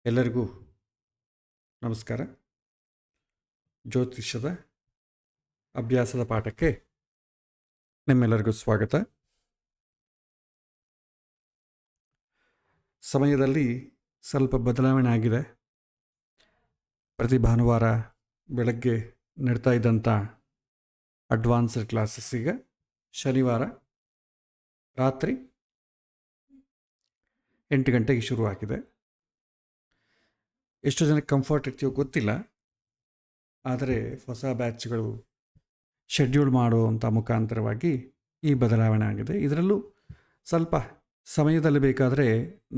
ಎಲ್ಲರಿಗೂ ನಮಸ್ಕಾರ. ಜ್ಯೋತಿಷ್ಯದ ಅಭ್ಯಾಸದ ಪಾಠಕ್ಕೆ ನಿಮ್ಮೆಲ್ಲರಿಗೂ ಸ್ವಾಗತ. ಸಮಯದಲ್ಲಿ ಸ್ವಲ್ಪ ಬದಲಾವಣೆ ಆಗಿದೆ. ಪ್ರತಿ ಭಾನುವಾರ ಬೆಳಗ್ಗೆ ನಡ್ತಾ ಇದ್ದಂಥ ಅಡ್ವಾನ್ಸ್ಡ್ ಕ್ಲಾಸಸ್ ಈಗ ಶನಿವಾರ ರಾತ್ರಿ 8 ಗಂಟೆಗೆ ಶುರುವಾಗಿದೆ. ಎಷ್ಟು ಜನಕ್ಕೆ ಕಂಫರ್ಟ್ ಇರ್ತೀವೋ ಗೊತ್ತಿಲ್ಲ, ಆದರೆ ಹೊಸ ಬ್ಯಾಚ್ಗಳು ಶೆಡ್ಯೂಲ್ ಮಾಡುವಂಥ ಮುಖಾಂತರವಾಗಿ ಈ ಬದಲಾವಣೆ ಆಗಿದೆ. ಇದರಲ್ಲೂ ಸ್ವಲ್ಪ ಸಮಯದಲ್ಲಿ ಬೇಕಾದರೆ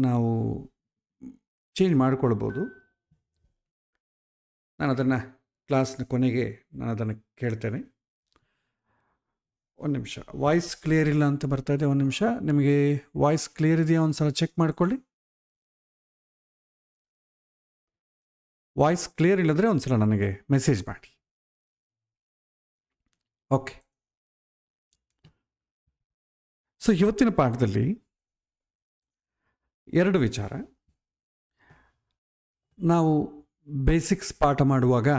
ನಾವು ಚೇಂಜ್ ಮಾಡಿಕೊಳ್ಬೋದು. ನಾನು ಅದನ್ನು ಕ್ಲಾಸ್ನ ಕೊನೆಗೆ ನಾನು ಅದನ್ನು ಕೇಳ್ತೇನೆ. ಒಂದು ನಿಮಿಷ, ವಾಯ್ಸ್ ಕ್ಲಿಯರ್ ಇಲ್ಲ ಅಂತ ಬರ್ತಾ ಇದೆ. ಒಂದು ನಿಮಿಷ, ನಿಮಗೆ ವಾಯ್ಸ್ ಕ್ಲಿಯರ್ ಇದೆಯಾ ಒಂದು ಸಲ ಚೆಕ್ ಮಾಡ್ಕೊಳ್ಳಿ. ವಾಯ್ಸ್ ಕ್ಲಿಯರ್ ಇಲ್ಲದ್ರೆ ಒಂದು ಸಲ ನನಗೆ ಮೆಸೇಜ್ ಮಾಡಿ. ಓಕೆ, ಸೊ ಇವತ್ತಿನ ಪಾಠದಲ್ಲಿ 2 ವಿಚಾರ. ನಾವು ಬೇಸಿಕ್ಸ್ ಪಾಠ ಮಾಡುವಾಗ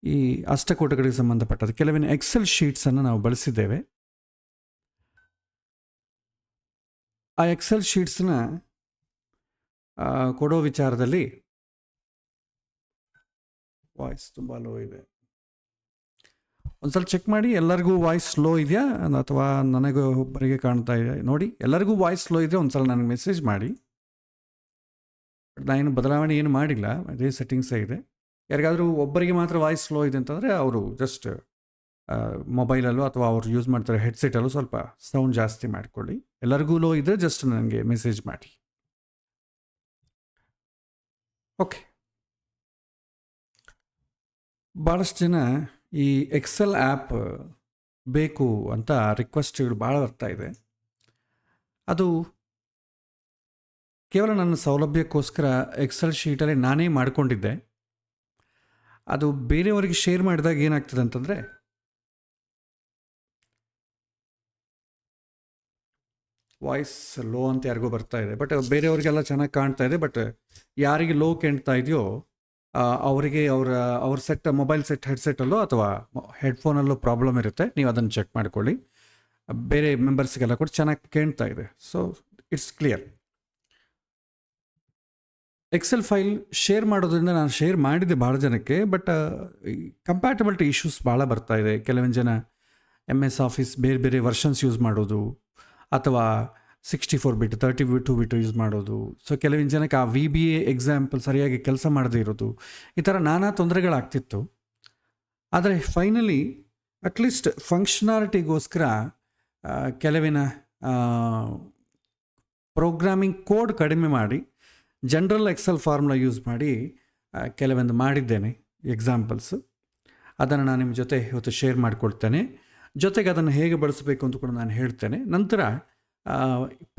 ಈ ಅಷ್ಟಕೋಟಗಳಿಗೆ ಸಂಬಂಧಪಟ್ಟದ್ದು ಕೆಲವಿನ ಎಕ್ಸೆಲ್ ಶೀಟ್ಸನ್ನು ನಾವು ಬಳಸಿದ್ದೇವೆ. ಆ ಎಕ್ಸೆಲ್ ಶೀಟ್ಸ್ನ ಕೊಡೋ ವಿಚಾರದಲ್ಲಿ ವಾಯ್ಸ್ ತುಂಬ ಲೋ ಇದೆ. ಒಂದ್ಸಲ ಚೆಕ್ ಮಾಡಿ, ಎಲ್ಲರಿಗೂ ವಾಯ್ಸ್ ಲೋ ಇದೆಯಾ ಅಥವಾ ನನಗೆ ಒಬ್ಬರಿಗೆ ಕಾಣ್ತಾ ಇದೆ ನೋಡಿ. ಎಲ್ಲರಿಗೂ ವಾಯ್ಸ್ ಲೋ ಇದೆ ಒಂದ್ಸಲ ನನಗೆ ಮೆಸೇಜ್ ಮಾಡಿ. ನಾನೇನು ಬದಲಾವಣೆ ಏನು ಮಾಡಿಲ್ಲ, ಅದೇ ಸೆಟ್ಟಿಂಗ್ಸೇ ಇದೆ. ಯಾರಿಗಾದರೂ ಒಬ್ಬರಿಗೆ ಮಾತ್ರ ವಾಯ್ಸ್ ಲೋ ಇದೆ ಅಂತಂದರೆ ಅವರು ಜಸ್ಟ್ ಮೊಬೈಲಲ್ಲೂ ಅಥವಾ ಅವ್ರು ಯೂಸ್ ಮಾಡ್ತಾರೆ ಹೆಡ್ಸೆಟಲ್ಲೂ ಸ್ವಲ್ಪ ಸೌಂಡ್ ಜಾಸ್ತಿ ಮಾಡಿಕೊಳ್ಳಿ. ಎಲ್ಲರಿಗೂ ಲೋ ಇದ್ದರೆ ಜಸ್ಟ್ ನನಗೆ ಮೆಸೇಜ್ ಮಾಡಿ. ಓಕೆ, ಭಾಳಷ್ಟು ಜನ ಈ ಎಕ್ಸೆಲ್ ಆ್ಯಪ್ ಬೇಕು ಅಂತ ರಿಕ್ವೆಸ್ಟ್ಗಳು ಭಾಳ ಬರ್ತಾ ಇದೆ. ಅದು ಕೇವಲ ನನ್ನ ಸೌಲಭ್ಯಕ್ಕೋಸ್ಕರ ಎಕ್ಸೆಲ್ ಶೀಟಲ್ಲಿ ನಾನೇ ಮಾಡಿಕೊಂಡಿದ್ದೆ. ಅದು ಬೇರೆಯವರಿಗೆ ಶೇರ್ ಮಾಡಿದಾಗ ಏನಾಗ್ತದೆ ಅಂತಂದರೆ, ವಾಯ್ಸ್ ಲೋ ಅಂತ ಯಾರಿಗೂ ಬರ್ತಾ ಇದೆ, ಬಟ್ ಬೇರೆಯವರಿಗೆಲ್ಲ ಚೆನ್ನಾಗಿ ಕಾಣ್ತಾ ಇದೆ. ಬಟ್ ಯಾರಿಗೆ ಲೋ ಕಾಣ್ತಾ ಇದೆಯೋ ಅವರಿಗೆ ಅವ್ರ ಸೆಟ್ ಮೊಬೈಲ್ ಸೆಟ್ ಹೆಡ್ಸೆಟಲ್ಲೋ ಅಥವಾ ಹೆಡ್ಫೋನಲ್ಲೋ ಪ್ರಾಬ್ಲಮ್ ಇರುತ್ತೆ. ನೀವು ಅದನ್ನು ಚೆಕ್ ಮಾಡ್ಕೊಳ್ಳಿ. ಬೇರೆ ಮೆಂಬರ್ಸ್ಗೆಲ್ಲ ಕೂಡ ಚೆನ್ನಾಗಿ ಕೇಳ್ತಾ ಇದೆ. So it's clear. Excel file share ಮಾಡೋದ್ರಿಂದ ನಾನು ಶೇರ್ ಮಾಡಿದ್ದೆ ಭಾಳ ಜನಕ್ಕೆ, ಬಟ್ ಕಂಪ್ಯಾಟಬಿಲಿಟಿ ಇಶ್ಯೂಸ್ ಭಾಳ ಬರ್ತಾ ಇದೆ. ಕೆಲವೊಂದು ಜನ MS ಆಫೀಸ್ ಬೇರೆ ಬೇರೆ ವರ್ಷನ್ಸ್ ಯೂಸ್ ಮಾಡೋದು, ಅಥವಾ 64 ಬಿಟ್ 32 ಬಿಟ್ ಯೂಸ್ ಮಾಡೋದು. ಸೊ ಕೆಲವಿನ ಜನಕ್ಕೆ ಆ VBA ಎಕ್ಸಾಂಪಲ್ ಸರಿಯಾಗಿ ಕೆಲಸ ಮಾಡದೇ ಇರೋದು, ಈ ಥರ ನಾನಾ ತೊಂದರೆಗಳಾಗ್ತಿತ್ತು. ಆದರೆ ಫೈನಲಿ ಅಟ್ಲೀಸ್ಟ್ ಫಂಕ್ಷನಾಲಿಟಿಗೋಸ್ಕರ ಕೆಲವಿನ ಪ್ರೋಗ್ರಾಮಿಂಗ್ ಕೋಡ್ ಕಡಿಮೆ ಮಾಡಿ ಜನರಲ್ ಎಕ್ಸೆಲ್ ಫಾರ್ಮುಲಾ ಯೂಸ್ ಮಾಡಿ ಕೆಲವೊಂದು ಮಾಡಿದ್ದೇನೆ ಎಕ್ಸಾಂಪಲ್ಸು. ಅದನ್ನು ನಾನು ನಿಮ್ಮ ಜೊತೆ ಇವತ್ತು ಶೇರ್ ಮಾಡಿಕೊಳ್ತೇನೆ. ಜೊತೆಗೆ ಅದನ್ನು ಹೇಗೆ ಬಳಸಬೇಕು ಅಂತ ಕೂಡ ನಾನು ಹೇಳ್ತೇನೆ. ನಂತರ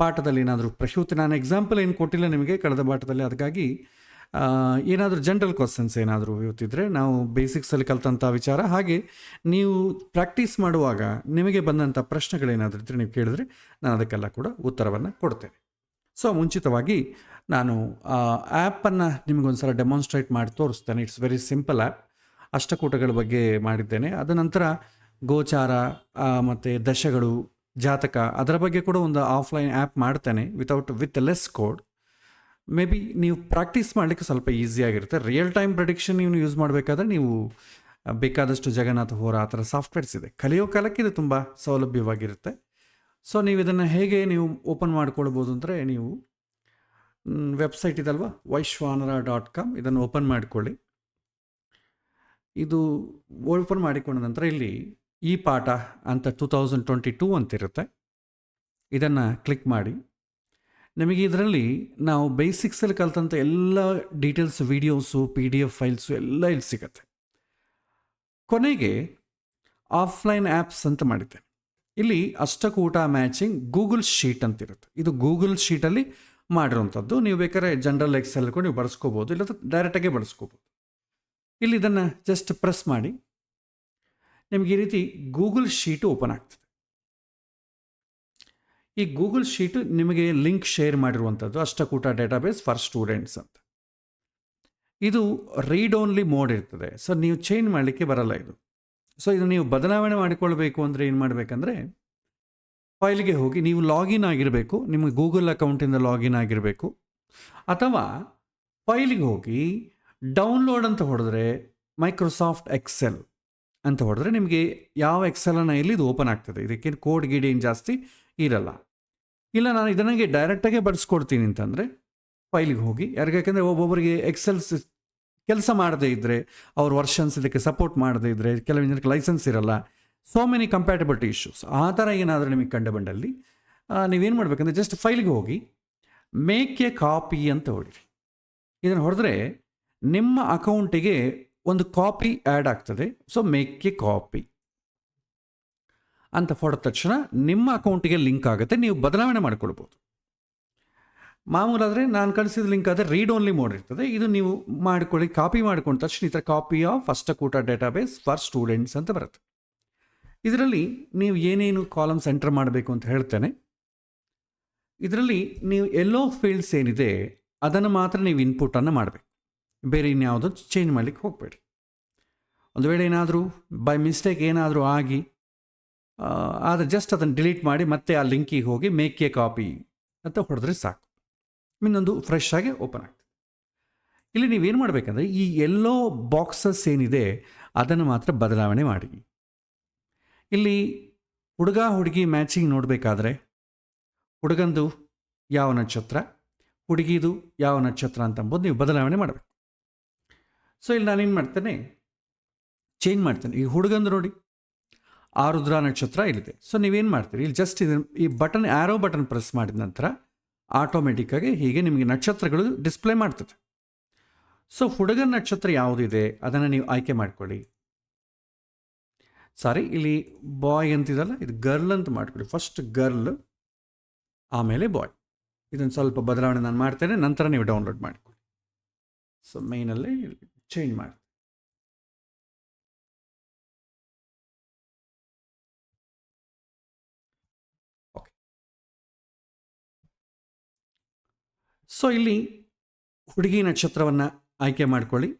ಪಾಠದಲ್ಲಿ ಏನಾದರೂ ಪ್ರಶ್ನೆ, ನಾನು ಎಕ್ಸಾಂಪಲ್ ಏನು ಕೊಟ್ಟಿಲ್ಲ ನಿಮಗೆ ಕಳೆದ ಪಾಠದಲ್ಲಿ, ಅದಕ್ಕಾಗಿ ಏನಾದರೂ ಜನರಲ್ ಕ್ವಶನ್ಸ್ ಏನಾದರೂ ಇವತ್ತಿದ್ರೆ ನಾವು ಬೇಸಿಕ್ಸಲ್ಲಿ ಕಲಿತಂಥ ವಿಚಾರ, ಹಾಗೆ ನೀವು ಪ್ರಾಕ್ಟೀಸ್ ಮಾಡುವಾಗ ನಿಮಗೆ ಬಂದಂಥ ಪ್ರಶ್ನೆಗಳೇನಾದರೂ ಇದ್ದರೆ ನೀವು ಕೇಳಿದ್ರೆ ನಾನು ಅದಕ್ಕೆಲ್ಲ ಕೂಡ ಉತ್ತರವನ್ನು ಕೊಡ್ತೇನೆ. ಸೊ ಮುಂಚಿತವಾಗಿ ನಾನು ಆ್ಯಪನ್ನು ನಿಮಗೊಂದು ಸಲ ಡೆಮಾನ್ಸ್ಟ್ರೇಟ್ ಮಾಡಿ ತೋರಿಸ್ತೇನೆ. It's very simple app. ಅಷ್ಟಕೂಟಗಳ ಬಗ್ಗೆ ಮಾಡಿದ್ದೇನೆ. ಅದ ನಂತರ ಗೋಚಾರ ಮತ್ತು ದಶಗಳು, ಜಾತಕ, ಅದರ ಬಗ್ಗೆ ಕೂಡ ಒಂದು ಆಫ್ಲೈನ್ ಆ್ಯಪ್ ಮಾಡ್ತೇನೆ with less code. May be ನೀವು ಪ್ರಾಕ್ಟೀಸ್ ಮಾಡಲಿಕ್ಕೆ ಸ್ವಲ್ಪ ಈಸಿಯಾಗಿರುತ್ತೆ. ರಿಯಲ್ ಟೈಮ್ ಪ್ರೆಡಿಕ್ಷನ್ ನೀವು ಯೂಸ್ ಮಾಡಬೇಕಾದ್ರೆ ನೀವು ಬೇಕಾದಷ್ಟು ಜಗನ್ನಾಥ ಹೋರ ಆ ಥರ ಸಾಫ್ಟ್ವೇರ್ಸ್ ಇದೆ. ಕಲಿಯೋ ಕಾಲಕ್ಕೆ ಇದು ತುಂಬ ಸೌಲಭ್ಯವಾಗಿರುತ್ತೆ. ಸೊ ನೀವು ಇದನ್ನು ಹೇಗೆ ನೀವು ಓಪನ್ ಮಾಡ್ಕೊಳ್ಬೋದು ಅಂದರೆ, ನೀವು ವೆಬ್ಸೈಟ್ ಇದಲ್ವ ವೈಶ್ವಾನರ.com, ಇದನ್ನು ಓಪನ್ ಮಾಡಿಕೊಳ್ಳಿ. ಇದು ಓಪನ್ ಮಾಡಿಕೊಂಡ ನಂತರ ಇಲ್ಲಿ ಈ ಪಾಠ ಅಂತ 2022 ಅಂತಿರುತ್ತೆ. ಇದನ್ನು ಕ್ಲಿಕ್ ಮಾಡಿ. ನಿಮಗೆ ಇದರಲ್ಲಿ ನಾವು ಬೇಸಿಕ್ಸಲ್ಲಿ ಕಲಿತಂಥ ಎಲ್ಲ ಡೀಟೇಲ್ಸ್, ವೀಡಿಯೋಸು, PDF ಫೈಲ್ಸು ಎಲ್ಲ ಇಲ್ಲಿ ಸಿಗುತ್ತೆ. ಕೊನೆಗೆ ಆಫ್ಲೈನ್ ಆ್ಯಪ್ಸ್ ಅಂತ ಮಾಡಿದ್ದೆ. ಇಲ್ಲಿ ಅಷ್ಟಕೂಟ ಮ್ಯಾಚಿಂಗ್ ಗೂಗಲ್ ಶೀಟ್ ಅಂತಿರುತ್ತೆ. ಇದು ಗೂಗಲ್ ಶೀಟಲ್ಲಿ ಮಾಡಿರೋಂಥದ್ದು. ನೀವು ಬೇಕಾದ್ರೆ ಜನರಲ್ ಎಕ್ಸೆಲ್ ಕೂಡ ನೀವು ಬಳಸ್ಕೋಬೋದು, ಇಲ್ಲ ಡೈರೆಕ್ಟಾಗೆ ಬಳಸ್ಕೋಬೋದು. ಇಲ್ಲಿ ಇದನ್ನು ಜಸ್ಟ್ ಪ್ರೆಸ್ ಮಾಡಿ, ನಿಮಗೆ ಈ ರೀತಿ ಗೂಗಲ್ ಶೀಟು ಓಪನ್ ಆಗ್ತದೆ. ಈ ಗೂಗಲ್ ಶೀಟು ನಿಮಗೆ ಲಿಂಕ್ ಶೇರ್ ಮಾಡಿರುವಂಥದ್ದು ಅಷ್ಟಕೂಟ ಡೇಟಾಬೇಸ್ ಫಾರ್ ಸ್ಟೂಡೆಂಟ್ಸ್ ಅಂತ. ಇದು ರೀಡ್ ಓನ್ಲಿ ಮೋಡ್ ಇರ್ತದೆ. ಸೊ ನೀವು ಚೇಂಜ್ ಮಾಡಲಿಕ್ಕೆ ಬರಲ್ಲ ಇದು. ಸೊ ಇದು ನೀವು ಬದಲಾವಣೆ ಮಾಡಿಕೊಳ್ಬೇಕು ಅಂದರೆ ಏನು ಮಾಡಬೇಕಂದ್ರೆ, ಫೈಲ್ಗೆ ಹೋಗಿ ನೀವು ಲಾಗಿನ್ ಆಗಿರಬೇಕು, ನಿಮಗೆ ಗೂಗಲ್ ಅಕೌಂಟಿಂದ ಲಾಗಿನ್ ಆಗಿರಬೇಕು, ಅಥವಾ ಫೈಲಿಗೆ ಹೋಗಿ ಡೌನ್ಲೋಡ್ ಅಂತ ಹೊಡೆದ್ರೆ ಮೈಕ್ರೋಸಾಫ್ಟ್ ಎಕ್ಸೆಲ್ ಅಂತ ಹೊಡೆದ್ರೆ ನಿಮಗೆ ಯಾವ ಎಕ್ಸೆಲನ್ನು ಇಲ್ಲಿ ಇದು ಓಪನ್ ಆಗ್ತದೆ. ಇದಕ್ಕೆ ಕೋಡ್ ಗೀಡ್ ಏನು ಜಾಸ್ತಿ ಇರಲ್ಲ. ಇಲ್ಲ ನಾನು ಇದನ್ನಾಗೆ ಡೈರೆಕ್ಟಾಗೆ ಬಳಸ್ಕೊಡ್ತೀನಿ ಅಂತಂದರೆ ಫೈಲಿಗೆ ಹೋಗಿ ಯಾರಿಗಾಕೆಂದರೆ ಒಬ್ಬೊಬ್ಬರಿಗೆ ಎಕ್ಸೆಲ್ಸ್ ಕೆಲಸ ಮಾಡದೇ ಇದ್ದರೆ, ಅವ್ರ ವರ್ಷನ್ಸ್ ಇದಕ್ಕೆ ಸಪೋರ್ಟ್ ಮಾಡದೇ ಇದ್ದರೆ, ಕೆಲವೊಂದು ಜನಕ್ಕೆ ಲೈಸೆನ್ಸ್ ಇರಲ್ಲ, ಸೋ ಮೆನಿ ಕಂಪ್ಯಾಟಬಿಲಿಟಿ ಇಶ್ಯೂಸ್, ಆ ಥರ ಏನಾದರೂ ನಿಮಗೆ ಕಂಡು ಬಂದಲ್ಲಿ ನೀವೇನು ಮಾಡಬೇಕಂದ್ರೆ ಜಸ್ಟ್ ಫೈಲ್ಗೆ ಹೋಗಿ ಮೇಕ್ ಎ ಕಾಪಿ ಅಂತ ಹೊಡಿರಿ. ಇದನ್ನು ಹೊಡೆದ್ರೆ ನಿಮ್ಮ ಅಕೌಂಟಿಗೆ ಒಂದು ಕಾಪಿ ಆ್ಯಡ್ ಆಗ್ತದೆ. ಸೊ ಮೇಕ್ ಎ ಕಾಪಿ ಅಂತ ಹೊಡೆದ ತಕ್ಷಣ ನಿಮ್ಮ ಅಕೌಂಟಿಗೆ ಲಿಂಕ್ ಆಗುತ್ತೆ, ನೀವು ಬದಲಾವಣೆ ಮಾಡಿಕೊಳ್ಬೋದು. ಮಾಮೂಲಾದರೆ ನಾನು ಕಳಿಸಿದ ಲಿಂಕ್ ಆದರೆ ರೀಡ್ ಓನ್ಲಿ ಮೋಡ್ ಇರ್ತದೆ. ಇದು ನೀವು ಮಾಡಿಕೊಳ್ಳಿ, ಕಾಪಿ ಮಾಡ್ಕೊಂಡ ತಕ್ಷಣ ಈ ಥರ ಕಾಪಿ ಆಫ್ ಅಷ್ಟಕೂಟ ಡೇಟಾಬೇಸ್ ಫಾರ್ ಸ್ಟೂಡೆಂಟ್ಸ್ ಅಂತ ಬರುತ್ತೆ. ಇದರಲ್ಲಿ ನೀವು ಏನೇನು ಕಾಲಮ್ಸ್ ಎಂಟರ್ ಮಾಡಬೇಕು ಅಂತ ಹೇಳ್ತೇನೆ. ಇದರಲ್ಲಿ ನೀವು ಎಲ್ಲೋ ಫೀಲ್ಡ್ಸ್ ಏನಿದೆ ಅದನ್ನು ಮಾತ್ರ ನೀವು ಇನ್ಪುಟನ್ನು ಮಾಡಬೇಕು, ಬೇರೆ ಇನ್ಯಾವುದೋ ಚೇಂಜ್ ಮಾಡಲಿಕ್ಕೆ ಹೋಗಬೇಡಿ. ಒಂದು ವೇಳೆ ಏನಾದರೂ ಬೈ ಮಿಸ್ಟೇಕ್ ಏನಾದರೂ ಆಗಿ ಆದರೆ ಜಸ್ಟ್ ಅದನ್ನು ಡಿಲೀಟ್ ಮಾಡಿ ಮತ್ತೆ ಆ ಲಿಂಕಿಗೆ ಹೋಗಿ ಮೇಕ್ ಎ ಕಾಪಿ ಅಂತ ಹೊಡೆದ್ರೆ ಸಾಕು, ಇನ್ನೊಂದು ಫ್ರೆಶ್ ಆಗಿ ಓಪನ್ ಆಗ್ತದೆ. ಇಲ್ಲಿ ನೀವೇನು ಮಾಡಬೇಕಂದ್ರೆ ಈ ಎಲ್ಲೋ ಬಾಕ್ಸಸ್ ಏನಿದೆ ಅದನ್ನು ಮಾತ್ರ ಬದಲಾವಣೆ ಮಾಡಿ. ಇಲ್ಲಿ ಹುಡುಗ ಹುಡುಗಿ ಮ್ಯಾಚಿಂಗ್ ನೋಡಬೇಕಾದ್ರೆ ಹುಡುಗಂದು ಯಾವ ನಕ್ಷತ್ರ, ಹುಡುಗಿದು ಯಾವ ನಕ್ಷತ್ರ ಅಂತಂಬೋದು ನೀವು ಬದಲಾವಣೆ ಮಾಡಬೇಕು. ಸೊ ಇಲ್ಲಿ ನಾನೇನು ಮಾಡ್ತೇನೆ, ಚೇಂಜ್ ಮಾಡ್ತೇನೆ. ಈ ಹುಡುಗಂದು ನೋಡಿ ಆರುದ್ರ ನಕ್ಷತ್ರ ಇಲ್ಲಿದೆ. ಸೊ ನೀವೇನು ಮಾಡ್ತೀರಿ, ಇಲ್ಲಿ ಜಸ್ಟ್ ಈ ಬಟನ್ ಆ್ಯರೋ ಬಟನ್ ಪ್ರೆಸ್ ಮಾಡಿದ ನಂತರ ಆಟೋಮೆಟಿಕ್ಕಾಗಿ ಹೀಗೆ ನಿಮಗೆ ನಕ್ಷತ್ರಗಳು ಡಿಸ್ಪ್ಲೇ ಮಾಡ್ತದೆ. ಸೊ ಹುಡುಗನ ನಕ್ಷತ್ರ ಯಾವುದಿದೆ ಅದನ್ನು ನೀವು ಆಯ್ಕೆ ಮಾಡ್ಕೊಳ್ಳಿ. ಸಾರಿ, ಇಲ್ಲಿ ಬಾಯ್ ಅಂತಿದಲ್ಲ, ಇದು ಗರ್ಲ್ ಅಂತ ಮಾಡ್ಕೊಳ್ಳಿ. ಫಸ್ಟ್ ಗರ್ಲ್, ಆಮೇಲೆ ಬಾಯ್. ಇದನ್ನು ಸ್ವಲ್ಪ ಬದಲಾವಣೆ ನಾನು ಮಾಡ್ತೇನೆ, ನಂತರ ನೀವು ಡೌನ್ಲೋಡ್ ಮಾಡಿಕೊಳ್ಳಿ. ಸೊ ಮೇಯ್ನಲ್ಲಿ ಚೇಂಜ್ ಮಾಡಿ. ಓಕೆ, ಸೊ ಇಲ್ಲಿ ಹುಡುಗಿ ನಕ್ಷತ್ರವನ್ನು ಆಯ್ಕೆ ಮಾಡ್ಕೊಳ್ಳಿ.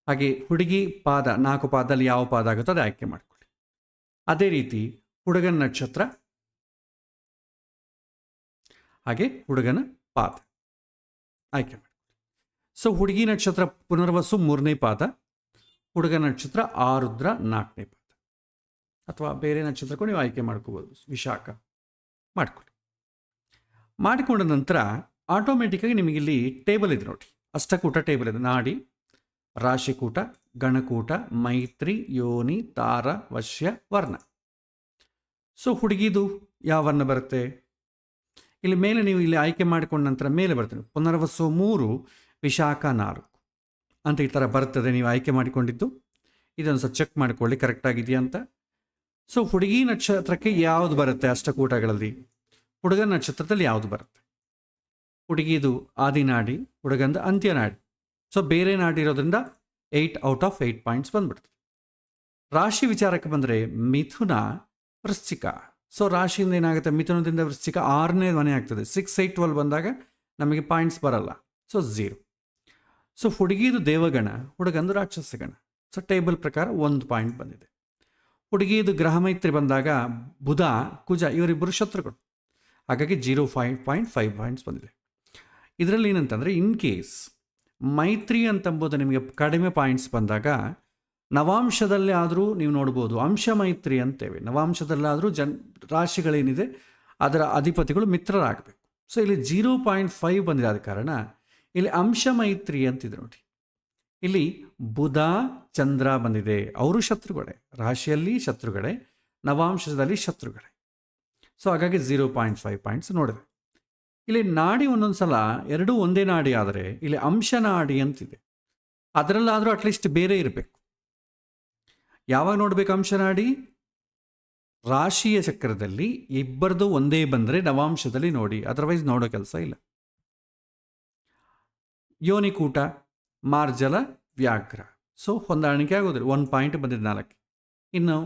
ಹಾಗೆ ಹುಡುಗಿ ಪಾದ 4 ಪಾದದಲ್ಲಿ ಯಾವ ಪಾದ ಆಗುತ್ತೋ ಅದು ಆಯ್ಕೆ ಮಾಡ್ಕೊಳ್ಳಿ. ಅದೇ ರೀತಿ ಹುಡುಗನ ನಕ್ಷತ್ರ, ಹಾಗೆ ಹುಡುಗನ ಪಾದ ಆಯ್ಕೆ ಮಾಡ್ಕೊಳ್ಳಿ. ಸೊ ಹುಡುಗಿ ನಕ್ಷತ್ರ ಪುನರ್ವಸು 3ನೇ ಪಾದ, ಹುಡುಗನ ನಕ್ಷತ್ರ ಆರುದ್ರ 4ನೇ ಪಾದ, ಅಥವಾ ಬೇರೆ ನಕ್ಷತ್ರಕ್ಕೂ ನೀವು ಆಯ್ಕೆ ಮಾಡ್ಕೋಬೋದು, ವಿಶಾಖ ಮಾಡ್ಕೊಳ್ಳಿ. ಮಾಡಿಕೊಂಡ ನಂತರ ಆಟೋಮೆಟಿಕ್ಕಾಗಿ ನಿಮಗಿಲ್ಲಿ ಟೇಬಲ್ ಇದೆ ನೋಡಿ, ಅಷ್ಟಕೂಟ ಟೇಬಲ್ ಇದೆ. ನಾಡಿ, ರಾಶಿಕೂಟ, ಗಣಕೂಟ, ಮೈತ್ರಿ, ಯೋನಿ, ತಾರ, ವಶ್ಯ, ವರ್ಣ. ಸೊ ಹುಡುಗಿದು ಯಾವ ವರ್ಣ ಬರುತ್ತೆ, ಇಲ್ಲಿ ಮೇಲೆ ನೀವು ಇಲ್ಲಿ ಆಯ್ಕೆ ಮಾಡಿಕೊಂಡ ನಂತರ ಮೇಲೆ ಬರ್ತದೆ ಪುನರ್ವಸು 3, ವಿಶಾಖ 4 ಅಂತ ಈ ಥರ ಬರ್ತದೆ ನೀವು ಆಯ್ಕೆ ಮಾಡಿಕೊಂಡಿದ್ದು. ಇದನ್ನು ಸಹ ಚೆಕ್ ಮಾಡಿಕೊಳ್ಳಿ ಕರೆಕ್ಟ್ ಆಗಿದೆಯಾ ಅಂತ. ಸೊ ಹುಡುಗಿ ನಕ್ಷತ್ರಕ್ಕೆ ಯಾವುದು ಬರುತ್ತೆ ಅಷ್ಟಕೂಟಗಳಲ್ಲಿ, ಹುಡುಗನ ನಕ್ಷತ್ರದಲ್ಲಿ ಯಾವುದು ಬರುತ್ತೆ. ಹುಡುಗಿದು ಆದಿನಾಡಿ, ಹುಡುಗಂದು ಅಂತ್ಯನಾಡಿ. ಸೊ ಬೇರೆ ನಾಡಿ ಇರೋದ್ರಿಂದ 8 ಔಟ್ ಆಫ್ 8 ಪಾಯಿಂಟ್ಸ್ ಬಂದ್ಬಿಡ್ತದೆ. ರಾಶಿ ವಿಚಾರಕ್ಕೆ ಬಂದರೆ ಮಿಥುನ, ವೃಶ್ಚಿಕ. ಸೊ ರಾಶಿಯಿಂದ ಏನಾಗುತ್ತೆ, ಮಿಥುನದಿಂದ ವೃಶ್ಚಿಕ 6ನೇ ಮನೆ ಆಗ್ತದೆ. 6, 8, 12 ಬಂದಾಗ ನಮಗೆ ಪಾಯಿಂಟ್ಸ್ ಬರಲ್ಲ, ಸೊ 0. ಸೊ ಹುಡುಗಿದು ದೇವಗಣ, ಹುಡುಗಂದು ರಾಕ್ಷಸಗಣ. ಸೊ ಟೇಬಲ್ ಪ್ರಕಾರ 1 ಪಾಯಿಂಟ್ ಬಂದಿದೆ. ಹುಡುಗಿದು ಗ್ರಹ ಮೈತ್ರಿ ಬಂದಾಗ ಬುಧ, ಕುಜ ಇವರಿಬ್ಬರು ಶತ್ರುಗಳು, ಹಾಗಾಗಿ 0.5 ಪಾಯಿಂಟ್ಸ್ ಬಂದಿದೆ. ಇದರಲ್ಲಿ ಏನಂತಂದರೆ ಇನ್ ಕೇಸ್ ಮೈತ್ರಿ ಅಂತಂಬೋದು ನಿಮಗೆ ಕಡಿಮೆ ಪಾಯಿಂಟ್ಸ್ ಬಂದಾಗ ನವಾಂಶದಲ್ಲಿ ಆದರೂ ನೀವು ನೋಡ್ಬೋದು ಅಂಶ ಮೈತ್ರಿ ಅಂತೇವೆ. ನವಾಂಶದಲ್ಲಾದರೂ ರಾಶಿಗಳೇನಿದೆ ಅದರ ಅಧಿಪತಿಗಳು ಮಿತ್ರರಾಗಬೇಕು. ಸೊ ಇಲ್ಲಿ 0.5 ಬಂದಿದೆ. ಆದ ಕಾರಣ ಇಲ್ಲಿ ಅಂಶ ಮೈತ್ರಿ ಅಂತಿದೆ ನೋಡಿ. ಇಲ್ಲಿ ಬುಧ ಚಂದ್ರ ಬಂದಿದೆ, ಅವರು ಶತ್ರುಗಳೇ, ರಾಶಿಯಲ್ಲಿ ಶತ್ರುಗಳೇ, ನವಾಂಶದಲ್ಲಿ ಶತ್ರುಗಳೇ. ಸೊ ಹಾಗಾಗಿ 0.5 ಪಾಯಿಂಟ್ಸ್ ನೋಡಿದೆ. ಇಲ್ಲಿ ನಾಡಿ ಒಂದೊಂದು ಸಲ ಎರಡೂ ಒಂದೇ ನಾಡಿ ಆದರೆ ಇಲ್ಲಿ ಅಂಶ ನಾಡಿ ಅಂತಿದೆ, ಅದರಲ್ಲಾದರೂ ಅಟ್ಲೀಸ್ಟ್ ಬೇರೆ ಇರಬೇಕು. ಯಾವಾಗ ನೋಡಬೇಕು ಅಂಶನಾಡಿ, ರಾಶಿಯ ಚಕ್ರದಲ್ಲಿ ಇಬ್ಬರದು ಒಂದೇ ಬಂದರೆ ನವಾಂಶದಲ್ಲಿ ನೋಡಿ, ಅದರ್ವೈಸ್ ನೋಡೋ ಕೆಲಸ ಇಲ್ಲ. ಯೋನಿಕೂಟ, ಮಾರ್ಜಲ, ವ್ಯಾಘ್ರ. ಸೊ ಹೊಂದಾಣಿಕೆ ಆಗೋದಿಲ್ಲ. 1 ಪಾಯಿಂಟ್ ಬಂದಿದೆ 4. ಇನ್ನು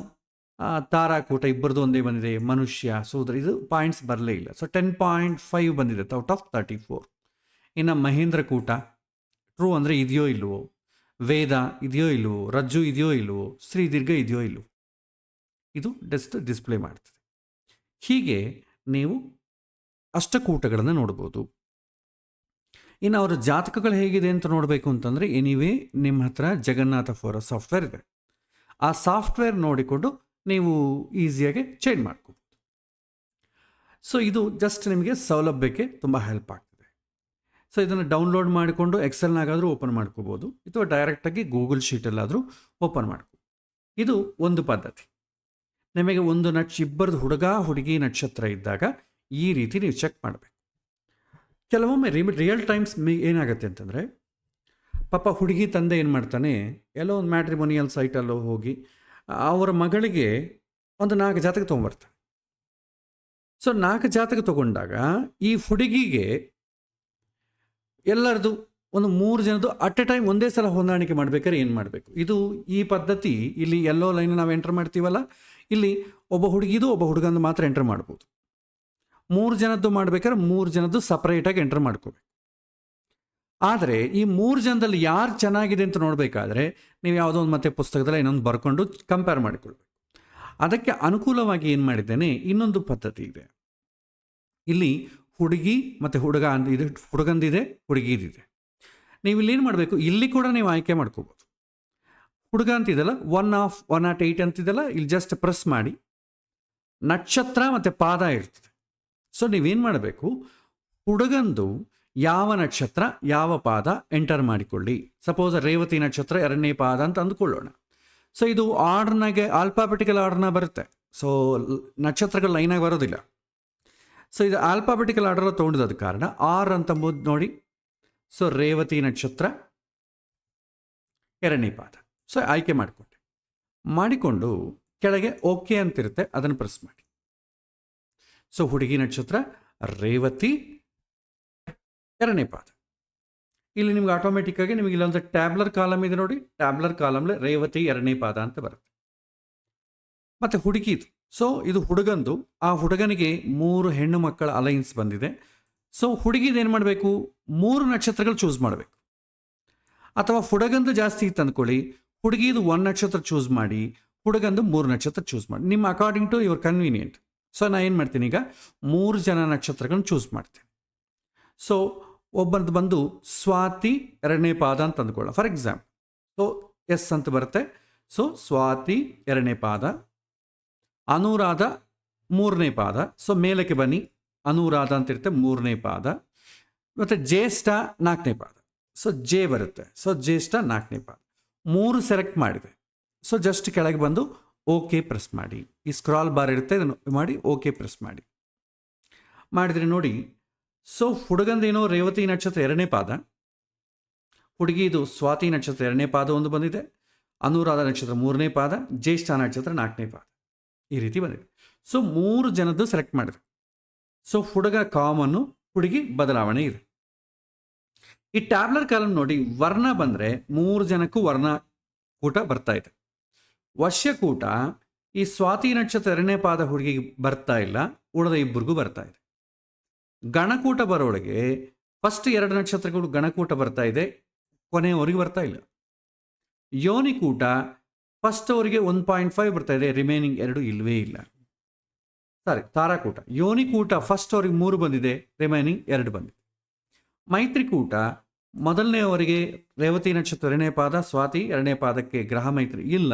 ತಾರಾಕೂಟ ಇಬ್ಬರದು ಒಂದೇ ಬಂದಿದೆ, ಮನುಷ್ಯ, ಸೂದ್ರ, ಇದು ಪಾಯಿಂಟ್ಸ್ ಬರಲೇ ಇಲ್ಲ. ಸೊ 10.5 ಬಂದಿದೆ ಔಟ್ ಆಫ್ 34. ಇನ್ನು ಮಹೇಂದ್ರ ಕೂಟ ಟ್ರೂ ಅಂದರೆ ಇದೆಯೋ ಇಲ್ವೋ, ವೇದ ಇದೆಯೋ ಇಲ್ವೋ, ರಜ್ಜು ಇದೆಯೋ ಇಲ್ವೋ, ಶ್ರೀದೀರ್ಘ ಇದೆಯೋ ಇಲ್ವೋ, ಇದು ಡಿಸ್ಪ್ಲೇ ಮಾಡ್ತದೆ. ಹೀಗೆ ನೀವು ಅಷ್ಟಕೂಟಗಳನ್ನು ನೋಡ್ಬೋದು. ಇನ್ನು ಅವರ ಜಾತಕಗಳು ಹೇಗಿದೆ ಅಂತ ನೋಡಬೇಕು ಅಂತಂದರೆ ಎನಿವೇ ನಿಮ್ಮ ಹತ್ರ ಜಗನ್ನಾಥ ಫೋರ ಸಾಫ್ಟ್ವೇರ್ ಇದೆ. ಆ ಸಾಫ್ಟ್ವೇರ್ ನೋಡಿಕೊಂಡು ನೀವು ಈಸಿಯಾಗಿ ಚೇಂಜ್ ಮಾಡ್ಕೋಬೋದು. ಸೊ ಇದು ಜಸ್ಟ್ ನಿಮಗೆ ಸೌಲಭ್ಯಕ್ಕೆ ತುಂಬ ಹೆಲ್ಪ್ ಆಗ್ತದೆ. ಸೊ ಇದನ್ನು ಡೌನ್ಲೋಡ್ ಮಾಡಿಕೊಂಡು ಎಕ್ಸೆಲ್ನಾಗಾದರೂ ಓಪನ್ ಮಾಡ್ಕೋಬೋದು, ಅಥವಾ ಡೈರೆಕ್ಟಾಗಿ ಗೂಗಲ್ ಶೀಟಲ್ಲಾದರೂ ಓಪನ್ ಮಾಡ್ಕೋಬೋದು. ಇದು ಒಂದು ಪದ್ಧತಿ. ನಿಮಗೆ ಒಂದು ಇಬ್ಬರದು ಹುಡುಗ ಹುಡುಗಿ ನಕ್ಷತ್ರ ಇದ್ದಾಗ ಈ ರೀತಿ ನೀವು ಚೆಕ್ ಮಾಡಬೇಕು. ಕೆಲವೊಮ್ಮೆ ರಿಯಲ್ ಟೈಮ್ಸ್ ಏನಾಗುತ್ತೆ ಅಂತಂದರೆ, ಪಾಪ ಹುಡುಗಿ ತಂದೆ ಏನು ಮಾಡ್ತಾನೆ, ಎಲ್ಲೋ ಒಂದು ಮ್ಯಾಟ್ರಿಮೋನಿಯಲ್ ಸೈಟಲ್ಲೋ ಹೋಗಿ ಅವರ ಮಗಳಿಗೆ ಒಂದು 4 ಜಾತಕ ತೊಗೊಂಬರ್ತಾನೆ. ಸೊ 4 ಜಾತಕ ತೊಗೊಂಡಾಗ ಈ ಹುಡುಗಿಗೆ ಎಲ್ಲರದು ಒಂದು 3 ಜನದ್ದು ಅಟ್ ಎ ಟೈಮ್ ಒಂದೇ ಸಲ ಹೊಂದಾಣಿಕೆ ಮಾಡಬೇಕಾದ್ರೆ ಏನು ಮಾಡಬೇಕು? ಇದು ಈ ಪದ್ಧತಿ ಇಲ್ಲಿ ಎಲ್ಲೋ ಲೈನ್ ನಾವು ಎಂಟರ್ ಮಾಡ್ತೀವಲ್ಲ, ಇಲ್ಲಿ ಒಬ್ಬ ಹುಡುಗಿದು ಒಬ್ಬ ಹುಡುಗಂದು ಮಾತ್ರ ಎಂಟರ್ ಮಾಡ್ಬೋದು. 3 ಜನದ್ದು ಮಾಡಬೇಕಾದ್ರೆ 3 ಜನದ್ದು ಸಪ್ರೇಟಾಗಿ ಎಂಟರ್ ಮಾಡ್ಕೋಬೇಕು. ಆದರೆ ಈ 3 ಜನದಲ್ಲಿ ಯಾರು ಚೆನ್ನಾಗಿದೆ ಅಂತ ನೋಡಬೇಕಾದ್ರೆ ನೀವು ಯಾವುದೋ ಒಂದು ಮತ್ತೆ ಪುಸ್ತಕದಲ್ಲಿ ಇನ್ನೊಂದು ಬರ್ಕೊಂಡು ಕಂಪೇರ್ ಮಾಡಿಕೊಳ್ಬೇಕು. ಅದಕ್ಕೆ ಅನುಕೂಲವಾಗಿ ಏನು ಮಾಡಿದ್ದೇನೆ, ಇನ್ನೊಂದು ಪದ್ಧತಿ ಇದೆ. ಇಲ್ಲಿ ಹುಡುಗಿ ಮತ್ತು ಹುಡುಗ ಅಂದಿದೆ, ಹುಡುಗಂದಿದೆ, ಹುಡುಗಿದಿದೆ. ನೀವು ಇಲ್ಲಿ ಏನು ಮಾಡಬೇಕು, ಇಲ್ಲಿ ಕೂಡ ನೀವು ಆಯ್ಕೆ ಮಾಡ್ಕೋಬೋದು. ಹುಡುಗ ಅಂತಿದೆಲ್ಲ 108 ಅಂತಿದೆಲ್ಲ, ಇಲ್ಲಿ ಜಸ್ಟ್ ಪ್ರೆಸ್ ಮಾಡಿ ನಕ್ಷತ್ರ ಮತ್ತು ಪಾದ ಇರ್ತದೆ. ಸೊ ನೀವೇನು ಮಾಡಬೇಕು, ಹುಡುಗಂದು ಯಾವ ನಕ್ಷತ್ರ ಯಾವ ಪಾದ ಎಂಟರ್ ಮಾಡಿಕೊಳ್ಳಿ. ಸಪೋಸ್ ರೇವತಿ ನಕ್ಷತ್ರ 2ನೇ ಪಾದ ಅಂತ ಅಂದ್ಕೊಳ್ಳೋಣ. ಸೊ ಇದು ಆರ್ಡ್ನಾಗೆ ಆಲ್ಫಾಬೆಟಿಕಲ್ ಆರ್ಡರ್ನ ಬರುತ್ತೆ. ಸೊ ನಕ್ಷತ್ರಗಳು ಲೈನಾಗಿ ಬರೋದಿಲ್ಲ. ಸೊ ಇದು ಆಲ್ಫಾಬೆಟಿಕಲ್ ಆರ್ಡರ್ ತೊಗೊಂಡಿದ್ದ ಕಾರಣ ಆರ್ ಅಂತಂಬುದು ನೋಡಿ. ಸೊ ರೇವತಿ ನಕ್ಷತ್ರ 2ನೇ ಪಾದ. ಸೊ ಆಯ್ಕೆ ಮಾಡಿಕೊಂಡು ಕೆಳಗೆ ಓಕೆ ಅಂತಿರುತ್ತೆ, ಅದನ್ನು ಪ್ರೆಸ್ ಮಾಡಿ. ಸೊ ಹುಡುಗಿ ನಕ್ಷತ್ರ ರೇವತಿ 2ನೇ ಪಾದ. ಇಲ್ಲಿ ನಿಮ್ಗೆ ಆಟೋಮೆಟಿಕ್ಕಾಗಿ ನಿಮಗೆ ಇಲ್ಲೊಂದು ಟ್ಯಾಬ್ಲರ್ ಕಾಲಮ್ ಇದೆ ನೋಡಿ, ಟ್ಯಾಬ್ಲರ್ ಕಾಲಮ್ಲೆ ರೇವತಿ 2ನೇ ಪಾದ ಅಂತ ಬರುತ್ತೆ. ಮತ್ತು ಹುಡುಗಿದು, ಸೊ ಇದು ಹುಡುಗಂದು, ಆ ಹುಡುಗನಿಗೆ 3 ಹೆಣ್ಣು ಮಕ್ಕಳ ಅಲೈನ್ಸ್ ಬಂದಿದೆ. ಸೊ ಹುಡುಗಿದು ಏನು ಮಾಡಬೇಕು, 3 ನಕ್ಷತ್ರಗಳು ಚೂಸ್ ಮಾಡಬೇಕು. ಅಥವಾ ಹುಡುಗಂದು ಜಾಸ್ತಿ ಇತ್ತು ಅಂದ್ಕೊಳ್ಳಿ, ಹುಡುಗಿದು 1 ನಕ್ಷತ್ರ ಚೂಸ್ ಮಾಡಿ, ಹುಡುಗಂದು 3 ನಕ್ಷತ್ರ ಚೂಸ್ ಮಾಡಿ, ನಿಮ್ಮ according to your convenient. So ನಾನು ಏನು ಮಾಡ್ತೀನಿ, ಈಗ 3 ಜನ ನಕ್ಷತ್ರಗಳನ್ನ ಚೂಸ್ ಮಾಡ್ತೀನಿ. ಸೊ ಒಬ್ಬರದ್ದು ಬಂದು ಸ್ವಾತಿ 2ನೇ ಪಾದ ಅಂತ ಅಂದ್ಕೊಳ್ಳ ಫಾರ್ ಎಕ್ಸಾಂಪಲ್. ಸೊ ಎಸ್ ಅಂತ ಬರುತ್ತೆ. ಸೊ ಸ್ವಾತಿ 2ನೇ ಪಾದ, ಅನುರಾಧ 3ನೇ ಪಾದ. ಸೊ ಮೇಲಕ್ಕೆ ಬನ್ನಿ, ಅನುರಾಧ ಅಂತಿರುತ್ತೆ 3ನೇ ಪಾದ. ಮತ್ತು ಜ್ಯೇಷ್ಠ 4ನೇ ಪಾದ. ಸೊ ಜೆ ಬರುತ್ತೆ. ಸೊ ಜ್ಯೇಷ್ಠ 4ನೇ ಪಾದ. 3 ಸೆಲೆಕ್ಟ್ ಮಾಡಿದೆ. ಸೊ ಜಸ್ಟ್ ಕೆಳಗೆ ಬಂದು ಓಕೆ ಪ್ರೆಸ್ ಮಾಡಿ. ಈ ಸ್ಕ್ರಾಲ್ ಬಾರ್ ಇರುತ್ತೆ, ಇದನ್ನು ಮಾಡಿ ಓಕೆ ಪ್ರೆಸ್ ಮಾಡಿದರೆ ನೋಡಿ. ಸೊ ಹುಡುಗಂದೇನೋ ರೇವತಿ ನಕ್ಷತ್ರ 2ನೇ ಪಾದ, ಹುಡುಗಿದು ಸ್ವಾತಿ ನಕ್ಷತ್ರ 2ನೇ ಪಾದ ಒಂದು ಬಂದಿದೆ, ಅನುರಾಧ ನಕ್ಷತ್ರ 3ನೇ ಪಾದ, ಜ್ಯೇಷ್ಠ ನಕ್ಷತ್ರ 4ನೇ ಪಾದ, ಈ ರೀತಿ ಬಂದಿದೆ. ಸೊ 3 ಜನದ್ದು ಸೆಲೆಕ್ಟ್ ಮಾಡಿದೆ. ಸೊ ಹುಡುಗ ಕಾಮನ್ನು, ಹುಡುಗಿ ಬದಲಾವಣೆ ಇದೆ. ಈ ಟ್ಯಾಬ್ಲರ್ ಕಾಲಮ್ ನೋಡಿ, ವರ್ಣ ಬಂದರೆ 3 ಜನಕ್ಕೂ ವರ್ಣ ಕೂಟ ಬರ್ತಾ ಇದೆ. ವಶ್ಯಕೂಟ ಈ ಸ್ವಾತಿ ನಕ್ಷತ್ರ 2ನೇ ಪಾದ ಹುಡುಗಿಗೆ ಬರ್ತಾ ಇಲ್ಲ, ಉಳಿದ ಇಬ್ಬರಿಗೂ ಬರ್ತಾ ಇದೆ. ಗಣಕೂಟ ಬರೋಳಿಗೆ ಫಸ್ಟ್ 2 ನಕ್ಷತ್ರಗಳು ಗಣಕೂಟ ಬರ್ತಾ ಇದೆ, ಕೊನೆಯವರಿಗೆ ಬರ್ತಾ ಇಲ್ಲ. ಯೋನಿಕೂಟ ಫಸ್ಟ್ ಅವರಿಗೆ 1.5 ಬರ್ತಾ ಇದೆ, ರಿಮೈನಿಂಗ್ 2 ಇಲ್ಲವೇ ಇಲ್ಲ. ತಾರಾಕೂಟ, ಯೋನಿಕೂಟ ಫಸ್ಟ್ ಅವರಿಗೆ 3 ಬಂದಿದೆ, ರಿಮೈನಿಂಗ್ 2 ಬಂದಿದೆ. ಮೈತ್ರಿಕೂಟ ಮೊದಲನೆಯವರಿಗೆ ರೇವತಿ ನಕ್ಷತ್ರ 2ನೇ ಪಾದ, ಸ್ವಾತಿ 2ನೇ ಪಾದಕ್ಕೆ ಗ್ರಹ ಮೈತ್ರಿ ಇಲ್ಲ,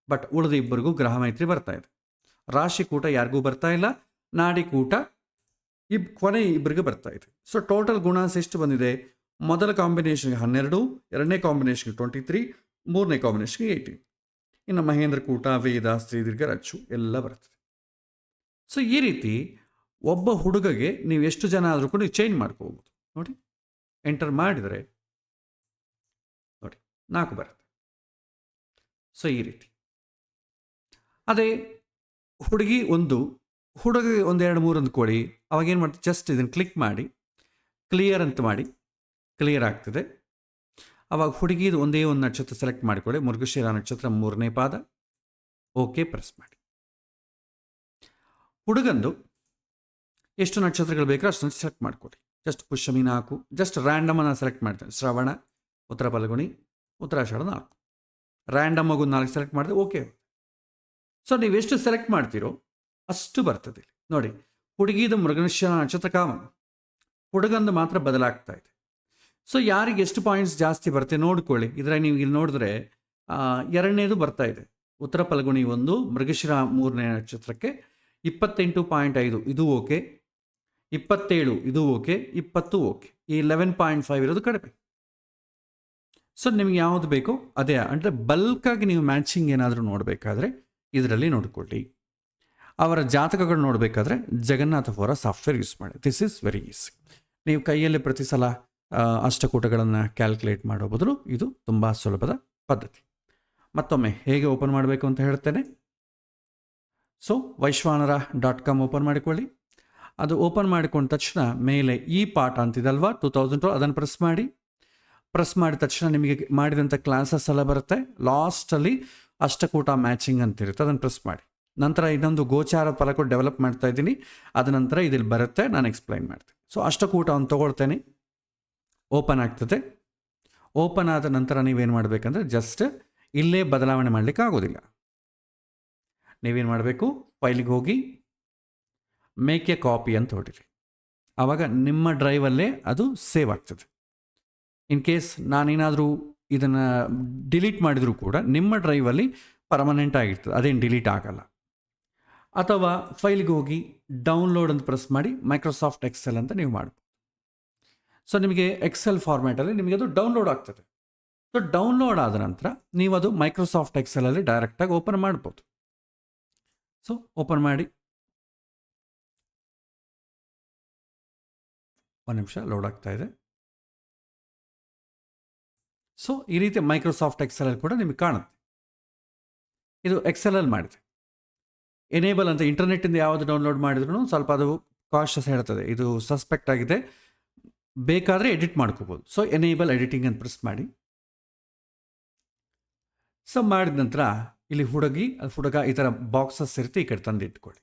ಬಟ್ ಉಳಿದ ಇಬ್ಬರಿಗೂ ಗ್ರಹ ಮೈತ್ರಿ ಬರ್ತಾ ಇದೆ. ರಾಶಿಕೂಟ ಯಾರಿಗೂ ಬರ್ತಾ ಇಲ್ಲ. ನಾಡಿಕೂಟ ಕೊನೆ ಇಬ್ಬರಿಗೆ ಬರ್ತಾ ಇದೆ. ಸೊ ಟೋಟಲ್ ಗುಣಾಂಶ ಎಷ್ಟು ಬಂದಿದೆ, ಮೊದಲ ಕಾಂಬಿನೇಷನ್ಗೆ 12, 2ನೇ ಕಾಂಬಿನೇಷನ್ಗೆ 23, 3ನೇ ಕಾಂಬಿನೇಷನ್ಗೆ 18. ಇನ್ನು ಮಹೇಂದ್ರ ಕೂಟ, ವೇದ, ಶ್ರೀದೀರ್ಘ, ರಚ್ಚು ಎಲ್ಲ ಬರ್ತದೆ. ಸೊ ಈ ರೀತಿ ಒಬ್ಬ ಹುಡುಗಗೆ ನೀವು ಎಷ್ಟು ಜನ ಆದರೂ ಕೂಡ ನೀವು ಚೇಂಜ್ ಮಾಡ್ಕೋಬೋದು. ನೋಡಿ, ಎಂಟರ್ ಮಾಡಿದರೆ ನೋಡಿ 4 ಬರುತ್ತೆ. ಸೊ ಈ ರೀತಿ. ಅದೇ ಹುಡುಗಿ ಒಂದು, ಹುಡುಗ 1, 2, 3 ಅಂದ್ಕೊಳ್ಳಿ. ಅವಾಗೇನು ಮಾಡ್ತೀವಿ, ಜಸ್ಟ್ ಇದನ್ನು ಕ್ಲಿಕ್ ಮಾಡಿ ಕ್ಲಿಯರ್ ಅಂತ ಮಾಡಿ, ಕ್ಲಿಯರ್ ಆಗ್ತದೆ. ಅವಾಗ ಹುಡುಗಿದು ಒಂದೇ ಒಂದು ನಕ್ಷತ್ರ ಸೆಲೆಕ್ಟ್ ಮಾಡಿಕೊಳ್ಳಿ, ಮೃಗಶಿರ ನಕ್ಷತ್ರ 3ನೇ ಪಾದ, ಓಕೆ ಪ್ರೆಸ್ ಮಾಡಿ. ಹುಡುಗಂದು ಎಷ್ಟು ನಕ್ಷತ್ರಗಳು ಬೇಕೋ ಅಷ್ಟನ್ನು ಸೆಲೆಕ್ಟ್ ಮಾಡ್ಕೊಳ್ಳಿ. ಜಸ್ಟ್ ಪುಷ್ಯಮಿ 4, ಜಸ್ಟ್ ರ್ಯಾಂಡಮನ್ನು ಸೆಲೆಕ್ಟ್ ಮಾಡ್ತೇನೆ. ಶ್ರವಣ, ಉತ್ತರ ಫಲ್ಗುಣಿ, ಉತ್ತರಾಷಾಢ 4, ರ್ಯಾಂಡಮ್ ಆಗಿ 4 ಸೆಲೆಕ್ಟ್ ಮಾಡಿದ್ರೆ ಓಕೆ. ಸೊ ನೀವೆಷ್ಟು ಸೆಲೆಕ್ಟ್ ಮಾಡ್ತೀರೋ ಅಷ್ಟು ಬರ್ತದೆ. ನೋಡಿ, ಹುಡುಗಿದು ಮೃಗನಶ್ಯ ನಕ್ಷತ್ರ ಕಾಮನ್, ಹುಡುಗಂದು ಮಾತ್ರ ಬದಲಾಗ್ತಾ ಇದೆ. ಸೊ ಯಾರಿಗೆ ಎಷ್ಟು ಪಾಯಿಂಟ್ಸ್ ಜಾಸ್ತಿ ಬರುತ್ತೆ ನೋಡ್ಕೊಳ್ಳಿ. ಇದ್ರಾಗ ನೀವು ಇಲ್ಲಿ ನೋಡಿದ್ರೆ ಎರಡನೇದು ಬರ್ತಾ ಇದೆ, ಉತ್ತರ ಫಲ್ಗುಣಿ 1, ಮೃಗಶಿರ 3ನೇ ನಕ್ಷತ್ರಕ್ಕೆ 28.5 ಇದು ಓಕೆ, 27 ಇದು ಓಕೆ, 20 ಓಕೆ. ಈ 11.5 ಇರೋದು ಕಡಿಮೆ. ಸೊ ನಿಮ್ಗೆ ಯಾವುದು ಬೇಕೋ ಅದೇ, ಅಂದರೆ ಬಲ್ಕಾಗಿ ನೀವು ಮ್ಯಾಚಿಂಗ್ ಏನಾದರೂ ನೋಡಬೇಕಾದ್ರೆ ಇದರಲ್ಲಿ ನೋಡಿಕೊಳ್ಳಿ. ಅವರ ಜಾತಕಗಳು ನೋಡಬೇಕಾದ್ರೆ ಜಗನ್ನಾಥ ಫೋರ ಸಾಫ್ಟ್ವೇರ್ ಯೂಸ್ ಮಾಡಿ. This is very easy. ನೀವು ಕೈಯಲ್ಲಿ ಪ್ರತಿ ಸಲ ಅಷ್ಟಕೂಟಗಳನ್ನು ಕ್ಯಾಲ್ಕುಲೇಟ್ ಮಾಡೋ ಬದಲು ಇದು ತುಂಬ ಸುಲಭದ ಪದ್ಧತಿ. ಮತ್ತೊಮ್ಮೆ ಹೇಗೆ ಓಪನ್ ಮಾಡಬೇಕು ಅಂತ ಹೇಳ್ತೇನೆ. ಸೊ vaishvanara.com ಓಪನ್ ಮಾಡಿಕೊಳ್ಳಿ. ಅದು ಓಪನ್ ಮಾಡಿಕೊಂಡ ತಕ್ಷಣ ಮೇಲೆ ಈ ಪಾಠ ಅಂತಿದಲ್ವಾ 2002, ಅದನ್ನು ಪ್ರೆಸ್ ಮಾಡಿ. ಪ್ರೆಸ್ ಮಾಡಿದ ತಕ್ಷಣ ನಿಮಗೆ ಮಾಡಿದಂಥ ಕ್ಲಾಸಸ್ ಎಲ್ಲ ಬರುತ್ತೆ. ಲಾಸ್ಟಲ್ಲಿ ಅಷ್ಟಕೂಟ ಮ್ಯಾಚಿಂಗ್ ಅಂತಿರುತ್ತೆ, ಅದನ್ನು ಪ್ರೆಸ್ ಮಾಡಿ. ನಂತರ ಇನ್ನೊಂದು ಗೋಚಾರ ಫಲಕ ಡೆವಲಪ್ ಮಾಡ್ತಾ ಇದ್ದೀನಿ, ಅದ ನಂತರ ಇದಿಲ್ಲಿ ಬರುತ್ತೆ, ನಾನು ಎಕ್ಸ್ಪ್ಲೈನ್ ಮಾಡ್ತೀನಿ. ಸೊ ಅಷ್ಟಕೂಟವನ್ನು ತೊಗೊಳ್ತೇನೆ, ಓಪನ್ ಆಗ್ತದೆ. ಓಪನ್ ಆದ ನಂತರ ನೀವೇನು ಮಾಡಬೇಕಂದ್ರೆ ಜಸ್ಟ್ ಇಲ್ಲೇ ಬದಲಾವಣೆ ಮಾಡಲಿಕ್ಕೆ ಆಗೋದಿಲ್ಲ. ನೀವೇನು ಮಾಡಬೇಕು, ಫೈಲಿಗೆ ಹೋಗಿ ಮೇಕ್ ಎ ಕಾಪಿ ಅಂತ ಹೊಡಿರಿ. ಆವಾಗ ನಿಮ್ಮ ಡ್ರೈವಲ್ಲೇ ಅದು ಸೇವ್ ಆಗ್ತದೆ. ಇನ್ ಕೇಸ್ ನಾನೇನಾದರೂ ಇದನ್ನು ಡಿಲೀಟ್ ಮಾಡಿದರೂ ಕೂಡ ನಿಮ್ಮ ಡ್ರೈವಲ್ಲಿ ಪರ್ಮನೆಂಟ್ ಆಗಿರ್ತದೆ, ಅದೇನು ಡಿಲೀಟ್ ಆಗಲ್ಲ. ಅಥವಾ ಫೈಲ್ಗೆ ಹೋಗಿ ಡೌನ್ಲೋಡ್ ಅಂತ ಪ್ರೆಸ್ ಮಾಡಿ ಮೈಕ್ರೋಸಾಫ್ಟ್ ಎಕ್ಸೆಲ್ ಅಂತ ನೀವು ಮಾಡ್ಬೋದು. ಸೊ ನಿಮಗೆ ಎಕ್ಸೆಲ್ ಫಾರ್ಮ್ಯಾಟಲ್ಲಿ ನಿಮಗೆ ಅದು ಡೌನ್ಲೋಡ್ ಆಗ್ತದೆ. ಸೊ ಡೌನ್ಲೋಡ್ ಆದ ನಂತರ ನೀವು ಅದು ಮೈಕ್ರೋಸಾಫ್ಟ್ ಎಕ್ಸೆಲಲ್ಲಿ ಡೈರೆಕ್ಟಾಗಿ ಓಪನ್ ಮಾಡ್ಬೋದು. ಸೊ ಓಪನ್ ಮಾಡಿ, ಒಂದು ನಿಮಿಷ ಲೋಡ್ ಆಗ್ತಾ ಇದೆ. ಸೊ ಈ ರೀತಿ ಮೈಕ್ರೋಸಾಫ್ಟ್ ಎಕ್ಸೆಲಲ್ಲಿ ಕೂಡ ನಿಮಗೆ ಕಾಣುತ್ತೆ. ಇದು ಎಕ್ಸೆಲಲ್ಲಿ ಮಾಡಿದೆ. ಎನೇಬಲ್ ಅಂತ ಇಂಟರ್ನೆಟ್ಟಿಂದ ಯಾವುದು ಡೌನ್ಲೋಡ್ ಮಾಡಿದ್ರು ಸ್ವಲ್ಪ ಅದು ಕಾಶಸ್ ಹೇಳ್ತದೆ, ಇದು ಸಸ್ಪೆಕ್ಟ್ ಆಗಿದೆ, ಬೇಕಾದರೆ ಎಡಿಟ್ ಮಾಡ್ಕೋಬೋದು. ಸೊ ಎನೇಬಲ್ ಎಡಿಟಿಂಗ್ ಅಂತ ಪ್ರೆಸ್ ಮಾಡಿ. ಸೊ ಮಾಡಿದ ನಂತರ ಇಲ್ಲಿ ಹುಡುಗ ಈ ಥರ ಬಾಕ್ಸಸ್ ಇರುತ್ತೆ, ಈ ಕಡೆ ತಂದು ಇಟ್ಕೊಳ್ಳಿ.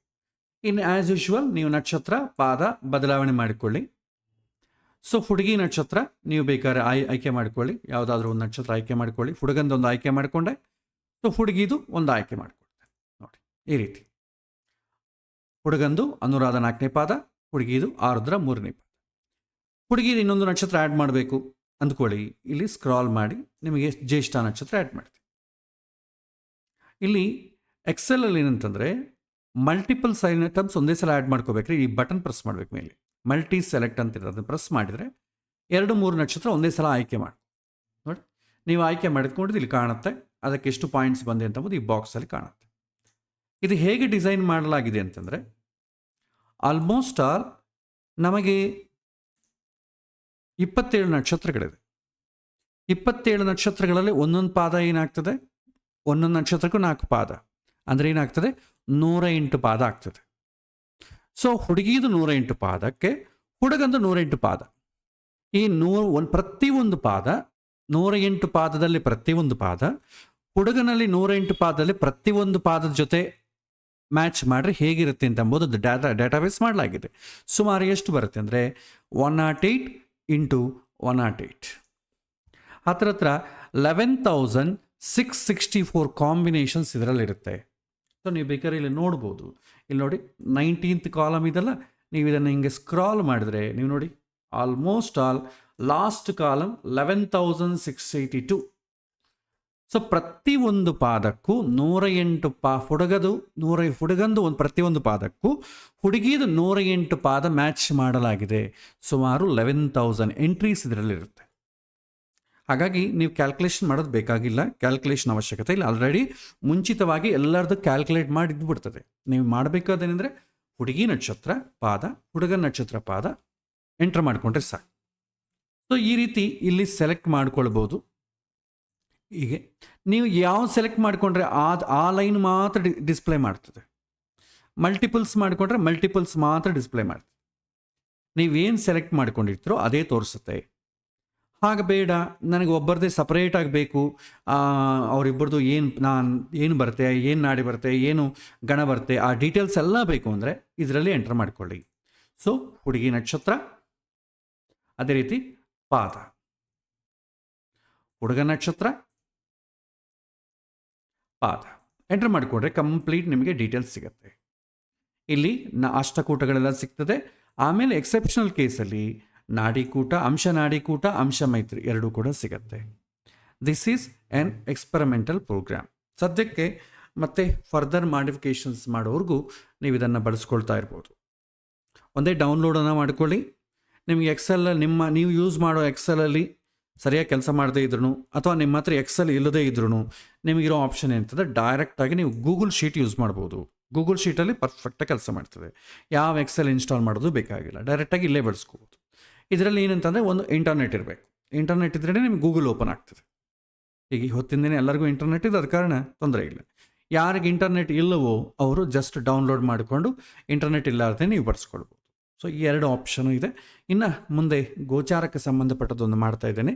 ಇನ್ನು ಆ್ಯಸ್ ಯೂಶುವಲ್ ನೀವು ನಕ್ಷತ್ರ ಪಾದ ಬದಲಾವಣೆ ಮಾಡಿಕೊಳ್ಳಿ. ಸೊ ಹುಡುಗಿ ನಕ್ಷತ್ರ ನೀವು ಬೇಕಾದ್ರೆ ಆಯ್ಕೆ ಮಾಡಿಕೊಳ್ಳಿ, ಯಾವುದಾದ್ರೂ ಒಂದು ನಕ್ಷತ್ರ ಆಯ್ಕೆ ಮಾಡಿಕೊಳ್ಳಿ. ಹುಡುಗಂದೊಂದು ಆಯ್ಕೆ ಮಾಡಿಕೊಂಡೆ, ಸೊ ಹುಡುಗಿದು ಒಂದು ಆಯ್ಕೆ ಮಾಡಿಕೊಳ್ತೆ. ನೋಡಿ ಈ ರೀತಿ ಹುಡುಗಂದು ಅನುರಾಧ 4ನೇ ಪಾದ, ಹುಡುಗಿದು ಆರುದ್ರ 3ನೇ ಪಾದ. ಹುಡುಗಿದು ಇನ್ನೊಂದು ನಕ್ಷತ್ರ ಆ್ಯಡ್ ಮಾಡಬೇಕು ಅಂದ್ಕೊಳ್ಳಿ, ಇಲ್ಲಿ ಸ್ಕ್ರಾಲ್ ಮಾಡಿ ನಿಮಗೆ ಜ್ಯೇಷ್ಠ ನಕ್ಷತ್ರ ಆ್ಯಡ್ ಮಾಡ್ತೀವಿ. ಇಲ್ಲಿ ಎಕ್ಸೆಲಲ್ಲಿ ಏನಂತಂದರೆ ಮಲ್ಟಿಪಲ್ ಸೈನ್ ಐಟಮ್ಸ್ ಒಂದೇ ಸಲ ಆ್ಯಡ್ ಮಾಡ್ಕೋಬೇಕ್ರಿ. ಈ ಬಟನ್ ಪ್ರೆಸ್ ಮಾಡಬೇಕು, ಮೇಲೆ ಮಲ್ಟಿ ಸೆಲೆಕ್ಟ್ ಅಂತ ಇರೋದನ್ನ ಪ್ರೆಸ್ ಮಾಡಿದರೆ 2-3 ನಕ್ಷತ್ರ ಒಂದೇ ಸಲ ಆಯ್ಕೆ ಮಾಡಿ. ನೋಡಿ ನೀವು ಆಯ್ಕೆ ಮಾಡಿದ್ಕೊಂಡಿದ್ದು ಇಲ್ಲಿ ಕಾಣುತ್ತೆ, ಅದಕ್ಕೆ ಎಷ್ಟು ಪಾಯಿಂಟ್ಸ್ ಬಂದೆ ಅಂತಂಬುದು ಈ ಬಾಕ್ಸಲ್ಲಿ ಕಾಣುತ್ತೆ. ಇದು ಹೇಗೆ ಡಿಸೈನ್ ಮಾಡಲಾಗಿದೆ ಅಂತಂದರೆ ಆಲ್ಮೋಸ್ಟ್ ಆಲ್ ನಮಗೆ 27 ನಕ್ಷತ್ರಗಳಿದೆ. 27 ನಕ್ಷತ್ರಗಳಲ್ಲಿ ಒಂದೊಂದು ಪಾದ ಏನಾಗ್ತದೆ, ಒಂದೊಂದು ನಕ್ಷತ್ರಕ್ಕೂ 4 ಪಾದ, ಅಂದರೆ ಏನಾಗ್ತದೆ 108 ಪಾದ ಆಗ್ತದೆ. ಸೊ ಹುಡುಗಿದು 108 ಪಾದಕ್ಕೆ ಹುಡುಗಂದು 108 ಪಾದ. ಈ ಪ್ರತಿಯೊಂದು ಪಾದ 108 ಪಾದದಲ್ಲಿ ಪ್ರತಿಯೊಂದು ಪಾದ, ಹುಡುಗನಲ್ಲಿ 108 ಪಾದದಲ್ಲಿ ಪ್ರತಿಯೊಂದು ಪಾದದ ಜೊತೆ ಮ್ಯಾಚ್ ಮಾಡಿದ್ರೆ ಹೇಗಿರುತ್ತೆ ಅಂತ ಅಂಬೋದು ಡೇಟಾಬೇಸ್ ಮಾಡಲಾಗಿದೆ. ಸುಮಾರು ಎಷ್ಟು ಬರುತ್ತೆ ಅಂದರೆ 108 × 108 ಹತ್ರ 11,664 ಕಾಂಬಿನೇಷನ್ಸ್ ಇದರಲ್ಲಿರುತ್ತೆ. ಸೊ ನೀವು ಬೇಕಾದ್ರೆ ಇಲ್ಲಿ ನೋಡ್ಬೋದು. ಇಲ್ಲಿ ನೋಡಿ 19th ಕಾಲಮ್ ಇದೆಲ್ಲ, ನೀವು ಇದನ್ನು ಹಿಂಗೆ ಸ್ಕ್ರಾಲ್ ಮಾಡಿದ್ರೆ ನೀವು ನೋಡಿ almost all last column 11,682. So ಪ್ರತಿಯೊಂದು ಪಾದಕ್ಕೂ 108 ಹುಡುಗಂದು ಪ್ರತಿಯೊಂದು ಪಾದಕ್ಕೂ ಹುಡುಗಿದು 108 ಪಾದ ಮ್ಯಾಚ್ ಮಾಡಲಾಗಿದೆ. ಸುಮಾರು 11,000 ಎಂಟ್ರೀಸ್ ಇದರಲ್ಲಿರುತ್ತೆ. ಹಾಗಾಗಿ ನೀವು ಕ್ಯಾಲ್ಕುಲೇಷನ್ ಮಾಡೋದು ಬೇಕಾಗಿಲ್ಲ, ಕ್ಯಾಲ್ಕುಲೇಷನ್ ಅವಶ್ಯಕತೆ ಇಲ್ಲ. ಆಲ್ರೆಡಿ ಮುಂಚಿತವಾಗಿ ಎಲ್ಲರದ್ದು ಕ್ಯಾಲ್ಕುಲೇಟ್ ಮಾಡಿ ಇದ್ಬಿಡ್ತದೆ. ನೀವು ಮಾಡಬೇಕಾದೇನೆಂದರೆ ಹುಡುಗಿ ನಕ್ಷತ್ರ ಪಾದ, ಹುಡುಗನ ನಕ್ಷತ್ರ ಪಾದ ಎಂಟ್ರ್ ಮಾಡಿಕೊಂಡ್ರೆ ಸಾಕು. ಸೊ ಈ ರೀತಿ ಇಲ್ಲಿ ಸೆಲೆಕ್ಟ್ ಮಾಡ್ಕೊಳ್ಬೋದು. ಹೀಗೆ ನೀವು ಯಾವ ಸೆಲೆಕ್ಟ್ ಮಾಡಿಕೊಂಡ್ರೆ ಆ ಲೈನ್ ಮಾತ್ರ ಡಿಸ್ಪ್ಲೇ ಮಾಡ್ತದೆ. ಮಲ್ಟಿಪಲ್ಸ್ ಮಾಡಿಕೊಂಡ್ರೆ ಮಲ್ಟಿಪಲ್ಸ್ ಮಾತ್ರ ಡಿಸ್ಪ್ಲೇ ಮಾಡ್ತದೆ. ನೀವೇನು ಸೆಲೆಕ್ಟ್ ಮಾಡ್ಕೊಂಡಿರ್ತೀರೋ ಅದೇ ತೋರಿಸುತ್ತೆ. ಹಾಗೆ ಬೇಡ, ನನಗೆ ಒಬ್ಬರದೇ ಸಪ್ರೇಟಾಗಿ ಬೇಕು, ಅವರಿಬ್ಬರದು ಏನು ಬರುತ್ತೆ, ಏನು ನಾಡಿ ಬರುತ್ತೆ, ಏನು ಗಣ ಬರುತ್ತೆ, ಆ ಡೀಟೇಲ್ಸ್ ಎಲ್ಲ ಬೇಕು ಅಂದರೆ ಇದರಲ್ಲಿ ಎಂಟರ್ ಮಾಡಿಕೊಳ್ಳಿ. ಸೊ ಹುಡುಗಿ ನಕ್ಷತ್ರ, ಅದೇ ರೀತಿ ಪಾದ, ಹುಡುಗ ನಕ್ಷತ್ರ, ಪಾದ ಎಂಟರ್ ಮಾಡಿಕೊಂಡ್ರೆ ಕಂಪ್ಲೀಟ್ ನಿಮಗೆ ಡೀಟೇಲ್ಸ್ ಸಿಗುತ್ತೆ. ಇಲ್ಲಿ ಅಷ್ಟಕೂಟಗಳೆಲ್ಲ ಸಿಗ್ತದೆ. ಆಮೇಲೆ ಎಕ್ಸೆಪ್ಷನಲ್ ಕೇಸಲ್ಲಿ ನಾಡಿಕೂಟ, ಅಂಶ ನಾಡಿಕೂಟ, ಅಂಶ ಮೈತ್ರಿ ಎರಡೂ ಕೂಡ ಸಿಗುತ್ತೆ. This is an experimental program. ಸದ್ಯಕ್ಕೆ ಮತ್ತೆ ಫರ್ದರ್ ಮಾಡಿಫಿಕೇಷನ್ಸ್ ಮಾಡೋವರೆಗೂ ನೀವು ಇದನ್ನು ಬಳಸ್ಕೊಳ್ತಾ ಇರ್ಬೋದು. ಒಂದೇ ಡೌನ್ಲೋಡನ್ನು ಮಾಡ್ಕೊಳ್ಳಿ. ನಿಮಗೆ ನೀವು ಯೂಸ್ ಮಾಡೋ ಎಕ್ಸೆಲಲ್ಲಿ ಸರಿಯಾಗಿ ಕೆಲಸ ಮಾಡದೇ ಇದ್ರೂ ಅಥವಾ ನಿಮ್ಮ ಹತ್ರ ಎಕ್ಸೆಲ್ ಇಲ್ಲದೇ ಇದ್ರೂ ನಿಮಗಿರೋ ಆಪ್ಷನ್ ಏನಂತಂದರೆ ಡೈರೆಕ್ಟಾಗಿ ನೀವು ಗೂಗಲ್ ಶೀಟ್ ಯೂಸ್ ಮಾಡ್ಬೋದು. ಗೂಗಲ್ ಶೀಟಲ್ಲಿ ಪರ್ಫೆಕ್ಟಾಗಿ ಕೆಲಸ ಮಾಡ್ತದೆ. ಯಾವ ಎಕ್ಸೆಲ್ ಇನ್ಸ್ಟಾಲ್ ಮಾಡೋದು ಬೇಕಾಗಿಲ್ಲ, ಡೈರೆಕ್ಟಾಗಿ ಇಲ್ಲೇ ಬಳಸ್ಕೋಬೋದು. ಇದರಲ್ಲಿ ಏನಂತಂದರೆ ಒಂದು ಇಂಟರ್ನೆಟ್ ಇರಬೇಕು. ಇಂಟರ್ನೆಟ್ ಇದ್ರೇ ನಿಮಗೆ ಗೂಗಲ್ ಓಪನ್ ಆಗ್ತದೆ. ಈಗ ಹೊತ್ತಿಂದನೇ ಎಲ್ಲರಿಗೂ ಇಂಟರ್ನೆಟ್ ಇದೆ, ಅದ ಕಾರಣ ತೊಂದರೆ ಇಲ್ಲ. ಯಾರಿಗೆ ಇಂಟರ್ನೆಟ್ ಇಲ್ಲವೋ ಅವರು ಜಸ್ಟ್ ಡೌನ್ಲೋಡ್ ಮಾಡಿಕೊಂಡು ಇಂಟರ್ನೆಟ್ ಇಲ್ಲಾರ್ದೇ ನೀವು ಬಳಸ್ಕೊಳ್ಬೋದು. ಸೊ ಈ ಎರಡು ಆಪ್ಷನು ಇದೆ. ಇನ್ನು ಮುಂದೆ ಗೋಚಾರಕ್ಕೆ ಸಂಬಂಧಪಟ್ಟದೊಂದು ಮಾಡ್ತಾ ಇದ್ದೇನೆ.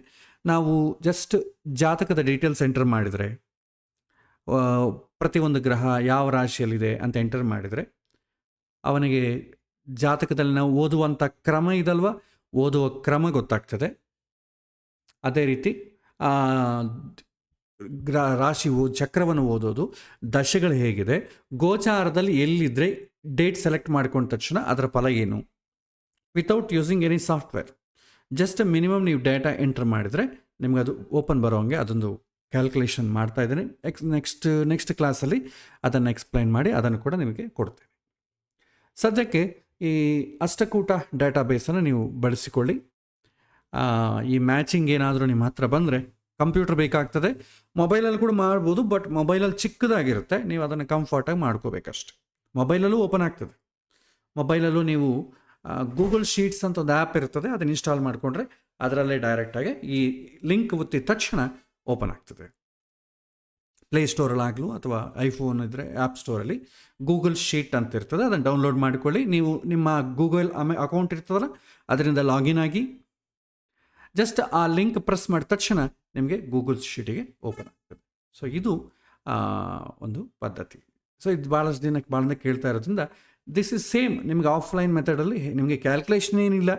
ನಾವು ಜಸ್ಟ್ ಜಾತಕದ ಡೀಟೇಲ್ಸ್ ಎಂಟರ್ ಮಾಡಿದರೆ, ಪ್ರತಿಯೊಂದು ಗ್ರಹ ಯಾವ ರಾಶಿಯಲ್ಲಿದೆ ಅಂತ ಎಂಟರ್ ಮಾಡಿದರೆ ಅವನಿಗೆ ಜಾತಕದಲ್ಲಿ ನಾವು ಓದುವಂಥ ಕ್ರಮ ಇದಲ್ವ, ಓದುವ ಕ್ರಮ ಗೊತ್ತಾಗ್ತದೆ. ಅದೇ ರೀತಿ ರಾಶಿ ಚಕ್ರವನ್ನು ಓದೋದು, ದಶೆಗಳು ಹೇಗಿದೆ, ಗೋಚಾರದಲ್ಲಿ ಎಲ್ಲಿದ್ದರೆ ಡೇಟ್ ಸೆಲೆಕ್ಟ್ ಮಾಡ್ಕೊಂಡ ತಕ್ಷಣ ಅದರ ಫಲ ಏನು, without using any software. Just minimum ನೀವು ಡೇಟಾ ಎಂಟರ್ ಮಾಡಿದರೆ ನಿಮ್ಗೆ ಅದು ಓಪನ್ ಬರೋಂಗೆ ಅದೊಂದು ಕ್ಯಾಲ್ಕುಲೇಷನ್ ಮಾಡ್ತಾ ಇದ್ದೀನಿ. ನೆಕ್ಸ್ಟ್ ಕ್ಲಾಸಲ್ಲಿ ಅದನ್ನು ಎಕ್ಸ್ಪ್ಲೈನ್ ಮಾಡಿ ಅದನ್ನು ಕೂಡ ನಿಮಗೆ ಕೊಡ್ತೇನೆ. ಸದ್ಯಕ್ಕೆ ಈ ಅಷ್ಟಕೂಟ ಡೇಟಾಬೇಸನ್ನು ನೀವು ಬಳಸಿಕೊಳ್ಳಿ. ಈ ಮ್ಯಾಚಿಂಗ್ ಏನಾದರೂ ನಿಮ್ಮ ಹತ್ರ ಬಂದರೆ ಕಂಪ್ಯೂಟರ್ ಬೇಕಾಗ್ತದೆ. ಮೊಬೈಲಲ್ಲಿ ಕೂಡ ಮಾಡ್ಬೋದು, ಬಟ್ ಮೊಬೈಲಲ್ಲಿ ಚಿಕ್ಕದಾಗಿರುತ್ತೆ, ನೀವು ಅದನ್ನು ಕಂಫರ್ಟಾಗಿ ಮಾಡ್ಕೋಬೇಕಷ್ಟೆ. ಮೊಬೈಲಲ್ಲೂ ಓಪನ್ ಆಗ್ತದೆ. ಮೊಬೈಲಲ್ಲೂ ನೀವು ಗೂಗಲ್ ಶೀಟ್ಸ್ ಅಂತ ಒಂದು ಆ್ಯಪ್ ಇರ್ತದೆ, ಅದನ್ನು ಇನ್ಸ್ಟಾಲ್ ಮಾಡಿಕೊಂಡ್ರೆ ಅದರಲ್ಲೇ ಡೈರೆಕ್ಟಾಗಿ ಈ ಲಿಂಕ್ ಒತ್ತಿದ ತಕ್ಷಣ ಓಪನ್ ಆಗ್ತದೆ. ಪ್ಲೇಸ್ಟೋರಲ್ಲಾಗಲೂ ಅಥವಾ ಐಫೋನ್ ಇದ್ದರೆ ಆ್ಯಪ್ ಸ್ಟೋರಲ್ಲಿ ಗೂಗಲ್ ಶೀಟ್ ಅಂತ ಇರ್ತದೆ, ಅದನ್ನು ಡೌನ್ಲೋಡ್ ಮಾಡಿಕೊಳ್ಳಿ. ನೀವು ನಿಮ್ಮ ಗೂಗಲ್ ಅಕೌಂಟ್ ಇರ್ತದಲ್ಲ ಅದರಿಂದ ಲಾಗಿನ್ ಆಗಿ ಜಸ್ಟ್ ಆ ಲಿಂಕ್ ಪ್ರೆಸ್ ಮಾಡಿದ ತಕ್ಷಣ ನಿಮಗೆ ಗೂಗಲ್ ಶೀಟಿಗೆ ಓಪನ್ ಆಗ್ತದೆ. ಸೊ ಇದು ಒಂದು ಪದ್ಧತಿ. ಸೊ ಇದು ಭಾಳಷ್ಟು ದಿನಕ್ಕೆ ಕೇಳ್ತಾ ಇರೋದ್ರಿಂದ ದಿಸ್ ಇಸ್ ಸೇಮ್. ನಿಮಗೆ ಆಫ್ಲೈನ್ ಮೆಥಡಲ್ಲಿ ನಿಮಗೆ ಕ್ಯಾಲ್ಕುಲೇಷನ್ ಏನಿಲ್ಲ,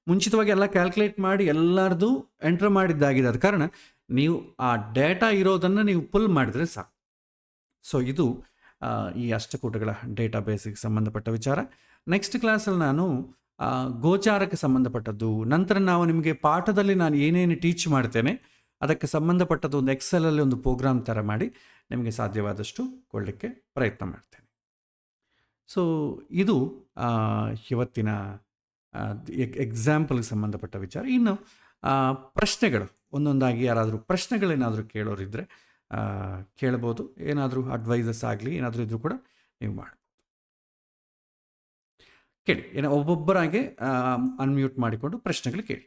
ಮುಂಚಿತವಾಗಿ ಎಲ್ಲ ಕ್ಯಾಲ್ಕುಲೇಟ್ ಮಾಡಿ ಎಲ್ಲರದು ಎಂಟ್ರ್ ಮಾಡಿದ್ದಾಗಿದೆ. ಆದ ಕಾರಣ ನೀವು ಆ ಡೇಟಾ ಇರೋದನ್ನು ನೀವು ಪುಲ್ ಮಾಡಿದರೆ ಸಾಕು. ಸೊ ಇದು ಈ ಅಷ್ಟಕೂಟಗಳ ಡೇಟಾಬೇಸಿಗೆ ಸಂಬಂಧಪಟ್ಟ ವಿಚಾರ. ನೆಕ್ಸ್ಟ್ ಕ್ಲಾಸಲ್ಲಿ ನಾನು ಗೋಚಾರಕ್ಕೆ ಸಂಬಂಧಪಟ್ಟದ್ದು, ನಂತರ ನಾವು ನಿಮಗೆ ಪಾಠದಲ್ಲಿ ನಾನು ಏನೇನು ಟೀಚ್ ಮಾಡ್ತೇನೆ ಅದಕ್ಕೆ ಸಂಬಂಧಪಟ್ಟದ್ದು ಒಂದು ಎಕ್ಸೆಲಲ್ಲಿ ಒಂದು ಪ್ರೋಗ್ರಾಮ್ ಥರ ಮಾಡಿ ನಿಮಗೆ ಸಾಧ್ಯವಾದಷ್ಟು ಕೊಡಲಿಕ್ಕೆ ಪ್ರಯತ್ನ ಮಾಡ್ತೇನೆ. ಸೊ ಇದು ಇವತ್ತಿನ ಎಕ್ಸಾಂಪಲ್ಗೆ ಸಂಬಂಧಪಟ್ಟ ವಿಚಾರ. ಇನ್ನು ಪ್ರಶ್ನೆಗಳು ಒಂದೊಂದಾಗಿ ಯಾರಾದರೂ ಪ್ರಶ್ನೆಗಳೇನಾದರೂ ಕೇಳೋರಿದ್ದರೆ ಕೇಳ್ಬೋದು. ಏನಾದರೂ ಅಡ್ವೈಸಸ್ ಆಗಲಿ ಏನಾದರೂ ಇದ್ರೂ ಕೂಡ ನೀವು ಮಾಡ್ಬೋದು. ಕೇಳಿ, ಒಬ್ಬೊಬ್ಬರಾಗೆ ಅನ್ಮ್ಯೂಟ್ ಮಾಡಿಕೊಂಡು ಪ್ರಶ್ನೆಗಳು ಕೇಳಿ.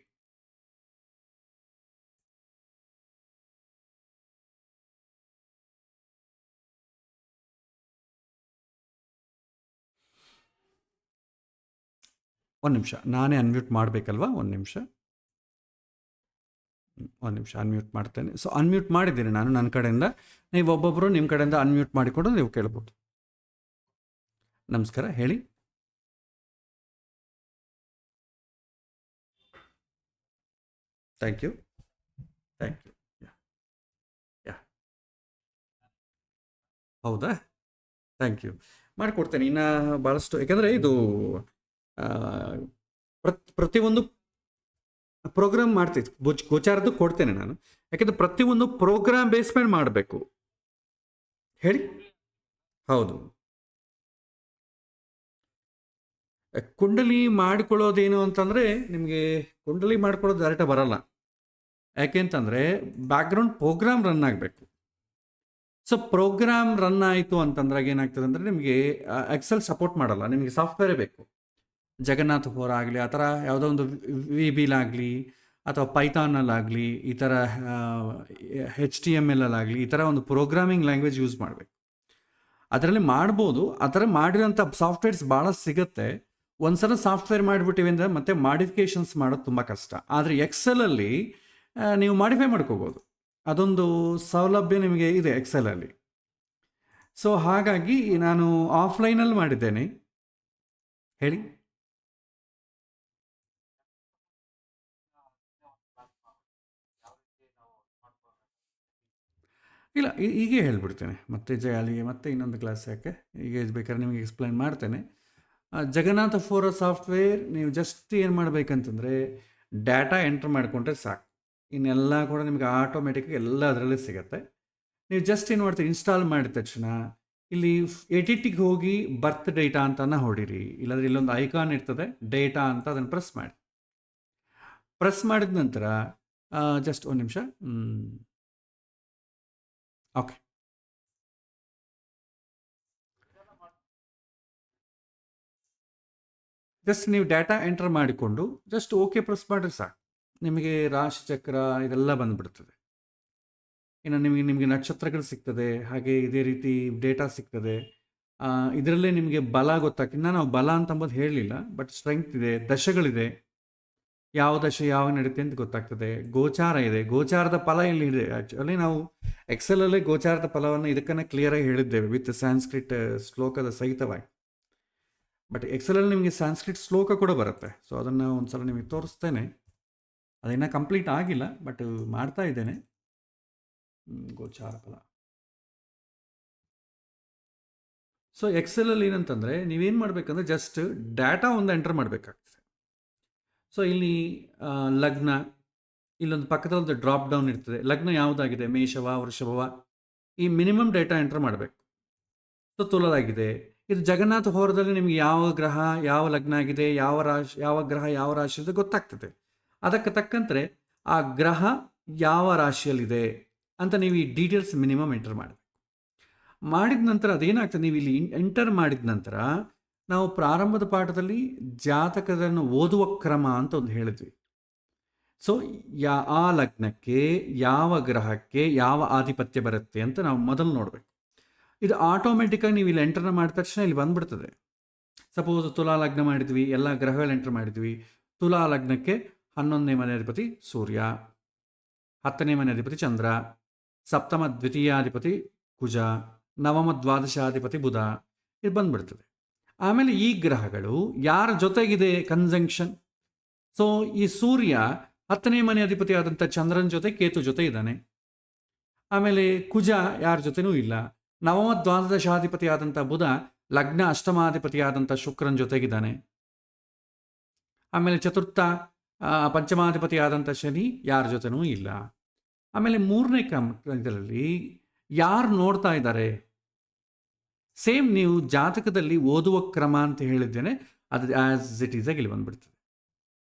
ಒಂದು ನಿಮಿಷ, ನಾನೇ ಅನ್ಮ್ಯೂಟ್ ಮಾಡಬೇಕಲ್ವಾ? ಒಂದು ನಿಮಿಷ ಅನ್ಮ್ಯೂಟ್ ಮಾಡ್ತೇನೆ. ಸೊ ಅನ್ಮ್ಯೂಟ್ ಮಾಡಿದ್ದೀನಿ ನಾನು ನನ್ನ ಕಡೆಯಿಂದ. ನೀವು ಒಬ್ಬೊಬ್ಬರು ನಿಮ್ಮ ಕಡೆಯಿಂದ ಅನ್ಮ್ಯೂಟ್ ಮಾಡಿಕೊಂಡು ನೀವು ಕೇಳ್ಬೋದು. ನಮಸ್ಕಾರ, ಹೇಳಿ. Thank you. ಹೌದಾ? ಥ್ಯಾಂಕ್ ಯು, ಮಾಡಿಕೊಡ್ತೇನೆ. ಇನ್ನು ಭಾಳಷ್ಟು, ಯಾಕೆಂದರೆ ಇದು ಪ್ರತಿಯೊಂದು ಪ್ರೋಗ್ರಾಮ್ ಮಾಡ್ತೈತಿ. ಗೋಚಾರದ್ದು ಕೊಡ್ತೇನೆ ನಾನು, ಯಾಕೆಂದರೆ ಪ್ರತಿಯೊಂದು ಪ್ರೋಗ್ರಾಮ್ ಬೇಸ್ ಮೇಲೆ ಮಾಡಬೇಕು. ಹೇಳಿ. ಹೌದು, ಕುಂಡಲಿ ಮಾಡಿಕೊಳ್ಳೋದೇನು ಅಂತಂದರೆ ನಿಮಗೆ ಕುಂಡಲಿ ಮಾಡ್ಕೊಳ್ಳೋದು ಡೈರೆಕ್ಟಾಗಿ ಬರಲ್ಲ. ಯಾಕೆಂತಂದರೆ ಬ್ಯಾಕ್ಗ್ರೌಂಡ್ ಪ್ರೋಗ್ರಾಮ್ ರನ್ ಆಗಬೇಕು. ಸೊ ಪ್ರೋಗ್ರಾಮ್ ರನ್ ಆಯಿತು ಅಂತಂದ್ರಾಗ ಏನಾಗ್ತದೆ ಅಂದರೆ ನಿಮಗೆ ಎಕ್ಸೆಲ್ ಸಪೋರ್ಟ್ ಮಾಡಲ್ಲ, ನಿಮಗೆ ಸಾಫ್ಟ್ವೇರೇ ಬೇಕು. ಜಗನ್ನಾಥ ಫೋರ್ ಆಗಲಿ, ಆ ಥರ ಯಾವುದೋ ಒಂದು VBಲಾಗಲಿ ಅಥವಾ ಪೈಥಾನಲ್ಲಾಗಲಿ, ಈ ಥರ HTML ಆಗಲಿ, ಈ ಥರ ಒಂದು ಪ್ರೋಗ್ರಾಮಿಂಗ್ ಲ್ಯಾಂಗ್ವೇಜ್ ಯೂಸ್ ಮಾಡಬೇಕು. ಅದರಲ್ಲಿ ಮಾಡ್ಬೋದು. ಆ ಥರ ಮಾಡಿರೋಂಥ ಸಾಫ್ಟ್ವೇರ್ಸ್ ಭಾಳ ಸಿಗುತ್ತೆ. ಒಂದ್ಸಲ ಸಾಫ್ಟ್ವೇರ್ ಮಾಡಿಬಿಟ್ಟಿವಿ ಅಂದರೆ ಮತ್ತೆ ಮಾಡಿಫಿಕೇಷನ್ಸ್ ಮಾಡೋದು ತುಂಬ ಕಷ್ಟ. ಆದರೆ ಎಕ್ಸೆಲಲ್ಲಿ ನೀವು ಮಾಡಿಫೈ ಮಾಡ್ಕೋಬೋದು. ಅದೊಂದು ಸೌಲಭ್ಯ ನಿಮಗೆ ಇದೆ ಎಕ್ಸೆಲಲ್ಲಿ. ಸೊ ಹಾಗಾಗಿ ನಾನು ಆಫ್ಲೈನಲ್ಲಿ ಮಾಡಿದ್ದೇನೆ. ಹೇಳಿ. ಇಲ್ಲ, ಹೀಗೆ ಹೇಳ್ಬಿಡ್ತೇನೆ. ಮತ್ತೆ ಅಲ್ಲಿಗೆ ಮತ್ತೆ ಇನ್ನೊಂದು ಕ್ಲಾಸ್ ಯಾಕೆ, ಈಗ ಬೇಕಾದ್ರೆ ನಿಮಗೆ ಎಕ್ಸ್ಪ್ಲೈನ್ ಮಾಡ್ತೇನೆ. ಜಗನ್ನಾಥ ಫೋರ ಸಾಫ್ಟ್ವೇರ್ ನೀವು ಜಸ್ಟ್ ಏನು ಮಾಡಬೇಕಂತಂದರೆ ಡಾಟಾ ಎಂಟ್ರ್ ಮಾಡಿಕೊಂಡ್ರೆ ಸಾಕು. ಇನ್ನೆಲ್ಲ ಕೂಡ ನಿಮಗೆ ಆಟೋಮೆಟಿಕ್ಕಾಗಿ ಎಲ್ಲ ಅದರಲ್ಲೇ ಸಿಗುತ್ತೆ. ನೀವು ಜಸ್ಟ್ ಏನು ಮಾಡ್ತೀರಿ, ಇನ್ಸ್ಟಾಲ್ ಮಾಡಿದ ತಕ್ಷಣ ಇಲ್ಲಿ ಎಡಿಟಿಗೆ ಹೋಗಿ ಬರ್ತ್ ಡೇಟಾ ಅಂತನ ಹೊಡೀರಿ. ಇಲ್ಲಾಂದರೆ ಇಲ್ಲೊಂದು ಐಕಾನ್ ಇರ್ತದೆ ಡೇಟಾ ಅಂತ, ಅದನ್ನು ಪ್ರೆಸ್ ಮಾಡಿ. ಪ್ರೆಸ್ ಮಾಡಿದ ನಂತರ ಜಸ್ಟ್ ಒಂದು ನಿಮಿಷ. ಓಕೆ, ಜಸ್ಟ್ ನೀವು ಡಾಟಾ ಎಂಟರ್ ಮಾಡಿಕೊಂಡು ಜಸ್ಟ್ ಓಕೆ ಪ್ರೆಸ್ ಮಾಡಿದ್ರೆ ಸಾಕು. ನಿಮಗೆ ರಾಶಿ ಚಕ್ರ ಇದೆಲ್ಲ ಬಂದುಬಿಡ್ತದೆ. ಇನ್ನು ನಿಮಗೆ ನಕ್ಷತ್ರಗಳು ಸಿಗ್ತದೆ, ಹಾಗೆ ಇದೇ ರೀತಿ ಡೇಟಾ ಸಿಗ್ತದೆ. ಇದರಲ್ಲೇ ನಿಮಗೆ ಬಲ ಗೊತ್ತಾಗ್ತದೆ. ನಾವು ಬಲ ಅಂತಂಬೋದು ಹೇಳಲಿಲ್ಲ, ಬಟ್ ಸ್ಟ್ರೆಂಗ್ತ್ ಇದೆ, ದಶಗಳಿದೆ, ಯಾವ ದಶೆ ಯಾವ ನಡೀತೆ ಅಂತ ಗೊತ್ತಾಗ್ತದೆ. ಗೋಚಾರ ಇದೆ, ಗೋಚಾರದ ಫಲ ಇಲ್ಲಿ ಇದೆ. ಆ್ಯಕ್ಚುಲಿ ನಾವು ಎಕ್ಸೆಲಲ್ಲೇ ಗೋಚಾರದ ಫಲವನ್ನು ಇದಕ್ಕನ್ನು ಕ್ಲಿಯರಾಗಿ ಹೇಳಿದ್ದೇವೆ ವಿತ್ ಸಾಂಸ್ಕ್ರಿಟ್ ಶ್ಲೋಕದ ಸಹಿತವಾಗಿ. ಬಟ್ ಎಕ್ಸೆಲಲ್ಲಿ ನಿಮಗೆ ಸಾಂಸ್ಕ್ರಿಟ್ ಶ್ಲೋಕ ಕೂಡ ಬರುತ್ತೆ. ಸೊ ಅದನ್ನು ಒಂದು ಸಲ ನಿಮಗೆ ತೋರಿಸ್ತೇನೆ. ಅದಿನ್ನೂ ಕಂಪ್ಲೀಟ್ ಆಗಿಲ್ಲ, ಬಟ್ ಮಾಡ್ತಾ ಇದ್ದೇನೆ. ಗೋಚಾರ ಫಲ. ಸೊ ಎಕ್ಸೆಲಲ್ಲಿ ಏನಂತಂದರೆ ನೀವೇನು ಮಾಡಬೇಕಂದ್ರೆ ಜಸ್ಟ್ ಡಾಟಾ ಒಂದು ಎಂಟರ್ ಮಾಡಬೇಕಾಗ್ತದೆ. ಸೊ ಇಲ್ಲಿ ಲಗ್ನ, ಇಲ್ಲೊಂದು ಪಕ್ಕದಲ್ಲಿ ಡ್ರಾಪ್ ಡೌನ್ ಇರ್ತದೆ. ಲಗ್ನ ಯಾವುದಾಗಿದೆ, ಮೇಷವ ವೃಷಭವ, ಈ ಮಿನಿಮಮ್ ಡೇಟಾ ಎಂಟರ್ ಮಾಡಬೇಕು. ಸೊ ತುಲಾಗಿದೆ. ಇದು ಜಗನ್ನಾಥ ಹೋರದಲ್ಲಿ ನಿಮಗೆ ಯಾವ ಗ್ರಹ ಯಾವ ಲಗ್ನ ಆಗಿದೆ, ಯಾವ ರಾಶಿ, ಯಾವ ಗ್ರಹ ಯಾವ ರಾಶಿ ಇದೆ ಗೊತ್ತಾಗ್ತದೆ. ಅದಕ್ಕೆ ತಕ್ಕಂತೆ ಆ ಗ್ರಹ ಯಾವ ರಾಶಿಯಲ್ಲಿದೆ ಅಂತ ನೀವು ಈ ಡೀಟೇಲ್ಸ್ ಮಿನಿಮಮ್ ಎಂಟರ್ ಮಾಡಬೇಕು. ಮಾಡಿದ ನಂತರ ಅದೇನಾಗ್ತದೆ, ನೀವು ಇಲ್ಲಿ ಎಂಟರ್ ಮಾಡಿದ ನಂತರ ನಾವು ಪ್ರಾರಂಭದ ಪಾಠದಲ್ಲಿ ಜಾತಕವನ್ನು ಓದುವ ಕ್ರಮ ಅಂತ ಒಂದು ಹೇಳಿದ್ವಿ. ಸೊ ಆ ಲಗ್ನಕ್ಕೆ ಯಾವ ಗ್ರಹಕ್ಕೆ ಯಾವ ಆಧಿಪತ್ಯ ಬರುತ್ತೆ ಅಂತ ನಾವು ಮೊದಲು ನೋಡಬೇಕು. ಇದು ಆಟೋಮೆಟಿಕ್ಕಾಗಿ ನೀವು ಇಲ್ಲಿ ಎಂಟರ್ನ ಮಾಡಿದ ತಕ್ಷಣ ಇಲ್ಲಿ ಬಂದ್ಬಿಡ್ತದೆ. ಸಪೋಸ್ ತುಲಾ ಲಗ್ನ ಮಾಡಿದ್ವಿ, ಎಲ್ಲ ಗ್ರಹಗಳು ಎಂಟರ್ ಮಾಡಿದ್ವಿ. ತುಲಾ ಲಗ್ನಕ್ಕೆ 11ನೇ ಮನೆ ಅಧಿಪತಿ ಸೂರ್ಯ, 10ನೇ ಮನೆ ಅಧಿಪತಿ ಚಂದ್ರ, ಸಪ್ತಮ ದ್ವಿತೀಯಾಧಿಪತಿ ಕುಜ, ನವಮ ದ್ವಾದಶಾಧಿಪತಿ ಬುಧ, ಇದು ಬಂದ್ಬಿಡ್ತದೆ. ಆಮೇಲೆ ಈ ಗ್ರಹಗಳು ಯಾರ ಜೊತೆಗಿದೆ ಕನ್ಜಂಕ್ಷನ್. ಸೊ ಈ ಸೂರ್ಯ 10ನೇ ಮನೆ ಅಧಿಪತಿ ಆದಂಥ ಚಂದ್ರನ ಜೊತೆ ಕೇತು ಜೊತೆ ಇದ್ದಾನೆ. ಆಮೇಲೆ ಕುಜ ಯಾರ ಜೊತೆನೂ ಇಲ್ಲ. ನವಮ ದ್ವಾದಶಾಧಿಪತಿ ಆದಂಥ ಬುಧ ಲಗ್ನ ಅಷ್ಟಮಾಧಿಪತಿ ಆದಂಥ ಶುಕ್ರನ ಜೊತೆಗಿದ್ದಾನೆ. ಆಮೇಲೆ ಚತುರ್ಥ ಪಂಚಮಾಧಿಪತಿ ಆದಂಥ ಶನಿ ಯಾರ ಜೊತೆನೂ ಇಲ್ಲ. ಆಮೇಲೆ 3ನೇ ಇದರಲ್ಲಿ ಯಾರು ನೋಡ್ತಾ ಇದ್ದಾರೆ, ಸೇಮ್ ನೀವು ಜಾತಕದಲ್ಲಿ ಓದುವ ಕ್ರಮ ಅಂತ ಹೇಳಿದ್ದೇನೆ, ಅದು ಆ್ಯಸ್ ಇಟ್ ಈಸ್ ಆಗಿ ಇಲ್ಲಿ ಬಂದ್ಬಿಡ್ತದೆ.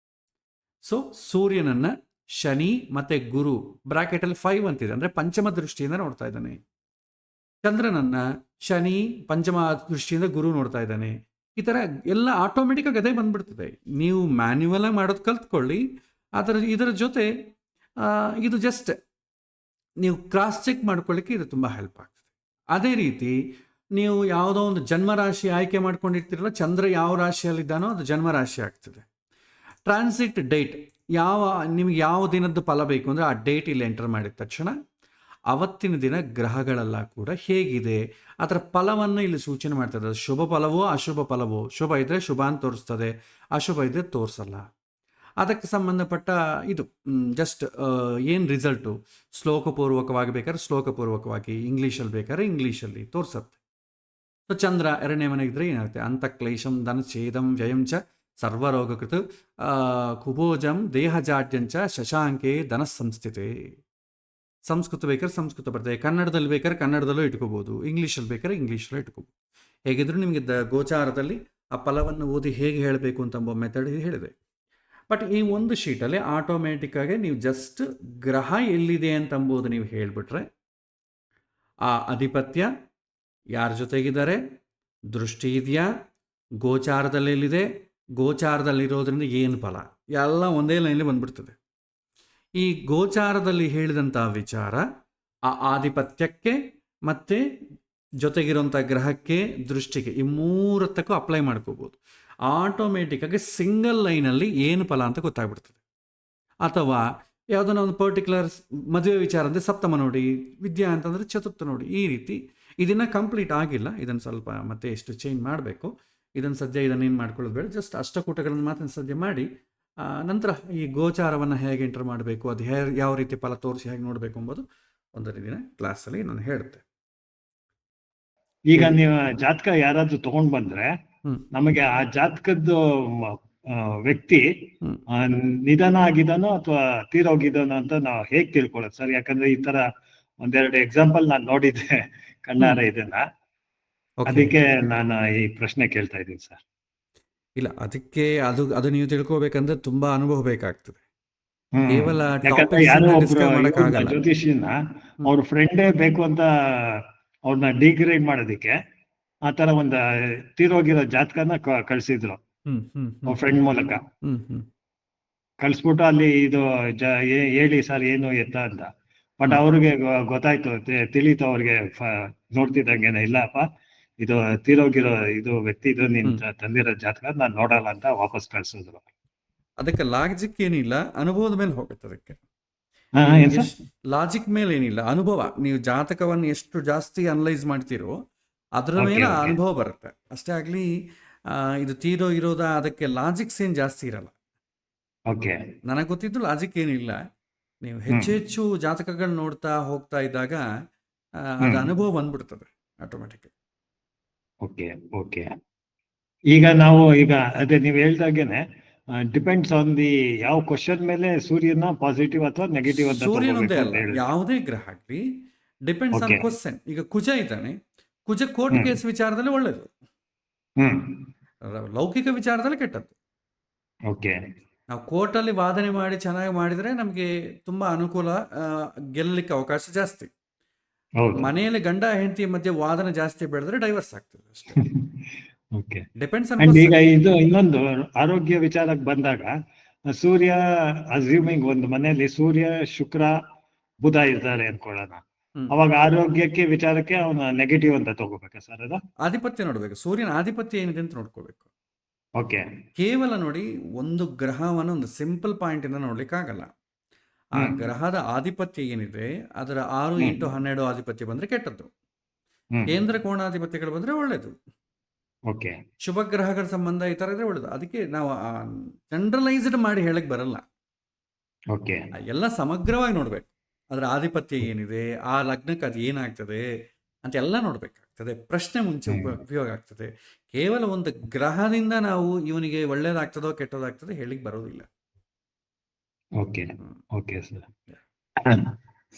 ಸೊ ಸೂರ್ಯನನ್ನು ಶನಿ ಮತ್ತು ಗುರು ಬ್ರಾಕೆಟಲ್ಲಿ 5 ಅಂತಿದೆ, ಅಂದರೆ ಪಂಚಮ ದೃಷ್ಟಿಯಿಂದ ನೋಡ್ತಾ ಇದ್ದಾನೆ. ಚಂದ್ರನನ್ನು ಶನಿ ಪಂಚಮ ದೃಷ್ಟಿಯಿಂದ ಗುರು ನೋಡ್ತಾ ಇದ್ದಾನೆ. ಈ ಥರ ಎಲ್ಲ ಆಟೋಮೆಟಿಕ್ಕಾಗಿ ಅದೇ ಬಂದ್ಬಿಡ್ತದೆ. ನೀವು ಮ್ಯಾನ್ಯುವಲಾಗಿ ಮಾಡೋದು ಕಲ್ತ್ಕೊಳ್ಳಿ. ಇದರ ಜೊತೆ ಇದು ಜಸ್ಟ್ ನೀವು ಕ್ರಾಸ್ ಚೆಕ್ ಮಾಡ್ಕೊಳ್ಳಿಕ್ಕೆ ಇದು ತುಂಬ ಹೆಲ್ಪ್ ಆಗ್ತದೆ. ಅದೇ ರೀತಿ ನೀವು ಯಾವುದೋ ಒಂದು ಜನ್ಮರಾಶಿ ಆಯ್ಕೆ ಮಾಡ್ಕೊಂಡಿರ್ತೀರಲ್ಲ, ಚಂದ್ರ ಯಾವ ರಾಶಿಯಲ್ಲಿದ್ದಾನೋ ಅದು ಜನ್ಮರಾಶಿ ಆಗ್ತದೆ. ಟ್ರಾನ್ಸಿಟ್ ಡೇಟ್, ನಿಮಗೆ ಯಾವ ದಿನದ್ದು ಫಲ ಬೇಕು ಅಂದರೆ ಆ ಡೇಟ್ ಇಲ್ಲಿ ಎಂಟರ್ ಮಾಡಿದ ತಕ್ಷಣ ಅವತ್ತಿನ ದಿನ ಗ್ರಹಗಳೆಲ್ಲ ಕೂಡ ಹೇಗಿದೆ ಅದರ ಫಲವನ್ನು ಇಲ್ಲಿ ಸೂಚನೆ ಮಾಡ್ತದೆ. ಶುಭ ಫಲವೋ ಅಶುಭ ಫಲವೋ, ಶುಭ ಇದ್ದರೆ ಶುಭ ಅಂತ ತೋರಿಸ್ತದೆ, ಅಶುಭ ಇದ್ದರೆ ತೋರಿಸಲ್ಲ. ಅದಕ್ಕೆ ಸಂಬಂಧಪಟ್ಟ ಇದು ಜಸ್ಟ್ ಏನು ರಿಸಲ್ಟು ಶ್ಲೋಕಪೂರ್ವಕವಾಗಿ ಬೇಕಾದ್ರೆ ಶ್ಲೋಕಪೂರ್ವಕವಾಗಿ, ಇಂಗ್ಲೀಷಲ್ಲಿ ಬೇಕಾದ್ರೆ ಇಂಗ್ಲೀಷಲ್ಲಿ ತೋರಿಸುತ್ತೆ. ಸೊ ಚಂದ್ರ 2ನೇ ಮನೆಗಿದ್ರೆ ಏನಾಗುತ್ತೆ, ಅಂತಕ್ಲೇಶಂ ಧನಛೇದಂ ವ್ಯಯಂಚ ಸರ್ವರೋಗಕೃತ ಕುಬೋಜಂ ದೇಹಜಾಡ್ಯಂಚ ಶಶಾಂಕೆ ಧನ ಸಂಸ್ಥಿತೆ. ಸಂಸ್ಕೃತ ಬೇಕಾದ್ರೆ ಸಂಸ್ಕೃತ ಬರ್ತದೆ, ಕನ್ನಡದಲ್ಲಿ ಬೇಕಾದ್ರೆ ಕನ್ನಡದಲ್ಲೂ ಇಟ್ಕೋಬೋದು, ಇಂಗ್ಲೀಷಲ್ಲಿ ಬೇಕಾದ್ರೆ ಇಂಗ್ಲೀಷಲ್ಲೂ ಇಟ್ಕೋಬೋದು. ಹೇಗಿದ್ರೂ ನಿಮಗೆ ಗೋಚಾರದಲ್ಲಿ ಆ ಫಲವನ್ನು ಓದಿ ಹೇಗೆ ಹೇಳಬೇಕು ಅಂತಂಬ ಮೆಥಡ್ ಹೇಳಿದೆ. ಬಟ್ ಈ ಒಂದು ಶೀಟಲ್ಲಿ ಆಟೋಮೆಟಿಕ್ಕಾಗಿ ನೀವು ಜಸ್ಟ್ ಗ್ರಹ ಎಲ್ಲಿದೆ ಅಂತಂಬೋದು ನೀವು ಹೇಳಿಬಿಟ್ರೆ ಆ ಅಧಿಪತ್ಯ ಯಾರ ಜೊತೆಗಿದ್ದಾರೆ, ದೃಷ್ಟಿ ಇದೆಯಾ, ಗೋಚಾರದಲ್ಲಿ ಎಲ್ಲಿದೆ, ಗೋಚಾರದಲ್ಲಿರೋದ್ರಿಂದ ಏನು ಫಲ, ಎಲ್ಲ ಒಂದೇ ಲೈನಲ್ಲಿ ಬಂದ್ಬಿಡ್ತದೆ. ಈ ಗೋಚಾರದಲ್ಲಿ ಹೇಳಿದಂಥ ವಿಚಾರ ಆ ಆಧಿಪತ್ಯಕ್ಕೆ ಮತ್ತು ಜೊತೆಗಿರುವಂಥ ಗ್ರಹಕ್ಕೆ, ದೃಷ್ಟಿಗೆ, ಈ ಮೂರತ್ತಕ್ಕೂ ಅಪ್ಲೈ ಮಾಡ್ಕೋಬೋದು. ಆಟೋಮೆಟಿಕ್ಕಾಗಿ ಸಿಂಗಲ್ ಲೈನಲ್ಲಿ ಏನು ಫಲ ಅಂತ ಗೊತ್ತಾಗ್ಬಿಡ್ತದೆ. ಅಥವಾ ಯಾವುದನ್ನ ಒಂದು ಪರ್ಟಿಕ್ಯುಲರ್ ಮದುವೆ ವಿಚಾರ ಅಂದರೆ ಸಪ್ತಮ ನೋಡಿ, ವಿದ್ಯಾ ಅಂತಂದರೆ ಚತುರ್ಥ ನೋಡಿ, ಈ ರೀತಿ. ಇದನ್ನು ಕಂಪ್ಲೀಟ್ ಆಗಿಲ್ಲ, ಇದನ್ನು ಸ್ವಲ್ಪ ಮತ್ತೆ ಎಷ್ಟು ಚೇಂಜ್ ಮಾಡಬೇಕು. ಇದನ್ನು ಸದ್ಯ ಇದನ್ನೇನು ಮಾಡ್ಕೊಳ್ಳೋದು ಬೇಡ, ಜಸ್ಟ್ ಅಷ್ಟಕೂಟಗಳನ್ನು ಮಾತ್ರ ಸದ್ಯ ಮಾಡಿ ನಂತರ ಈ ಗೋಚಾರವನ್ನು ಹೇಗೆ ಎಂಟರ್ ಮಾಡಬೇಕು, ಅದು ಯಾವ ರೀತಿ ಫಲ ತೋರಿಸಿ ಹೇಗೆ ನೋಡಬೇಕು ಎಂಬುದು ಒಂದನೇ ದಿನ ಕ್ಲಾಸಲ್ಲಿ ನಾನು ಹೇಳುತ್ತೆ. ಈಗ ನೀವು ಜಾತಕ ಯಾರಾದ್ರೂ ತಗೊಂಡ್ ಬಂದ್ರೆ ನಮಗೆ ಆ ಜಾತಕದ್ದು ವ್ಯಕ್ತಿ ನಿಧನ ಆಗಿದಾನೋ ಅಥವಾ ತೀರೋಗಿದಾನೋ ಅಂತ ನಾವು ಹೇಗ್ ತಿಳ್ಕೊಳ್ಳೋದು ಸರ್? ಯಾಕಂದ್ರೆ ಈ ತರ ಒಂದೆರಡು ಎಕ್ಸಾಂಪಲ್ ನಾನು ನೋಡಿದ್ದೆ ಕಣ್ಣಾರ ಇದನ್ನ, ಅದಕ್ಕೆ ನಾನು ಈ ಪ್ರಶ್ನೆ ಕೇಳ್ತಾ ಇದ್ದೀನಿ ಸರ್. ಇಲ್ಲ, ಅದಕ್ಕೆ ಅದು ನೀವು ತಿಳ್ಕೊಬೇಕಂದ್ರೆ ತುಂಬಾ ಅನುಭವ ಬೇಕಾಗ್ತದೆ. ಕೇವಲ ಜ್ಯೋತಿಷಿನ ಅವ್ರ ಫ್ರೆಂಡೇ ಬೇಕು ಅಂತ ಅವ್ರನ್ನ ಡಿಗ್ರೇಡ್ ಮಾಡೋದಿಕ್ಕೆ ಆ ತರ ಒಂದ್ ತೀರೋಗಿರೋ ಜಾತಕನ ಕಳ್ಸಿದ್ರು ಅವ್ರ ಫ್ರೆಂಡ್ ಮೂಲಕ. ಕಳ್ಸ್ಬಿಟ್ಟು ಅಲ್ಲಿ ಇದು ಹೇಳಿ ಸರ್ ಏನು ಎತ್ತ ಅಂತ. ಬಟ್ ಅವ್ರಿಗೆ ಗೊತ್ತಾಯ್ತು, ತಿಳಿತು ಅವ್ರಿಗೆ ನೋಡ್ತಿದ್ದಂಗೆನೆ, ಇಲ್ಲಪ್ಪ ಇದು ತೀರೋಗಿರೋ ಇದು ವ್ಯಕ್ತಿ, ಇದು ನಿನ್ ತಂದಿರೋ ಜಾತಕ ನಾನು ನೋಡಲ್ಲ ಅಂತ ವಾಪಸ್ ಕಳ್ಸಿದ್ರು. ಅದಕ್ಕೆ ಲಾಜಿಕ್ ಏನಿಲ್ಲ, ಅನುಭವದ ಮೇಲೆ ಹೋಗುತ್ತೆ. ಅದಕ್ಕೆ ಲಾಜಿಕ್ ಮೇಲೆ ಏನಿಲ್ಲ, ಅನುಭವ. ನೀವು ಜಾತಕವನ್ನು ಎಷ್ಟು ಜಾಸ್ತಿ ಅನಲೈಸ್ ಮಾಡ್ತೀರೋ ಅದರ ಮೇಲೆ ಅನುಭವ ಬರುತ್ತೆ ಅಷ್ಟೇ. ಆಗ್ಲಿ ಇದು ತೀರೋ ಇರೋದ, ಅದಕ್ಕೆ ಲಾಜಿಕ್ಸ್ ಏನ್ ಜಾಸ್ತಿ ಇರಲ್ಲ. ನನಗೆ ಗೊತ್ತಿದ್ದು ಲಾಜಿಕ್ ಏನಿಲ್ಲ. ನೀವು ಹೆಚ್ಚು ಹೆಚ್ಚು ಜಾತಕಗಳು ನೋಡ್ತಾ ಹೋಗ್ತಾ ಇದ್ದಾಗ ಅದು ಅನುಭವ ಬಂದ್ಬಿಡ್ತದೆ ಆಟೋಮೆಟಿಕ್. ಓಕೆ. ಈಗ ನಾವು ಅದೇ ನೀವು ಹೇಳ್ದಾಗೇನೆ ಡಿಪೆಂಡ್ಸ್ ಆನ್ ದಿ ಯಾವ ಕ್ವಶನ್ ಮೇಲೆ ಸೂರ್ಯನ ಪಾಸಿಟಿವ್ ಅಥವಾ ನೆಗೆಟಿವ್ ಅಂತ ಸೂರ್ಯನೊಂದೇ ಅಲ್ಲ, ಯಾವುದೇ ಗ್ರಹ ಆಗ್ಲಿ ಡಿಪೆಂಡ್ಸ್ ಆನ್ ಕ್ವಶನ್. ಈಗ ಕುಜ ಇದ್ದಾನೆ, ಕುಜ ಕೋರ್ಟ್ ಕೇಸ್ ವಿಚಾರದಲ್ಲಿ ಒಳ್ಳೇದು, ಲೌಕಿಕ ವಿಚಾರದಲ್ಲಿ ಕೆಟ್ಟದ್ದು. ನಾವು ಕೋರ್ಟಲ್ಲಿ ವಾದನೆ ಮಾಡಿ ಚೆನ್ನಾಗಿ ಮಾಡಿದ್ರೆ ನಮಗೆ ತುಂಬಾ ಅನುಕೂಲ, ಗೆಲ್ಲಲಿಕ್ಕೆ ಅವಕಾಶ ಜಾಸ್ತಿ. ಮನೆಯಲ್ಲಿ ಗಂಡ ಹೆಂಡತಿ ಮಧ್ಯೆ ವಾದನ ಜಾಸ್ತಿ ಬೆಳೆದ್ರೆ ಡೈವರ್ಸ್ ಆಗ್ತದೆ ಅಷ್ಟೇ. Depends on. ಈಗ ಇದು ಇನ್ನೊಂದು ಆರೋಗ್ಯ ವಿಚಾರಕ್ಕೆ ಬಂದಾಗ, ಸೂರ್ಯ ಅಸ್ಯೂಮಿಂಗ್ ಒಂದು ಮನೆಯಲ್ಲಿ ಸೂರ್ಯ ಶುಕ್ರ ಬುಧ ಇದ್ದಾರೆ ಅನ್ಕೊಳ್ಳೋಣ, ಅವಾಗ ಆರೋಗ್ಯಕ್ಕೆ ವಿಚಾರಕ್ಕೆ ಅವನ ನೆಗೆಟಿವ್ ಅಂತ ತಗೋಬೇಕಾ ಸರ್? ಅದು ಆಧಿಪತ್ಯ ನೋಡ್ಬೇಕು, ಸೂರ್ಯನ ಆಧಿಪತ್ಯ ಏನಿದೆ ಅಂತ ನೋಡ್ಕೋಬೇಕು. ಕೇವಲ ನೋಡಿ, ಒಂದು ಗ್ರಹವನ್ನು ಒಂದು ಸಿಂಪಲ್ ಪಾಯಿಂಟ್ ಇಂದ ನೋಡ್ಲಿಕ್ಕೆ ಆಗಲ್ಲ. ಆ ಗ್ರಹದ ಆಧಿಪತ್ಯ ಏನಿದೆ ಅದರ 6, 8, 12 ಆಧಿಪತ್ಯ ಬಂದ್ರೆ ಕೆಟ್ಟದ್ದು, ಕೇಂದ್ರ ಕೋಣಾಧಿಪತ್ಯಗಳು ಬಂದ್ರೆ ಒಳ್ಳೇದು, ಶುಭ ಗ್ರಹಗಳ ಸಂಬಂಧ ಈ ತರ ಇದ್ರೆ ಒಳ್ಳೇದು. ಅದಕ್ಕೆ ನಾವು ಜನರಲೈಸ್ಡ್ ಮಾಡಿ ಹೇಳಕ್ ಬರಲ್ಲ, ಎಲ್ಲ ಸಮಗ್ರವಾಗಿ ನೋಡ್ಬೇಕು. ಅದರ ಆಧಿಪತ್ಯ ಏನಿದೆ, ಆ ಲಗ್ನಕ್ಕೆ ಅದು ಏನಾಗ್ತದೆ ಅಂತ ಎಲ್ಲ ನೋಡ್ಬೇಕಾಗ್ತದೆ. ಪ್ರಶ್ನೆ ಮುಂಚೆ ಉಪಯೋಗ ಆಗ್ತದೆ. ಕೇವಲ ಒಂದು ಗ್ರಹದಿಂದ ನಾವು ಇವನಿಗೆ ಒಳ್ಳೇದಾಗ್ತದೋ ಕೆಟ್ಟದಾಗ್ತದೆ ಹೇಳಿಕ್ ಬರೋದಿಲ್ಲ.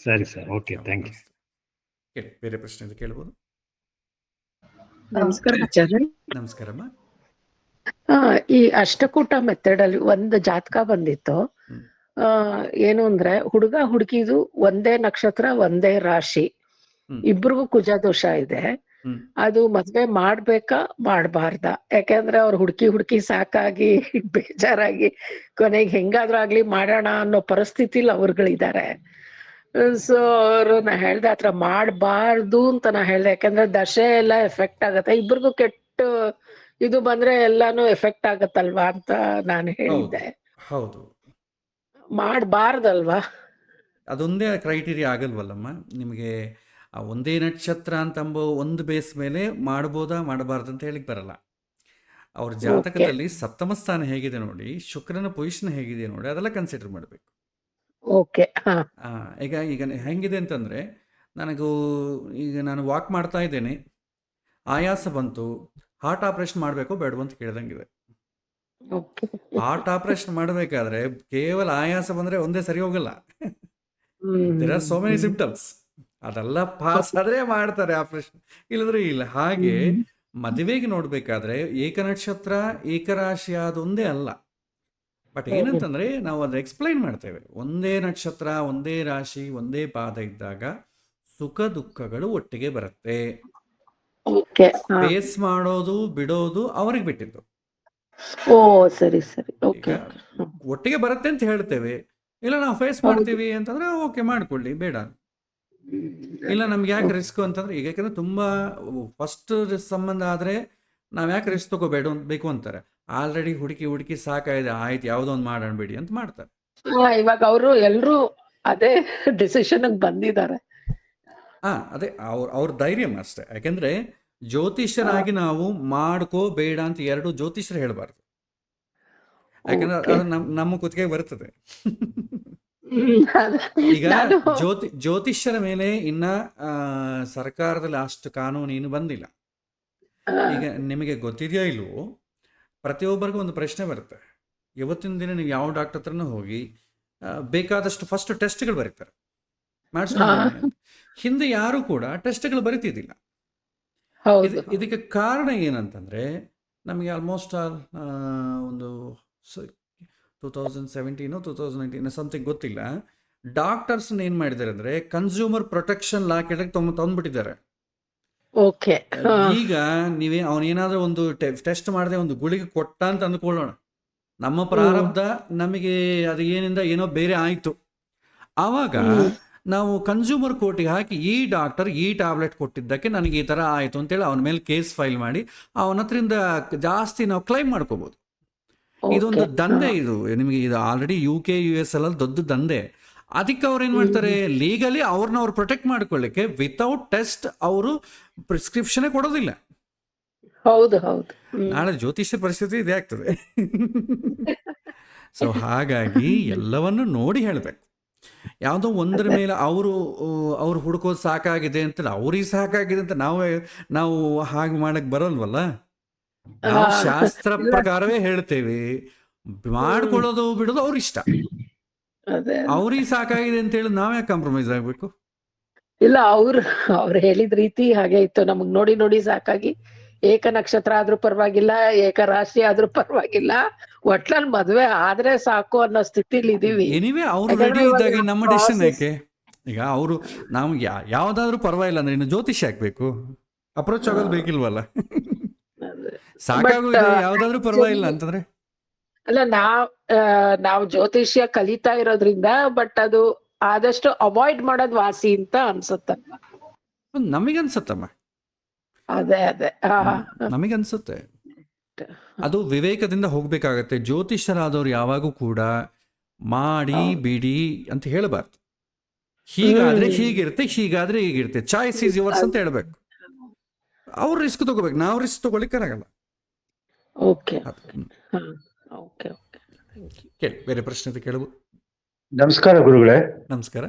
ಸರಿ ಸರ್, ಓಕೆ, ಥ್ಯಾಂಕ್ ಯು. ಬೇರೆ ಪ್ರಶ್ನೆ ಕೇಳ್ಬೋದು? ನಮಸ್ಕಾರ ಆಚಾರ್ಯ. ನಮಸ್ಕಾರಮ್ಮ. ಈ ಅಷ್ಟಕೂಟ ಮೆಥಡ್ ಅಲ್ಲಿ ಒಂದು ಜಾತಕ ಬಂದಿತ್ತು. ಏನು ಅಂದ್ರೆ ಹುಡುಗ ಹುಡುಗಿದು ಒಂದೇ ನಕ್ಷತ್ರ, ಒಂದೇ ರಾಶಿ, ಇಬ್ರಿಗೂ ಕುಜ ದೋಷ ಇದೆ. ಅದು ಮದ್ವೆ ಮಾಡ್ಬೇಕಾ ಮಾಡಬಾರ್ದ? ಯಾಕಂದ್ರೆ ಅವ್ರು ಹುಡುಕಿ ಸಾಕಾಗಿ ಬೇಜಾರಾಗಿ ಕೊನೆಗೆ ಹೆಂಗಾದ್ರೂ ಆಗ್ಲಿ ಮಾಡೋಣ ಅನ್ನೋ ಪರಿಸ್ಥಿತಿಲಿ ಅವ್ರುಗಳಿದ್ದಾರೆ. ಸೊ ಅವರು ನಾ ಹೇಳ್ದೆ ಆತರ ಮಾಡಬಾರ್ದು ಅಂತ ನಾ ಹೇಳ್ದೆ. ಯಾಕಂದ್ರೆ ದಶೆ ಎಲ್ಲ ಎಫೆಕ್ಟ್ ಆಗತ್ತೆ, ಇಬ್ರಿಗೂ ಕೆಟ್ಟ ಇದು ಬಂದ್ರೆ ಎಲ್ಲಾನು ಎಫೆಕ್ಟ್ ಆಗತ್ತಲ್ವಾ ಅಂತ ನಾನು ಹೇಳಿದ್ದೆ. ಹೌದು, ಮಾಡಬಾರ್ದಲ್ವಾ? ಅದೊಂದೇ ಕ್ರೈಟೀರಿಯಾ ಆಗಲ್ವಲ್ಲಮ್ಮ ನಿಮಗೆ. ಆ ಒಂದೇ ನಕ್ಷತ್ರ ಅಂತಂಬೋ ಒಂದು ಬೇಸ್ ಮೇಲೆ ಮಾಡ್ಬೋದಾ ಮಾಡಬಾರ್ದು ಅಂತ ಹೇಳಿಕ್ ಬರಲ್ಲ. ಅವ್ರ ಜಾತಕದಲ್ಲಿ ಸಪ್ತಮ ಸ್ಥಾನ ಹೇಗಿದೆ ನೋಡಿ, ಶುಕ್ರನ ಪೊಸಿಷನ್ ಹೇಗಿದೆ ನೋಡಿ, ಅದೆಲ್ಲ ಕನ್ಸಿಡರ್ ಮಾಡಬೇಕು. ಈಗ ಹೆಂಗಿದೆ ಅಂತಂದ್ರೆ, ಈಗ ನಾನು ವಾಕ್ ಮಾಡ್ತಾ ಇದ್ದೇನೆ, ಆಯಾಸ ಬಂತು, ಹಾರ್ಟ್ ಆಪರೇಷನ್ ಮಾಡಬೇಕು ಬೇಡವು ಅಂತ ಕೇಳ್ದಂಗಿದೆ. ಹಾರ್ಟ್ ಆಪರೇಷನ್ ಮಾಡಬೇಕಾದ್ರೆ ಕೇವಲ ಆಯಾಸ ಬಂದ್ರೆ ಒಂದೇ ಸರಿ ಹೋಗಲ್ಲ. There are so many symptoms. ಅದೆಲ್ಲ ಪಾಸ್ ಆದ್ರೆ ಮಾಡ್ತಾರೆ ಆಪರೇಷನ್, ಇಲ್ಲದ್ರೆ ಇಲ್ಲ. ಹಾಗೆ ಮದುವೆಗೆ ನೋಡ್ಬೇಕಾದ್ರೆ ಏಕನಕ್ಷತ್ರ ಏಕರಾಶಿ ಅದೊಂದೇ ಅಲ್ಲ. ಬಟ್ ಏನಂತಂದ್ರೆ ನಾವು ಅದ್ರ ಎಕ್ಸ್ಪ್ಲೈನ್ ಮಾಡ್ತೇವೆ. ಒಂದೇ ನಕ್ಷತ್ರ, ಒಂದೇ ರಾಶಿ, ಒಂದೇ ಪಾದ ಇದ್ದಾಗ ಸುಖ ದುಃಖಗಳು ಒಟ್ಟಿಗೆ ಬರುತ್ತೆ. ಫೇಸ್ ಮಾಡೋದು ಬಿಡೋದು ಅವ್ರಿಗೆ ಬಿಟ್ಟಿದ್ದು. ಒಟ್ಟಿಗೆ ಬರುತ್ತೆ ಅಂತ ಹೇಳ್ತೇವೆ. ಇಲ್ಲ ನಾವು ಫೇಸ್ ಮಾಡ್ತೀವಿ ಅಂತಂದ್ರೆ ಓಕೆ ಮಾಡ್ಕೊಳ್ಳಿ, ಬೇಡ. ಇಲ್ಲ ನಮ್ಗೆ ಯಾಕೆ ರಿಸ್ಕ್ ಅಂತಂದ್ರೆ, ಈಗ ಯಾಕಂದ್ರೆ ತುಂಬಾ ಫಸ್ಟ್ ಸಂಬಂಧ ಆದ್ರೆ ನಾವ್ ಯಾಕೆ ರಿಸ್ಕ್ ತಗೋಬೇಕು ಅಂತಾರೆ. ಆಲ್ರೆಡಿ ಹುಡುಕಿ ಸಾಕಾಗಿದೆ, ಆಯ್ತು ಯಾವುದೋ ಒಂದು ಮಾಡೋಣ ಬಿಡಿ ಅಂತ ಮಾಡ್ತಾರೆ. ಇವಾಗ ಅವರು ಎಲ್ರು ಅದೇ ಡಿಸಿಷನ್ ಬಂದಿದ್ದಾರೆ. ಅದೇ ಅವ್ರ ಧೈರ್ಯ ಅಷ್ಟೇ. ಯಾಕೆಂದ್ರೆ ಜ್ಯೋತಿಷ್ಯರಾಗಿ ನಾವು ಮಾಡ್ಕೋ ಬೇಡ ಅಂತ ಎರಡು ಜ್ಯೋತಿಷ್ಯರು ಹೇಳಬಾರ್ದು. ಯಾಕಂದ್ರೆ Okay. ಅದು ನಮ್ಮ ಕುತ್ತಿಗೆ ಬರ್ತದೆ. ಈಗ ನಾನು ಜ್ಯೋತಿಷ್ಯರ ಮೇಲೆ ಇನ್ನ ಸರ್ಕಾರದಲ್ಲಿ ಅಷ್ಟು ಕಾನೂನು ಏನು ಬಂದಿಲ್ಲ. ಈಗ ನಿಮಗೆ ಗೊತ್ತಿದೆಯಾ ಇಲ್ವೋ, ಪ್ರತಿಯೊಬ್ಬರಿಗೂ ಒಂದು ಪ್ರಶ್ನೆ ಬರುತ್ತೆ. ಇವತ್ತಿನ ದಿನ ನೀವು ಯಾವ ಡಾಕ್ಟರ್ ಹತ್ರನೂ ಹೋಗಿ ಬೇಕಾದಷ್ಟು ಫಸ್ಟ್ ಟೆಸ್ಟ್ಗಳು ಬರೀತಾರೆ, ಮಾಡಿಸ್ಕೊಂಡ್ಬನ್ನಿ ಅಂತ. ಹಿಂದೆ ಯಾರು ಕೂಡ ಟೆಸ್ಟ್ಗಳು ಬರಿತಿದ್ದಿಲ್ಲ. ಹೌದು. ಇದಕ್ಕೆ ಕಾರಣ ಏನಂತಂದ್ರೆ, ನಮಗೆ ಆಲ್ಮೋಸ್ಟ್ ಒಂದು 2017 2019 ಸಮಥಿಂಗ್ ಗೊತ್ತಿಲ್ಲ, ಡಾಕ್ಟರ್ಸ್ ಏನು ಮಾಡಿದ್ದಾರೆ ಅಂದ್ರೆ ಕನ್ಸ್ಯೂಮರ್ ಪ್ರೊಟೆಕ್ಷನ್ ಲಾ ಕೆಳಗೆ ತಂದ್ಬಿಟ್ಟಿದ್ದಾರೆ. ಓಕೆ. ಈಗ ಅವನೇನಾದ್ರೂ ಒಂದು ಟೆಸ್ಟ್ ಮಾಡದೆ ಒಂದು ಗುಳಿಗೆ ಕೊಟ್ಟ ಅಂತ ಅಂದ್ಕೊಳ್ಳೋಣ, ನಮ್ಮ ಪ್ರಾರಬ್ಧ ನಮಗೆ ಅದು ಏನಿಂದ ಏನೋ ಬೇರೆ ಆಯಿತು, ಆವಾಗ ನಾವು ಕನ್ಸ್ಯೂಮರ್ ಕೋರ್ಟಿಗೆ ಹಾಕಿ ಈ ಡಾಕ್ಟರ್ ಈ ಟ್ಯಾಬ್ಲೆಟ್ ಕೊಟ್ಟಿದ್ದಕ್ಕೆ ನನಗೆ ಈ ಥರ ಆಯಿತು ಅಂತೇಳಿ ಅವನ ಮೇಲೆ ಕೇಸ್ ಫೈಲ್ ಮಾಡಿ ಅವನ ಹತ್ರಿಂದ ಜಾಸ್ತಿ ನಾವು ಕ್ಲೈಮ್ ಮಾಡ್ಕೋಬೋದು. ಇದೊಂದು ದಂಧೆ. ಇದು ನಿಮಗೆ ಇದು ಆಲ್ರೆಡಿ UK US ಎಲ್ಲ ದೊಡ್ಡ ದಂಧೆ. ಅದಕ್ಕೆ ಅವ್ರು ಏನು ಮಾಡ್ತಾರೆ, ಲೀಗಲಿ ಅವ್ರು ಪ್ರೊಟೆಕ್ಟ್ ಮಾಡ್ಕೊಳ್ಳಿಕ್ಕೆ ವಿತೌಟ್ ಟೆಸ್ಟ್ ಅವರು ಪ್ರಿಸ್ಕ್ರಿಪ್ಷನ್ ಕೊಡೋದಿಲ್ಲ. ಹೌದು ಹೌದು. ನಾಳೆ ಜ್ಯೋತಿಷ್ಯ ಪರಿಸ್ಥಿತಿ ಇದೇ ಆಗ್ತದೆ. ಸೊ ಹಾಗಾಗಿ ಎಲ್ಲವನ್ನು ನೋಡಿ ಹೇಳಬೇಕು. ಯಾವುದೋ ಒಂದರ ಮೇಲೆ ಅವರು ಹುಡುಕೋದು ಸಾಕಾಗಿದೆ ಅಂತ ಅವ್ರಿಗೆ ಸಾಕಾಗಿದೆ ಅಂತ ನಾವು ಹಾಗೆ ಮಾಡಕ್ ಬರಲ್ವಲ್ಲ. ನಾವು ಶಾಸ್ತ್ರ ಪ್ರಕಾರವೇ ಹೇಳ್ತೇವೆ, ಮಾಡ್ಕೊಳ್ಳೋದು ಬಿಡೋದು ಅವ್ರ ಇಷ್ಟ. ಅವ್ರಿಗೆ ಸಾಕಾಗಿದೆ ಅಂತ ಹೇಳಿ ನಾವ್ ಯಾಕೆ ಕಾಂಪ್ರಮೈಸ್ ಆಗ್ಬೇಕು? ಇಲ್ಲ, ಅವ್ರು ಹೇಳಿದ ರೀತಿ ಹಾಗೆ ಇತ್ತು. ನಮಗ್ ನೋಡಿ ನೋಡಿ ಸಾಕಾಗಿ ಏಕ ನಕ್ಷತ್ರ ಆದ್ರೂ ಪರವಾಗಿಲ್ಲ, ಏಕ ರಾಶಿ ಆದ್ರೂ ಪರವಾಗಿಲ್ಲ, ಒಟ್ಲಲ್ಲಿ ಮದ್ವೆ ಆದ್ರೆ ಸಾಕು ಅನ್ನೋ ಸ್ಥಿತಿಲಿ ಇದೀವಿ. ಎನಿವೆ ಅವ್ರು ರೆಡಿ ಇದ್ದಾಗ ನಮ್ಮ ಡಿಸಿಷನ್ ಯಾಕೆ? ಈಗ ನಾವು ಯಾವ್ದಾದ್ರು ಪರವಾಗಿಲ್ಲ ಅಂದ್ರೆ ಇನ್ನು ಜ್ಯೋತಿಷ್ ಹಾಕ್ಬೇಕು, ಅಪ್ರೋಚ್ ಆಗೋದು ಬೇಕಿಲ್ವಲ್ಲ? ಸಾಕಾಗೋದು ಯಾವ್ದಾದ್ರು ಪರವಾಗಿಲ್ಲ ಅಂತಂದ್ರೆ ಅಲ್ಲ, ನಾವ್ ಜ್ಯೋತಿಷ್ಯ ಕಲಿತಾ ಇರೋದ್ರಿಂದ ಬಟ್ ಅದು ಆದಷ್ಟು ಅವಾಯ್ಡ್ ಮಾಡೋದ್ ವಾಸಿ ಅಂತ ಅನ್ಸುತ್ತಲ್ವ? ನಮಗನ್ಸತ್ತಮ್ಮ. ಅದೇ ನಮಗನ್ಸುತ್ತೆ. ಅದು ವಿವೇಕದಿಂದ ಹೋಗ್ಬೇಕಾಗತ್ತೆ. ಜ್ಯೋತಿಷ್ಯರಾದವ್ರು ಯಾವಾಗೂ ಕೂಡ ಮಾಡಿ ಬಿಡಿ ಅಂತ ಹೇಳಬಾರ್ದು. ಹೀಗಾದ್ರೆ ಹೀಗಿರುತ್ತೆ, ಹೀಗಾದ್ರೆ ಹೀಗಿರುತ್ತೆ, ಚಾಯ್ಸ್ ಈಸ್ ಯುವರ್ಸ್ ಅಂತ ಹೇಳ್ಬೇಕು. ಅವ್ರು ರಿಸ್ಕ್ ತಗೋಬೇಕು, ನಾವು ರಿಸ್ಕ್ ತಗೊಳ್ಳಿಕ್ಕಾಗಲ್ಲ. ಓಕೆ. ಕೇಳಿ, ಬೇರೆ ಪ್ರಶ್ನೆ ಕೇಳಬಹುದು. ನಮಸ್ಕಾರ ಗುರುಗಳೇ. ನಮಸ್ಕಾರ.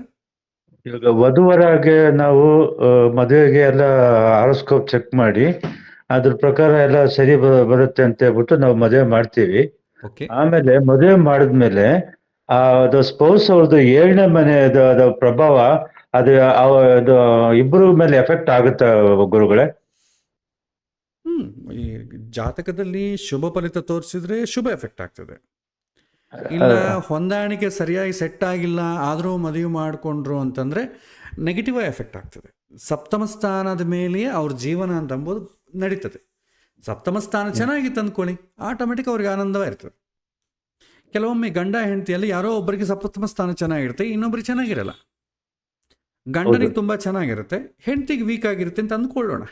ಇವಾಗ ವಧುವರಾಗೆ ನಾವು ಮದುವೆಗೆ ಎಲ್ಲ ಹಾರೋಸ್ಕೋಪ್ ಚೆಕ್ ಮಾಡಿ ಅದ್ರ ಪ್ರಕಾರ ಎಲ್ಲ ಸರಿ ಬರುತ್ತೆ ಅಂತ ಹೇಳ್ಬಿಟ್ಟು ನಾವು ಮದುವೆ ಮಾಡ್ತೀವಿ. ಆಮೇಲೆ ಮದುವೆ ಮಾಡಿದ್ಮೇಲೆ ಅದು ಸ್ಪೌಸ್ ಅವ್ರದ್ದು 7ನೇ ಮನೆಯದು ಪ್ರಭಾವ ಅದು ಇಬ್ಬರ ಮೇಲೆ ಎಫೆಕ್ಟ್ ಆಗುತ್ತೆ ಗುರುಗಳೇ? ಈ ಜಾತಕದಲ್ಲಿ ಶುಭ ಫಲಿತ ತೋರಿಸಿದ್ರೆ ಶುಭ ಎಫೆಕ್ಟ್ ಆಗ್ತದೆ. ಇಲ್ಲ ಹೊಂದಾಣಿಕೆ ಸರಿಯಾಗಿ ಸೆಟ್ ಆಗಿಲ್ಲ ಆದರೂ ಮದುವೆ ಮಾಡಿಕೊಂಡ್ರು ಅಂತಂದರೆ ನೆಗೆಟಿವ್ ಎಫೆಕ್ಟ್ ಆಗ್ತದೆ. ಸಪ್ತಮ ಸ್ಥಾನದ ಮೇಲೆಯೇ ಅವ್ರ ಜೀವನ ಅಂತ ಅಂಬೋದು ನಡೀತದೆ. ಸಪ್ತಮ ಸ್ಥಾನ ಚೆನ್ನಾಗಿತ್ತು ಅಂದ್ಕೊಳ್ಳಿ, ಆಟೋಮೆಟಿಕ್ ಅವ್ರಿಗೆ ಆನಂದವಾಗಿರ್ತದೆ. ಕೆಲವೊಮ್ಮೆ ಗಂಡ ಹೆಂಡತಿಯಲ್ಲಿ ಯಾರೋ ಒಬ್ಬರಿಗೆ ಸಪ್ತಮ ಸ್ಥಾನ ಚೆನ್ನಾಗಿರುತ್ತೆ, ಇನ್ನೊಬ್ರಿಗೆ ಚೆನ್ನಾಗಿರಲ್ಲ. ಗಂಡನಿಗೆ ತುಂಬ ಚೆನ್ನಾಗಿರುತ್ತೆ, ಹೆಂಡತಿಗೆ ವೀಕ್ ಆಗಿರುತ್ತೆ ಅಂತ ಅಂದ್ಕೊಳ್ಳೋಣ.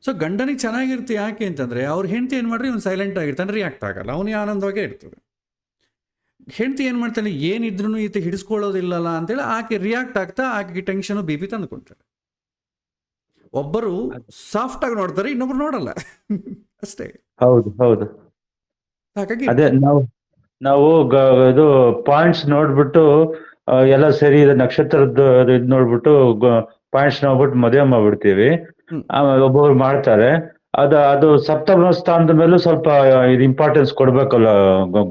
ಸೊ ಗಂಡನಿಗೆ ಚೆನ್ನಾಗಿರುತ್ತೆ ಯಾಕೆ ಅಂತಂದರೆ ಅವ್ರ ಹೆಂಡತಿ ಏನು ಮಾಡ್ರಿ, ಅವ್ನು ಸೈಲೆಂಟ್ ಆಗಿರ್ತಾನೆ, ರಿಯಾಕ್ಟ್ ಆಗಲ್ಲ, ಅವನಿಗೆ ಆನಂದವಾಗೇ ಇರ್ತದೆ. ಹೆಂಡತಿ ಏನು ಮಾಡ್ತಾನೆ, ಏನಿದ್ರೂ ಈತ ಹಿಡಿಸ್ಕೊಳ್ಳೋದಿಲ್ಲಲ್ಲ ಅಂತೇಳಿ ಆಕೆ ರಿಯಾಕ್ಟ್ ಆಗ್ತಾ ಆಕೆಗೆ ಟೆನ್ಷನು BP ತಂದುಕೊಳ್ತಾರೆ. ಒಬ್ಬರು ಸಾಫ್ಟ್ ಆಗಿ ನೋಡ್ತಾರೆ, ಇನ್ನೊಬ್ರು ನೋಡಲ್ಲ ಅಷ್ಟೇ. ಹೌದು ಹೌದು. ಹಾಗಾಗಿ ಅದೇ ನಾವು ಇದು ಪಾಯಿಂಟ್ಸ್ ನೋಡ್ಬಿಟ್ಟು ಎಲ್ಲ ಸರಿ ಇದೆ, ನಕ್ಷತ್ರದ ಇದು ನೋಡ್ಬಿಟ್ಟು ಪಾಯಿಂಟ್ಸ್ ನೋಡ್ಬಿಟ್ಟು ಮದುವೆ ಮಾಡ್ಬಿಡ್ತೀವಿ. ಆಮೇಲೆ ಒಬ್ಬೊಬ್ರು ಮಾಡ್ತಾರೆ. ಅದು ಸಪ್ತಮ ಸ್ಥಾನದ ಮೇಲೂ ಸ್ವಲ್ಪ ಇದು ಇಂಪಾರ್ಟೆನ್ಸ್ ಕೊಡ್ಬೇಕಲ್ಲ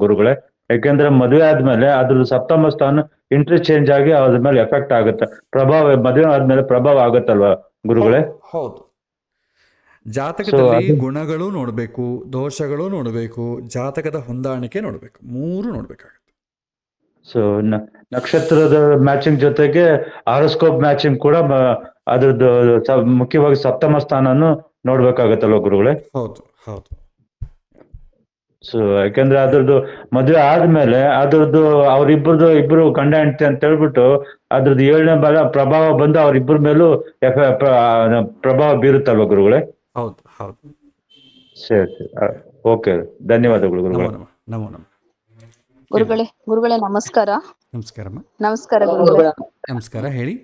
ಗುರುಗಳೇ? ಯಾಕೆಂದ್ರೆ ಮದುವೆ ಆದ್ಮೇಲೆ ಅದ್ರ ಸಪ್ತಮ ಸ್ಥಾನ ಇಂಟರ್ಚೇಂಜ್ ಆಗಿ ಅದ್ರ ಮೇಲೆ ಎಫೆಕ್ಟ್ ಆಗುತ್ತೆ, ಪ್ರಭಾವ ಮದುವೆ ಆದ್ಮೇಲೆ ಪ್ರಭಾವ ಆಗುತ್ತಲ್ವಾ ಗುರುಗಳೇ? ಹೌದು. ಜಾತಕದಲ್ಲಿ ಗುಣಗಳು ನೋಡಬೇಕು, ದೋಷಗಳು ನೋಡಬೇಕು, ಜಾತಕದ ಹೊಂದಾಣಿಕೆ ನೋಡಬೇಕು, 3 ನೋಡ್ಬೇಕಾಗುತ್ತೆ. ಸೊ ನಕ್ಷತ್ರದ ಮ್ಯಾಚಿಂಗ್ ಜೊತೆಗೆ ಹಾರೋಸ್ಕೋಪ್ ಮ್ಯಾಚಿಂಗ್ ಕೂಡ ಅದ್ರದ್ದು ಮುಖ್ಯವಾಗಿ ಸಪ್ತಮ ಸ್ಥಾನನು ನೋಡ್ಬೇಕಾಗತ್ತಲ್ವ ಗುರುಗಳೇ? ಹೌದು ಹೌದು. ಸೊ ಯಾಕೆಂದ್ರೆ ಅದ್ರದ್ದು ಮದುವೆ ಆದ್ಮೇಲೆ ಅದ್ರದ್ದು ಇಬ್ರು ಗಂಡ ಹೆಂಡತಿ ಅಂತ ಹೇಳ್ಬಿಟ್ಟು ಅದ್ರದ್ದು 7ನೇ ಪ್ರಭಾವ ಬಂದು ಅವ್ರಿಬ್ಬರ ಮೇಲೂ ಪ್ರಭಾವ ಬೀರುತ್ತಲ್ವ ಗುರುಗಳೇ? ಹೌದು ಹೌದು. ಸರಿ, ಓಕೆ, ಧನ್ಯವಾದಗಳು ಗುರುಗಳೇ. ನಮೋ ನಮಃ. ಗುರುಗಳೇ ನಮಸ್ಕಾರ. ನಮಸ್ಕಾರಮ್ಮ. ನಮಸ್ಕಾರ ಗುರುಗಳೇ. ನಮಸ್ಕಾರ, ಹೇಳಿ.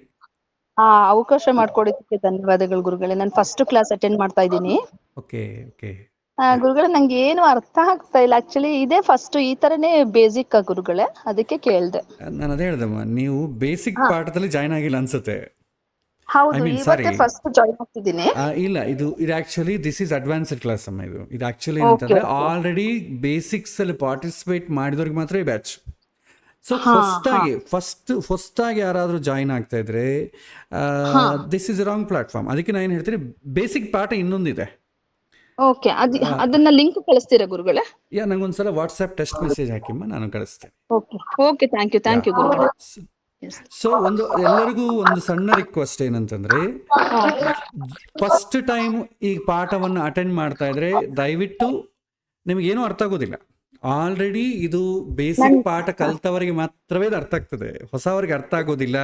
ಅವಕಾಶ ಮಾಡ್ಕೊಡೋದಕ್ಕೆ ಧನ್ಯವಾದಗಳು ಗುರುಗಳೇ. ನಾನು ಫಸ್ಟ್ ಕ್ಲಾಸ್ ಅಟೆಂಡ್ ಮಾಡ್ತಾ ಇದ್ದೀನಿ. Okay okay. ಗುರುಗಳೇ, ನಂಗೆ ಏನು ಅರ್ಥ ಆಗ್ತಾ ಇಲ್ಲ. ಆಕ್ಚುಲಿ ಇದೇ ಫಸ್ಟ್ ಈ ತರನೇ ಬೇಸಿಕ್ ಗುರುಗಳೇ, ಅದಕ್ಕೆ ಕೇಳ್ದೆ. ನಾನು ಅದೇ ಹೇಳ್ದಮ್ಮ, ನೀವು ಬೇಸಿಕ್ ಪಾಠದಲ್ಲಿ ಜಾಯ್ನ್ ಆಗಿಲ್ಲ ಅನ್ಸುತ್ತೆ. ಹೌದು, mean, ಇವತ್ತೇ sorry. First join ಆಗ್ತಿದ್ದೀನಿ. ಇಲ್ಲ, ಇದು actually this is advanced class ಅಮ್ಮ. ಇದು ಆಕ್ಚುಲಿ ಏನಂತಂದ್ರೆ ಆಲ್ರೆಡಿ ಬೇಸಿಕ್ಸ್ ಅಲ್ಲಿ ಪಾರ್ಟಿಸಿಪೇಟ್ ಮಾಡಿದವ್ರಿಗೆ ಮಾತ್ರ ಈ ಬ್ಯಾಚ್. ಸೊ ಫಸ್ಟಾಗಿ ಯಾರಾದರೂ ಜಾಯಿನ್ ಆಗ್ತಾ ಇದ್ರೆ ದಿಸ್ ಇಸ್ ರಾಂಗ್ ಪ್ಲಾಟ್ಫಾರ್ಮ್. ಅದಕ್ಕೆ ನಾನು ಏನು ಹೇಳ್ತೀನಿ, ಬೇಸಿಕ್ ಪಾಠ ಇನ್ನೊಂದಿದೆ. ಓಕೆ, ಅದನ್ನ ಲಿಂಕ್ ಕಳಿಸ್ತೀರಾ ಗುರುಗಳೇ? ನಂಗೊಂದ್ಸಲ ವಾಟ್ಸ್ಆ್ಯಪ್ ಟೆಕ್ಸ್ಟ್ ಮೆಸೇಜ್ ಹಾಕಿಮ್ಮ, ನಾನು ಕಳಿಸ್ತೇನೆ. ಓಕೆ, ಥ್ಯಾಂಕ್ ಯು ಗುರುಗಳೇ. ಸೊ ಎಲ್ಲರಿಗೂ ಒಂದು ಸಣ್ಣ ರಿಕ್ವೆಸ್ಟ್ ಏನಂತಂದ್ರೆ, ಫಸ್ಟ್ ಟೈಮ್ ಈ ಪಾಠವನ್ನು ಅಟೆಂಡ್ ಮಾಡ್ತಾ ಇದ್ರೆ ದಯವಿಟ್ಟು ನಿಮಗೇನು ಅರ್ಥ ಆಗೋದಿಲ್ಲ. ಆಲ್ರೆಡಿ ಇದು ಬೇಸಿಕ್ ಪಾಠ ಕಲ್ತವರಿಗೆ ಮಾತ್ರವೇ ಇದು ಅರ್ಥ ಆಗ್ತದೆ, ಹೊಸವರಿಗೆ ಅರ್ಥ ಆಗೋದಿಲ್ಲ.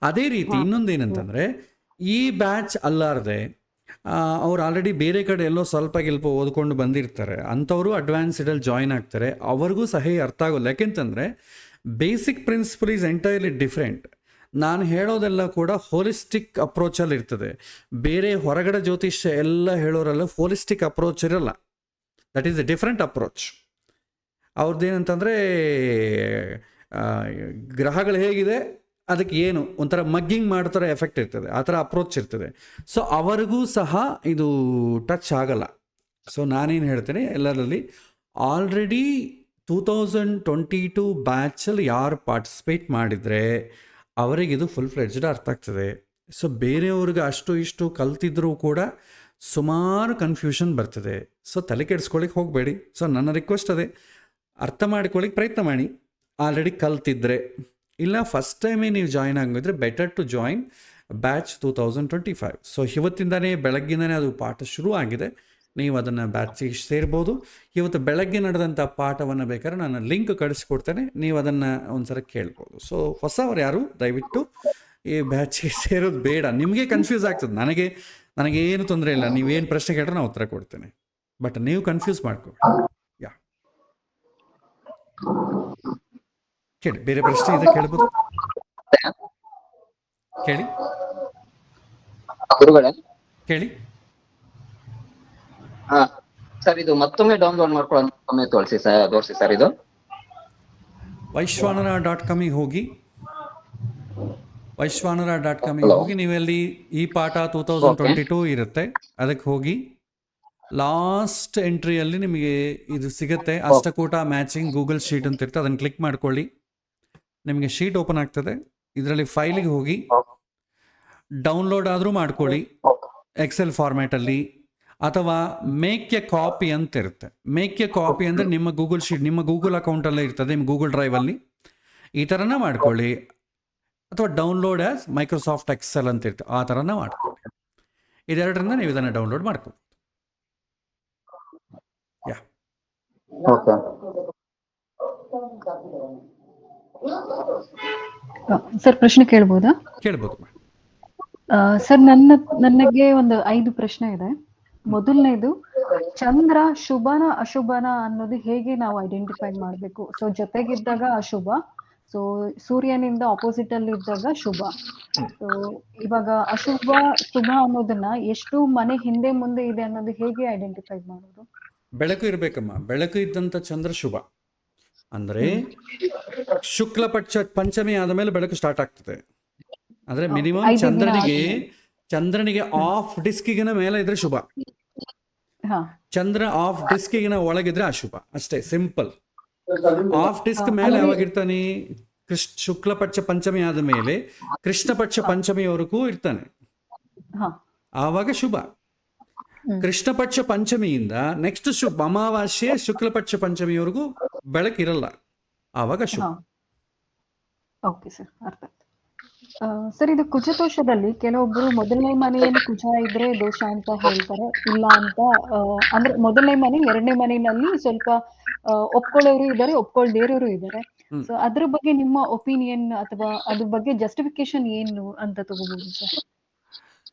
ಅದೇ ರೀತಿ ಇನ್ನೊಂದೇನಂತಂದ್ರೆ, ಈ ಬ್ಯಾಚ್ ಅಲ್ಲಾರದೆ ಅವ್ರು ಆಲ್ರೆಡಿ ಬೇರೆ ಕಡೆ ಎಲ್ಲೋ ಸ್ವಲ್ಪ ಓದ್ಕೊಂಡು ಬಂದಿರ್ತಾರೆ, ಅಂಥವರು ಅಡ್ವಾನ್ಸ್ಡಲ್ಲಿ ಜಾಯಿನ್ ಆಗ್ತಾರೆ, ಅವ್ರಿಗೂ ಸಹ ಅರ್ಥ ಆಗೋಲ್ಲ. ಯಾಕೆಂತಂದರೆ basic principal is entirely different. ನಾನು ಹೇಳೋದೆಲ್ಲ ಕೂಡ ಹೋಲಿಸ್ಟಿಕ್ ಅಪ್ರೋಚಲ್ಲಿ ಇರ್ತದೆ. ಬೇರೆ ಹೊರಗಡೆ ಜ್ಯೋತಿಷ್ಯ ಎಲ್ಲ ಹೇಳೋರೆಲ್ಲ ಹೋಲಿಸ್ಟಿಕ್ ಅಪ್ರೋಚ್ ಇರಲ್ಲ. That is a different approach. ಅವ್ರದ್ದೇನಂತಂದರೆ ಗ್ರಹಗಳು ಹೇಗಿದೆ ಅದಕ್ಕೆ ಏನು ಒಂಥರ ಮಗ್ಗಿಂಗ್ ಮಾಡ್ತಾರೆ ಎಫೆಕ್ಟ್ ಇರ್ತದೆ, ಆ ಥರ ಅಪ್ರೋಚ್ ಇರ್ತದೆ. ಸೊ ಅವರಿಗೂ ಸಹ ಇದು ಟಚ್ ಆಗಲ್ಲ. ಸೊ ನಾನೇನು ಹೇಳ್ತೇನೆ, ಎಲ್ಲರಲ್ಲಿ ಆಲ್ರೆಡಿ 2022 ಬ್ಯಾಚಲ್ಲಿ ಯಾರು ಪಾರ್ಟಿಸಿಪೇಟ್ ಮಾಡಿದರೆ ಅವರಿಗಿದು ಫುಲ್ ಫ್ಲೆಡ್ಜ್ಡ್ ಅರ್ಥ ಆಗ್ತದೆ. ಸೊ ಬೇರೆಯವ್ರಿಗೆ ಅಷ್ಟು ಇಷ್ಟು ಕಲ್ತಿದ್ರೂ ಕೂಡ ಸುಮಾರು ಕನ್ಫ್ಯೂಷನ್ ಬರ್ತದೆ. ಸೊ ತಲೆ ಕೆಡಿಸ್ಕೊಳ್ಳಿಕ್ಕೆ ಹೋಗಬೇಡಿ. ಸೊ ನನ್ನ ರಿಕ್ವೆಸ್ಟ್ ಅದೇ, ಅರ್ಥ ಮಾಡ್ಕೊಳ್ಳಿಕ್ಕೆ ಪ್ರಯತ್ನ ಮಾಡಿ. ಆಲ್ರೆಡಿ ಕಲ್ತಿದ್ರೆ, ಇಲ್ಲ ಫಸ್ಟ್ ಟೈಮೇ ನೀವು ಜಾಯ್ನ್ ಆಗಿದ್ರೆ better to join batch 2025. So ಇವತ್ತಿಂದನೇ ಬೆಳಗ್ಗಿಂದನೇ ಅದು ಪಾಠ ಶುರು ಆಗಿದೆ. ನೀವು ಅದನ್ನು ಬ್ಯಾಚಿಗೆ ಸೇರ್ಬೋದು. ಇವತ್ತು ಬೆಳಗ್ಗೆ ನಡೆದಂಥ ಪಾಠವನ್ನು ಬೇಕಾದ್ರೆ ನಾನು ಲಿಂಕ್ ಕಳಿಸ್ಕೊಡ್ತೇನೆ, ನೀವು ಅದನ್ನು ಒಂದ್ಸಲ ಕೇಳ್ಬೋದು. ಸೊ ಹೊಸವರು ಯಾರು ದಯವಿಟ್ಟು ಈ ಬ್ಯಾಚಿಗೆ ಸೇರೋದು ಬೇಡ. ನಿಮಗೆ ಕನ್ಫ್ಯೂಸ್ ಆಗ್ತದೆ, ನನಗೇನು ತೊಂದರೆ ಇಲ್ಲ. ನೀವೇನು ಪ್ರಶ್ನೆ ಕೇಳಿದ್ರೆ ನಾನು ಉತ್ತರ ಕೊಡ್ತೇನೆ, ಬಟ್ ನೀವು ಕನ್ಫ್ಯೂಸ್ ಮಾಡ್ಕೊಳ್ಳಿ. ಕೇಳಿ, ಬೇರೆ ಪ್ರಶ್ನೆ ಇದೆ ಕೇಳ್ಬೋದು, ಕೇಳಿ ಗುರುಗಳೇ. ಕೇಳಿ. ಸರ್, ಇದು ಮತ್ತೊಮ್ಮೆ ಡೌನ್ಲೋಡ್ ಮಾಡ್ಕೊಳ್ಳೋ ಮತ್ತೊಮ್ಮೆ ತೋರಿಸಿ ಸರ್. ಇದು ವೈಶ್ವಾನರ.com ಹೋಗಿ, ವೈಶ್ವಾನರ.com ಹೋಗಿ, ನೀವೆಲ್ಲಿ ಈ ಪಾಠ 2022 ಇರುತ್ತೆ ಅದಕ್ಕೆ ಹೋಗಿ ಲಾಸ್ಟ್ ಎಂಟ್ರಿಯಲ್ಲಿ ನಿಮಗೆ ಇದು ಸಿಗುತ್ತೆ, ಅಷ್ಟಕೂಟ ಮ್ಯಾಚಿಂಗ್ ಗೂಗಲ್ ಶೀಟ್ ಅಂತ ಇರುತ್ತೆ. ಅದನ್ನು ಕ್ಲಿಕ್ ಮಾಡ್ಕೊಳ್ಳಿ, ನಿಮಗೆ ಶೀಟ್ ಓಪನ್ ಆಗ್ತದೆ. ಇದರಲ್ಲಿ ಫೈಲಿಗೆ ಹೋಗಿ ಡೌನ್ಲೋಡ್ ಆದರೂ ಮಾಡ್ಕೊಳ್ಳಿ ಎಕ್ಸೆಲ್ ಫಾರ್ಮ್ಯಾಟಲ್ಲಿ, ಅಥವಾ ಮೇಕ್ ಎ ಕಾಪಿ ಅಂತ ಇರುತ್ತೆ. ಮೇಕ್ ಎ ಕಾಪಿ ಅಂದರೆ ನಿಮ್ಮ ಗೂಗಲ್ ಶೀಟ್ ನಿಮ್ಮ ಗೂಗಲ್ ಅಕೌಂಟಲ್ಲೇ ಇರ್ತದೆ, ನಿಮ್ಮ ಗೂಗಲ್ ಡ್ರೈವಲ್ಲಿ ಈ ಥರನ ಮಾಡ್ಕೊಳ್ಳಿ. ಅಥವಾ ಡೌನ್ಲೋಡ್ ಆ್ಯಸ್ ಮೈಕ್ರೋಸಾಫ್ಟ್ ಎಕ್ಸೆಲ್ ಅಂತ ಇರ್ತದೆ, ಆ ಥರನ ಮಾಡ್ಕೊಳ್ಳಿ. ಇದೆರಡರಿಂದ ನೀವು ಇದನ್ನು ಡೌನ್ಲೋಡ್ ಮಾಡ್ಕೊಳ್ಳಿ. ಸರ್, ಪ್ರಶ್ನೆ ಕೇಳ್ಬೋದಾ? ಕೇಳ್ಬೋದು ಸರ್, ನನಗೆ ಒಂದು 5 ಪ್ರಶ್ನೆ ಇದೆ. ಮೊದಲನೇದು, ಚಂದ್ರ ಶುಭನ ಅಶುಭನ ಅನ್ನೋದು ಹೇಗೆ ನಾವು ಐಡೆಂಟಿಫೈ ಮಾಡಬೇಕು? ಸೊ ಜೊತೆಗಿದ್ದಾಗ ಅಶುಭ, ಸೊ ಸೂರ್ಯನಿಂದ ಆಪೋಸಿಟ್ ಅಲ್ಲಿ ಇದ್ದಾಗ ಶುಭ. ಸೊ ಇವಾಗ ಅಶುಭ ಶುಭ ಅನ್ನೋದನ್ನ ಎಷ್ಟು ಮನೆ ಹಿಂದೆ ಮುಂದೆ ಇದೆ ಅನ್ನೋದು ಹೇಗೆ ಐಡೆಂಟಿಫೈ ಮಾಡೋದು? ಬೆಳಕು ಇರಬೇಕಮ್ಮ. ಬೆಳಕು ಇದ್ದಂಥ ಚಂದ್ರ ಶುಭ. ಅಂದರೆ ಶುಕ್ಲ ಪಂಚಮಿ ಆದ ಮೇಲೆ ಬೆಳಕು ಸ್ಟಾರ್ಟ್ ಆಗ್ತದೆ. ಅಂದರೆ ಮಿನಿಮಮ್ ಚಂದ್ರನಿಗೆ ಆಫ್ ಡಿಸ್ಕಿಗಿನ ಮೇಲೆ ಇದ್ರೆ ಶುಭ, ಚಂದ್ರ ಆಫ್ ಡಿಸ್ಕಿಗಿನ ಒಳಗಿದ್ರೆ ಅಶುಭ. ಅಷ್ಟೇ, ಸಿಂಪಲ್. ಆಫ್ ಡಿಸ್ಕ್ ಮೇಲೆ ಯಾವಾಗಿರ್ತಾನೆ? ಶುಕ್ಲ ಪಕ್ಷ ಪಂಚಮಿ ಆದ ಮೇಲೆ ಕೃಷ್ಣ ಪಕ್ಷ ಪಂಚಮಿಯವರೆಗೂ ಇರ್ತಾನೆ, ಆವಾಗ ಶುಭ. ಕೃಷ್ಣ ಪಕ್ಷ ಪಂಚಮಿಯಿಂದ ನೆಕ್ಸ್ಟ್ ಅಮಾವಾಸ್ಯೆ ಶುಕ್ಲ ಪಕ್ಷ ಪಂಚಮಿಯವರೆಗೂ ಬೆಳಕಿರಲ್ಲ, ಆವಾಗ ಶುಭ. ಓಕೆ ಸರ್, ಅರ್ಥ ಆಯ್ತು. ಸರ್, ಇದು ಕುಜದೋಷದಲ್ಲಿ ಕೆಲವೊಬ್ರು ಮೊದಲನೇ ಮನೆಯಲ್ಲಿ ಕುಜ ಇದ್ರೆ ದೋಷ ಅಂತ ಹೇಳ್ತಾರೆ, ಇಲ್ಲ ಅಂತ. ಅಂದ್ರೆ ಮೊದಲನೇ ಮನೆ, ಎರಡನೇ ಮನೆಯಲ್ಲಿ ಸ್ವಲ್ಪ ಒಪ್ಕೊಳ್ಳೋರು ಇದ್ದಾರೆ, ಒಪ್ಕೊಳ್ದೇರೋರು ಇದ್ದಾರೆ. ಸೊ ಅದ್ರ ಬಗ್ಗೆ ನಿಮ್ಮ ಒಪಿನಿಯನ್ ಅಥವಾ ಅದ್ರ ಬಗ್ಗೆ ಜಸ್ಟಿಫಿಕೇಶನ್ ಏನು ಅಂತ ತಗೋಬಹುದು ಸರ್?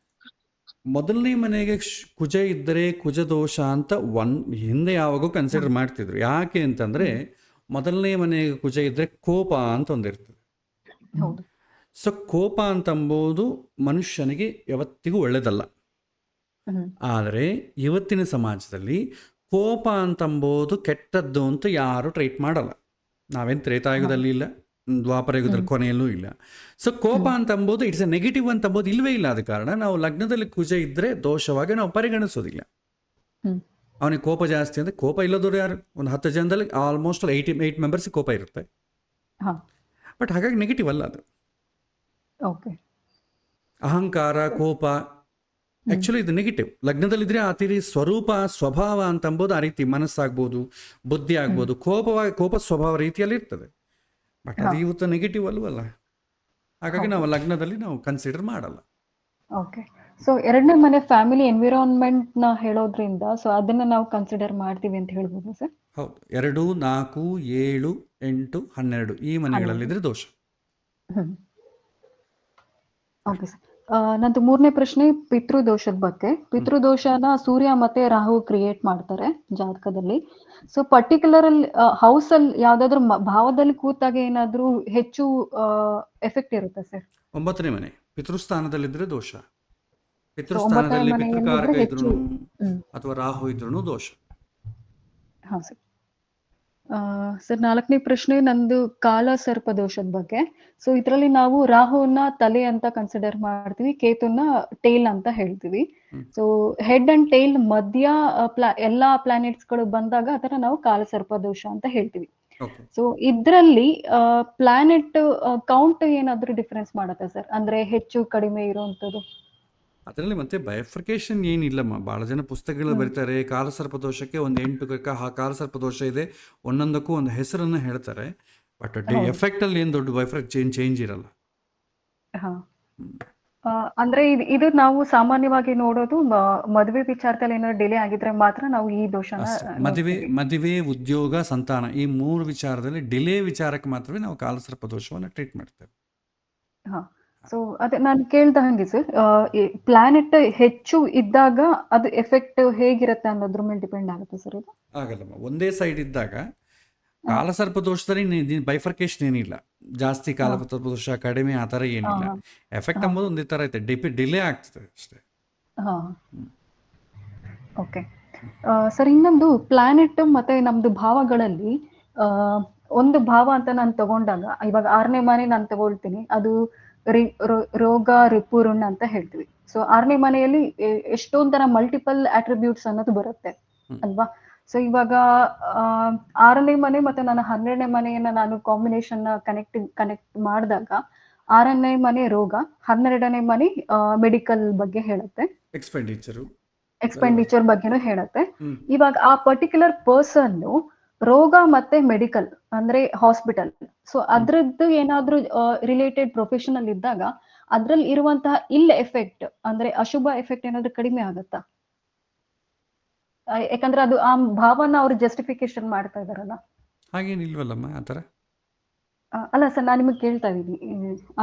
ಮೊದಲನೇ ಮನೆಗೆ ಕುಜ ಇದ್ದರೆ ಕುಜ ದೋಷ ಅಂತ ಹಿಂದೆ ಯಾವಾಗೂ ಕನ್ಸಿಡರ್ ಮಾಡ್ತಿದ್ರು. ಯಾಕೆ ಅಂತಂದರೆ ಮೊದಲನೇ ಮನೆಗೆ ಕುಜ ಇದ್ದರೆ ಕೋಪ ಅಂತ ಒಂದಿರ್ತದೆ. ಹೌದು. ಸೊ ಕೋಪ ಅಂತಂಬೋದು ಮನುಷ್ಯನಿಗೆ ಯಾವತ್ತಿಗೂ ಒಳ್ಳೆಯದಲ್ಲ. ಹ್ಮ್. ಆದರೆ ಇವತ್ತಿನ ಸಮಾಜದಲ್ಲಿ ಕೋಪ ಅಂತಂಬೋದು ಕೆಟ್ಟದ್ದು ಅಂತ ಯಾರು ಟ್ರೀಟ್ ಮಾಡಲ್ಲ. ನಾವೇನು ತ್ರೇತಾಯುಗದಲ್ಲಿ ಇಲ್ಲ, ದ್ವಾಪರ ಯುಗದಲ್ಲಿ ಕೊನೆಯಲ್ಲೂ ಇಲ್ಲ. ಸೊ ಕೋಪ ಅಂತಂಬೋದು ಇಟ್ಸ್ ಎ ನೆಗೆಟಿವ್ ಅಂತಂಬೋದು ಇಲ್ಲವೇ ಇಲ್ಲ. ಆದ ಕಾರಣ ನಾವು ಲಗ್ನದಲ್ಲಿ ಕುಜ ಇದ್ದರೆ ದೋಷವಾಗಿ ನಾವು ಪರಿಗಣಿಸೋದಿಲ್ಲ. ಹ್ಮ್. ಅವನಿಗೆ ಕೋಪ ಜಾಸ್ತಿ ಅಂದರೆ, ಕೋಪ ಇಲ್ಲದವ್ರು ಯಾರು? ಒಂದು 10 ಜನದಲ್ಲಿ ಆಲ್ಮೋಸ್ಟ್ 8 ಮೆಂಬರ್ಸಿಗೆ ಕೋಪ ಇರುತ್ತೆ. ಹಾ. ಬಟ್ ಹಾಗಾಗಿ ನೆಗೆಟಿವ್ ಅಲ್ಲ ಅದು. ಓಕೆ. ಅಹಂಕಾರ, ಕೋಪ ಆ್ಯಕ್ಚುಲಿ ಇದು ನೆಗೆಟಿವ್. ಲಗ್ನದಲ್ಲಿದ್ದರೆ ಆ ತೀರಿ ಸ್ವರೂಪ, ಸ್ವಭಾವ ಅಂತಂಬೋದು ಆ ರೀತಿ ಮನಸ್ಸಾಗ್ಬೋದು, ಬುದ್ಧಿ ಆಗ್ಬೋದು, ಕೋಪ ಸ್ವಭಾವ ರೀತಿಯಲ್ಲಿ ಇರ್ತದೆ. ಬಟ್ ಅದು ಇವತ್ತು ನೆಗೆಟಿವ್ ಅಲ್ವಲ್ಲ. ಹಾಗಾಗಿ ನಾವು ಲಗ್ನದಲ್ಲಿ ನಾವು ಕನ್ಸಿಡರ್ ಮಾಡಲ್ಲ. ಓಕೆ. ಸೊ ಎರಡನೇ ಮನೆ ಫ್ಯಾಮಿಲಿ ಎನ್ವಿರಾನ್ಮೆಂಟ್ ನ ಹೇಳೋದ್ರಿಂದ ಸೊ ಅದನ್ನ ನಾವು ಕನ್ಸಿಡರ್ ಮಾಡ್ತೀವಿ ಅಂತ ಹೇಳ್ಬೋದು ಸರ್? ಹೌದು. 2, 4, 7, 8, 12 ಈ ಮನೆಗಳಲ್ಲಿದ್ದರೆ ದೋಷ. Okay sir. ನಂದು ಮೂರನೇ ಪ್ರಶ್ನೆ ಪಿತೃದೋಷದ ಬಗ್ಗೆ. ಪಿತೃದೋಷನ ಸೂರ್ಯ ಮತ್ತೆ ರಾಹು ಕ್ರಿಯೇಟ್ ಮಾಡ್ತಾರೆ ಜಾತಕದಲ್ಲಿ. ಸೊ ಪರ್ಟಿಕ್ಯುಲರ್ ಅಲ್ಲಿ ಹೌಸ್ ಅಲ್ಲಿ ಯಾವ್ದಾದ್ರು ಭಾವದಲ್ಲಿ ಕೂತಾಗ ಏನಾದ್ರೂ ಹೆಚ್ಚು ಎಫೆಕ್ಟ್ ಇರುತ್ತೆ ಸರ್? 9ನೇ ಮನೆ ಪಿತೃಸ್ಥಾನದಲ್ಲಿದ್ದರೆ ದೋಷ. ಒಂಬತ್ತನೇ ಪಿತೃಸ್ಥಾನದಲ್ಲಿ ಮನೆಯಲ್ಲಿ ಪಿತೃಕಾರಕ ಇದ್ರೆ ಹೆಚ್ಚು. ಇದ್ರೂ ಅಥವಾ ರಾಹು ಇದ್ರೂ ದೋಷ. ಹಾ ಸರ್. ಸರ್ ನಾಲ್ಕನೇ ಪ್ರಶ್ನೆ ನಂದು ಕಾಲ ಸರ್ಪ ದೋಷದ ಬಗ್ಗೆ. ಸೊ ಇದರಲ್ಲಿ ನಾವು ರಾಹುನ ತಲೆ ಅಂತ ಕನ್ಸಿಡರ್ ಮಾಡ್ತೀವಿ, ಕೇತುನ ಟೇಲ್ ಅಂತ ಹೇಳ್ತೀವಿ. ಸೊ ಹೆಡ್ ಅಂಡ್ ಟೇಲ್ ಮಧ್ಯ ಎಲ್ಲಾ ಪ್ಲಾನೆಟ್ಸ್ ಗಳು ಬಂದಾಗ ಅದನ್ನ ನಾವು ಕಾಲ ಸರ್ಪ ದೋಷ ಅಂತ ಹೇಳ್ತೀವಿ. ಓಕೆ. ಸೊ ಇದ್ರಲ್ಲಿ ಪ್ಲಾನೆಟ್ ಕೌಂಟ್ ಏನಾದ್ರೂ ಡಿಫರೆನ್ಸ್ ಮಾಡತ್ತಾ ಸರ್? ಅಂದ್ರೆ ಹೆಚ್ಚು ಕಡಿಮೆ ಇರುವಂತದ್ದು? ಅದರಲ್ಲಿ ಮತ್ತೆ ಬೈಫರ್ಕೇಶನ್ ಏನಿಲ್ಲಮ್ಮ. ಭಾಳ ಜನ ಪುಸ್ತಕಗಳು ಬರೀತಾರೆ, ಕಾಲಸರ್ಪ ದೋಷಕ್ಕೆ ಒಂದು 8 ಕಾಲಸರ್ಪ ದೋಷ ಇದೆ, ಒಂದೊಂದಕ್ಕೂ ಒಂದು ಹೆಸರನ್ನು ಹೇಳ್ತಾರೆ. ಬಟ್ ಎಫೆಕ್ಟಲ್ಲಿ ಏನು ದೊಡ್ಡ ಚೇಂಜ್ ಇರಲ್ಲ. ಹಾ. ಅಂದ್ರೆ ಇದು ನಾವು ಸಾಮಾನ್ಯವಾಗಿ ನೋಡೋದು ಮದುವೆ ವಿಚಾರದಲ್ಲಿ ಏನಾದ್ರು ಡಿಲೇ ಆಗಿದ್ರೆ ಮಾತ್ರ ನಾವು ಈ ದೋಷನ ಮದುವೆ, ಉದ್ಯೋಗ, ಸಂತಾನ ಈ 3 ವಿಚಾರದಲ್ಲಿ ಡಿಲೇ ವಿಚಾರಕ್ಕೆ ಮಾತ್ರವೇ ನಾವು ಕಾಲಸರ್ಪ ದೋಷವನ್ನು ಟ್ರೀಟ್ ಮಾಡ್ತೇವೆ. ಹಾ. ಸೊ ಅದೇ ನಾನು ಕೇಳ್ದ ಹಂಗೆ ಸರ್, ಪ್ಲಾನೆಟ್ ಹೆಚ್ಚು ಇದ್ದಾಗ ಅದು ಎಫೆಕ್ಟ್ ಹೇಗಿರುತ್ತೆ ಅನ್ನೋದ್ರ ಮೇಲೆ ಡಿಪೆಂಡ್ ಆಗುತ್ತೆ ಸರ್ ಇದು? ಆಗಲ್ಲಮ್ಮ. ಒಂದೇ ಸೈಡ್ ಇದ್ದಾಗ ಕಾಲಸರ್ಪ ದೋಷದಲ್ಲಿ ಬೈಫರ್ಕೇಶನ್ ಏನಿಲ್ಲ. ಜಾಸ್ತಿ ಕಾಲಸರ್ಪ ದೋಷ, ಕಡಿಮೆ ಆ ಥರ ಏನಿಲ್ಲ. ಎಫೆಕ್ಟ್ ಎಂಬುದು ಒಂದೇ ಥರ ಐತೆ, ಡಿಲೇ ಆಗ್ತದೆ ಅಷ್ಟೇ. ಹಾ. Okay sir. ಇನ್ನೊಂದು ಪ್ಲಾನೆಟ್ ಮತ್ತೆ ನಮ್ದು ಭಾವಗಳಲ್ಲಿ ಒಂದು ಭಾವ ಅಂತ ನಾನು ತಗೊಂಡಾಗ, ಇವಾಗ 6ನೇ ಮನೆ ನಾನು ತಗೊಳ್ತೀನಿ, ಅದು ರೋಗ, ರಿಪುರುಣ್ ಅಂತ ಹೇಳ್ತೀವಿ. ಸೊ 6ನೇ ಮನೆಯಲ್ಲಿ ಎಷ್ಟೊಂದ್ ತರ ಮಲ್ಟಿಪಲ್ ಅಟ್ರಿಬ್ಯೂಟ್ಸ್ ಅನ್ನೋದು ಬರುತ್ತೆ ಅಲ್ವಾ? ಸೊ ಇವಾಗ 6ನೇ ಮನೆ ಮತ್ತೆ ನನ್ನ 12ನೇ ಮನೆಯನ್ನ ನಾನು ಕಾಂಬಿನೇಷನ್ ಕನೆಕ್ಟ್ ಮಾಡಿದಾಗ 6ನೇ ಮನೆ ರೋಗ, 12ನೇ ಮನೆ ಮೆಡಿಕಲ್ ಬಗ್ಗೆ ಹೇಳುತ್ತೆ, ಎಕ್ಸ್ಪೆಂಡಿಚರ್ ಬಗ್ಗೆನೂ ಹೇಳುತ್ತೆ. ಇವಾಗ ಆ ಪರ್ಟಿಕ್ಯುಲರ್ ಪರ್ಸನ್ ರೋಗ ಮತ್ತೆ ಮೆಡಿಕಲ್ ಅಂದ್ರೆ ಹಾಸ್ಪಿಟಲ್, ಸೊ ಅದ್ರದ್ದು ಏನಾದ್ರೂ ರಿಲೇಟೆಡ್ ಪ್ರೊಫೆಷನಲ್ ಇದ್ದಾಗ ಅದ್ರಲ್ಲಿ ಇರುವಂತಹ ಎಫೆಕ್ಟ್ ಅಂದ್ರೆ ಅಶುಭ ಎಫೆಕ್ಟ್ ಏನಾದ್ರೂ ಕಡಿಮೆ ಆಗತ್ತಾ? ಯಾಕಂದ್ರೆ ಅದು ಆ ಭಾವನ ಅವ್ರು ಜಸ್ಟಿಫಿಕೇಶನ್ ಮಾಡ್ತಾ ಇದಾರಲ್ಲ. ಹಾಗೇನಿಲ್ವಲ್ಲಮ್ಮ ಆ ಥರ. ಅಲ್ಲ ಸರ್, ನಾನು ನಿಮಗೆ ಕೇಳ್ತಾ ಇದ್ದೀನಿ,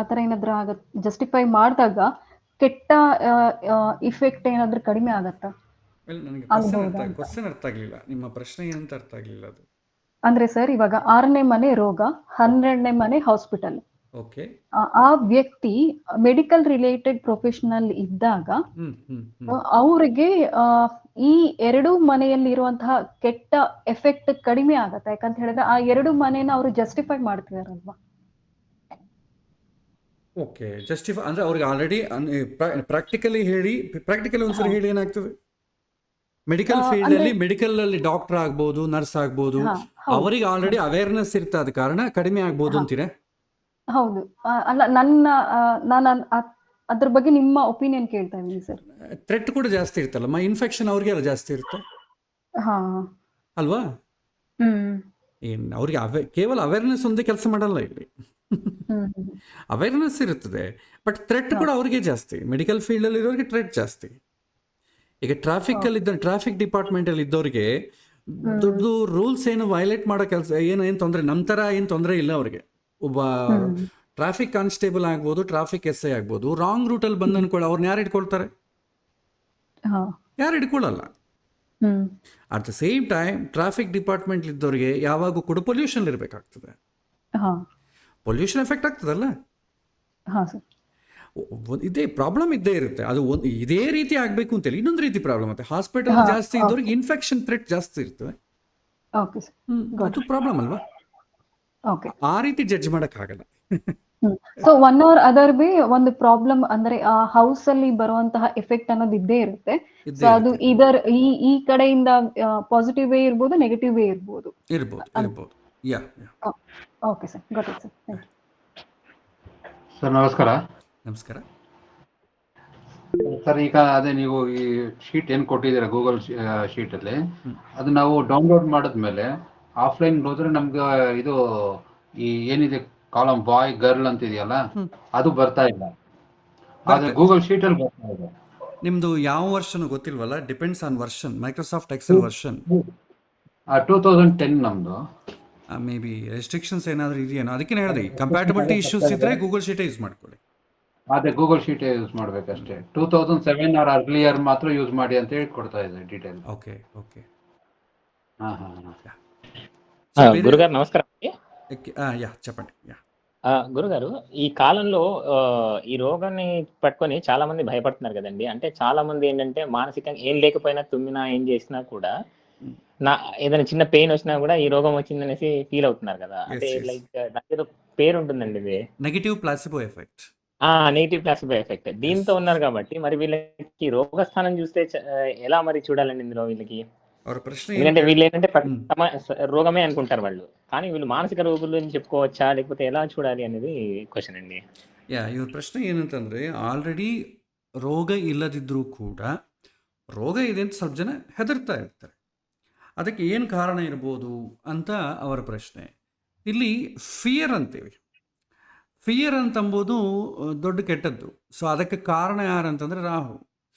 ಆತರ ಏನಾದ್ರೂ ಜಸ್ಟಿಫೈ ಮಾಡಿದಾಗ ಕೆಟ್ಟ ಇಫೆಕ್ಟ್ ಏನಾದ್ರೂ ಕಡಿಮೆ ಆಗತ್ತಾ? ನನಗೆ ಕ್ವಶನ್ ಅರ್ಥ ಆಗಲಿಲ್ಲ, ನಿಮ್ಮ ಪ್ರಶ್ನೆ ಏನಂತ ಅರ್ಥ ಆಗಲಿಲ್ಲ ಅದು. ಅಂದ್ರೆ ಸರ್ ಇವಾಗ 6ನೇ ಮನೆ ರೋಗ, 12ನೇ ಮನೆ ಹಾಸ್ಪಿಟಲ್. ಓಕೆ. ಆ ವ್ಯಕ್ತಿ ಮೆಡಿಕಲ್ ರಿಲೇಟೆಡ್ ಪ್ರೊಫೆಷನಲ್ ಇದ್ದಾಗ ಅವ್ರಿಗೆ ಈ 2 ಮನೆಯಲ್ಲಿ ಇರುವಂತಹ ಕೆಟ್ಟ ಎಫೆಕ್ಟ್ ಕಡಿಮೆ ಆಗತ್ತೆ. ಯಾಕಂತ ಹೇಳಿದ್ರೆ ಆ 2 ಮನೆನ ಅವರು ಜಸ್ಟಿಫೈ ಮಾಡ್ತಿದಾರಲ್ವಾ? ಓಕೆ. ಜಸ್ಟಿಫೈ ಅಂದ್ರೆ ಅವ್ರಿಗೆ ಆಲ್ರೆಡಿ ಪ್ರಾಕ್ಟಿಕಲಿ ಒಂದ್ಸರಿ ಹೇಳಿ ಏನಾಗ್ತದೆ. ಮೆಡಿಕಲ್ ಫೀಲ್ಡ್ ಅಲ್ಲಿ, ಮೆಡಿಕಲ್ ಅಲ್ಲಿ ಡಾಕ್ಟರ್ ಆಗ್ಬೋದು, ನರ್ಸ್ ಆಗ್ಬೋದು, ಅವರಿಗೆ ಆಲ್ರೆಡಿ ಅವೇರ್ನೆಸ್ ಇರುತ್ತೆ, ಆದ ಕಾರಣ ಕಡಿಮೆ ಆಗ್ಬೋದು ಅಂತೀರಾ? ಹೌದು. ಅಲ್ಲ, ನಾನು ಅದ್ರ ಬಗ್ಗೆ ನಿಮ್ಮ ಒಪಿನಿಯನ್ ಕೇಳ್ತಾ ಇದ್ದೀನಿ ಸರ್. ಥ್ರೆಟ್ ಕೂಡ ಜಾಸ್ತಿ ಇರ್ತಲ್ಲಮ್ಮ, ಇನ್ಫೆಕ್ಷನ್ ಅವ್ರಿಗೆಲ್ಲ ಜಾಸ್ತಿ ಇರುತ್ತೆ ಅಲ್ವಾ? ಏನು ಅವ್ರಿಗೆ ಕೇವಲ ಅವೇರ್ನೆಸ್ ಒಂದೇ ಕೆಲಸ ಮಾಡಲ್ಲ ಇಲ್ಲಿ. ಅವೇರ್ನೆಸ್ ಇರುತ್ತದೆ, ಬಟ್ ಥ್ರೆಟ್ ಕೂಡ ಅವ್ರಿಗೆ ಜಾಸ್ತಿ. ಮೆಡಿಕಲ್ ಫೀಲ್ಡಲ್ಲಿ ಇರೋರಿಗೆ ಥ್ರೆಟ್ ಜಾಸ್ತಿ. ಈಗ ಟ್ರಾಫಿಕ್ ಡಿಪಾರ್ಟ್ಮೆಂಟಲ್ಲಿ ಇದ್ದವ್ರಿಗೆ ದೊಡ್ಡ ರೂಲ್ಸ್ ಏನು ವೈಲೇಟ್ ಮಾಡೋ ಕೆಲಸ ಏನು ತೊಂದರೆ, ನಮ್ಮ ಥರ ಏನು ತೊಂದರೆ ಇಲ್ಲ ಅವ್ರಿಗೆ. ಒಬ್ಬ ಟ್ರಾಫಿಕ್ ಕಾನ್ಸ್ಟೇಬಲ್ ಆಗ್ಬೋದು, ಟ್ರಾಫಿಕ್ SI ಆಗ್ಬೋದು, ರಾಂಗ್ ರೂಟಲ್ಲಿ ಬಂದು ಅನ್ಕೊಳ್ಳಿ, ಅವ್ರನ್ನ ಯಾರು ಇಟ್ಕೊಳ್ತಾರೆ? ಯಾರು ಇಟ್ಕೊಳ್ಳಲ್ಲ. Hmm at the same time traffic department ಇದ್ದವ್ರಿಗೆ ಯಾವಾಗೂ ಕೂಡ ಪೊಲ್ಯೂಷನ್ ಇರಬೇಕಾಗ್ತದೆ. ಹಾ ಪೊಲ್ಯೂಷನ್ ಎಫೆಕ್ಟ್ ಆಗ್ತದಲ್ಲ, ಹಾ ಸರ್. ಇದೇ ಪ್ರಾಬ್ಲಮ್ ಇದ್ದೇ ಇರುತ್ತೆ. ಅದು ಒಂದು ಇದೇ ರೀತಿ ಆಗಬೇಕು ಅಂತೇಳಿ ಇನ್ನೊಂದು ರೀತಿ ಪ್ರಾಬ್ಲಮ್ ಮತ್ತೆ ಹಾಸ್ಪಿಟಲ್ ಹಾ, ಜಾಸ್ತಿ ಇದ್ದವ್ರಿಗೆ ಇನ್ಫೆಕ್ಷನ್ ಥ್ರೆಟ್ ಜಾಸ್ತಿ ಇರ್ತವೆ. Okay sir. Got ಅದು ಪ್ರಾಬ್ಲಮ್ ಅಲ್ವಾ? ಓಕೆ. ಆ ರೀತಿ ಜಡ್ಜ್ ಮಾಡೋಕ್ಕಾಗಲ್ಲ. So one or other be ಒಂದು ಪ್ರಾಬ್ಲಮ್ ಅಂದ್ರೆ ಆ ಹೌಸ್ ಅಲ್ಲಿ ಬರುವಂತಹ ಎಫೆಕ್ಟ್ ಅನ್ನೋದು ಇದ್ದೇ ಇರುತ್ತೆ. ಸೊ ಇದ್ದೇ ಅದು ಇರುತ್ತೆ. ಇದರ್ ಈ ಕಡೆಯಿಂದ ಪಾಸಿಟಿವ್ ವೇ ಇರ್ಬೋದು, ನೆಗೆಟಿವ್ ವೇ ಇರ್ಬೋದು. ಇರ್ಬೋದು. Yeah. Okay sir, got it sir. Thank you. Sir ನಮಸ್ಕಾರ. ನಮಸ್ಕಾರ. ಸರ್ ಈಗ ಅದೇ ನೀವು ಈ ಶೀಟ್ ಏನು ಕೊಟ್ಟಿದ್ದೀರಾ ಗೂಗಲ್ ಶೀಟ್ ಅಲ್ಲಿ, ಅದು ನಾವು ಡೌನ್ಲೋಡ್ ಮಾಡಿದ್ಮೇಲೆ ಆಫ್ಲೈನ್ ಹೋದ್ರೆ ನಮ್ಗೆ ಇದು ಈ ಏನಿದೆ ಕಾಲಮ್ ಬಾಯ್ ಗರ್ಲ್ ಅಂತ ಇದೆಯಲ್ಲ ಅದು ಬರ್ತಾ ಇಲ್ಲ, ಆದ್ರೆ ಗೂಗಲ್ ಶೀಟ್ ಅಲ್ಲಿ ಬರ್ತಾ ಇದೆ. ನಿಮ್ದು ಯಾವ ವರ್ಷನ್ ಗೊತ್ತಿಲ್ವಲ್ಲ, depends on version. Microsoft Excel version 2010 ನಮ್ದು. ಮೇ ಬಿ ರೆಸ್ಟ್ರಿಕ್ಷನ್ಸ್ ಏನಾದರೂ ಇದೆಯೇನೋ, ಅದಕ್ಕೆ ಹೇಳಿದೆ ಕಂಪ್ಯಾಟಬಿಲಿಟಿ ಇಶ್ಯೂಸ್ ಇದ್ರೆ ಗೂಗಲ್ ಶೀಟೇ ಯೂಸ್ ಮಾಡ್ಕೊಳ್ಳಿ. ಅದೇ ಗೂಗಲ್ ಶೀಟ್ ಯೂಸ್ ಮಾಡ್ಬೇಕಷ್ಟೇ. 2007 ಆರ್ ಅರ್ಲಿಯರ್ ಮಾತ್ರ ಯೂಸ್ ಮಾಡಿ ಅಂತ ಹೇಳಿ ಕೊಡ್ತಾ ಇದೆ ಡೀಟೇಲ್. ಓಕೆ. ಹಾ ಹಾ గురుగారు నమస్కారం అండి. యా చెప్పండి. యా గురుగారు, ఈ కాలంలో ఈ రోగాన్ని పట్టుకొని చాలా మంది భయపడుతున్నారు కదండి. అంటే చాలా మంది ఏంటంటే మానసికంగా ఏం లేకపోయినా, తుమ్మినా, ఏం చేసినా కూడా ఏదైనా చిన్న పెయిన్ వచ్చినా కూడా ఈ రోగం వచ్చిందనేసి ఫీల్ అవుతున్నారు కదా. అంటే లైక్ దానికి ఏదో పేరు ఉంటుందండి, ఇది negative placebo effect. Negative placebo effect. దీంతో ఉన్నారు కాబట్టి మరి వీళ్ళకి రోగస్థానం చూస్తే ఎలా మరి చూడాలండి ఇందులో వీళ్ళకి? ఎందుకంటే వీళ్ళు ఏంటంటే రోగమే అనుకుంటారు వాళ్ళు, కానీ వీళ్ళు మానసిక రోగులు అని చెప్పుకోవచ్చా, లేకపోతే ఎలా చూడాలి అనేది క్వశ్చన్ అండి. ಇವ್ರ ಪ್ರಶ್ನೆ ಏನಂತಂದರೆ, ಆಲ್ರೆಡಿ ರೋಗ ಇಲ್ಲದಿದ್ದರೂ ಕೂಡ ರೋಗ ಇದೆ ಅಂತ ಸ್ವಲ್ಪ ಜನ ಹೆದರ್ತಾ ಇರ್ತಾರೆ. ಅದಕ್ಕೆ ಏನು ಕಾರಣ ಇರ್ಬೋದು ಅಂತ ಅವರ ಪ್ರಶ್ನೆ. ಇಲ್ಲಿ ಫಿಯರ್ ಅಂತೀವಿ. ಫಿಯರ್ ಅಂತಂಬೋದು ದೊಡ್ಡ ಕೆಟ್ಟದ್ದು. ಸೊ ಅದಕ್ಕೆ ಕಾರಣ ಯಾರಂತಂದರೆ ರಾಹು.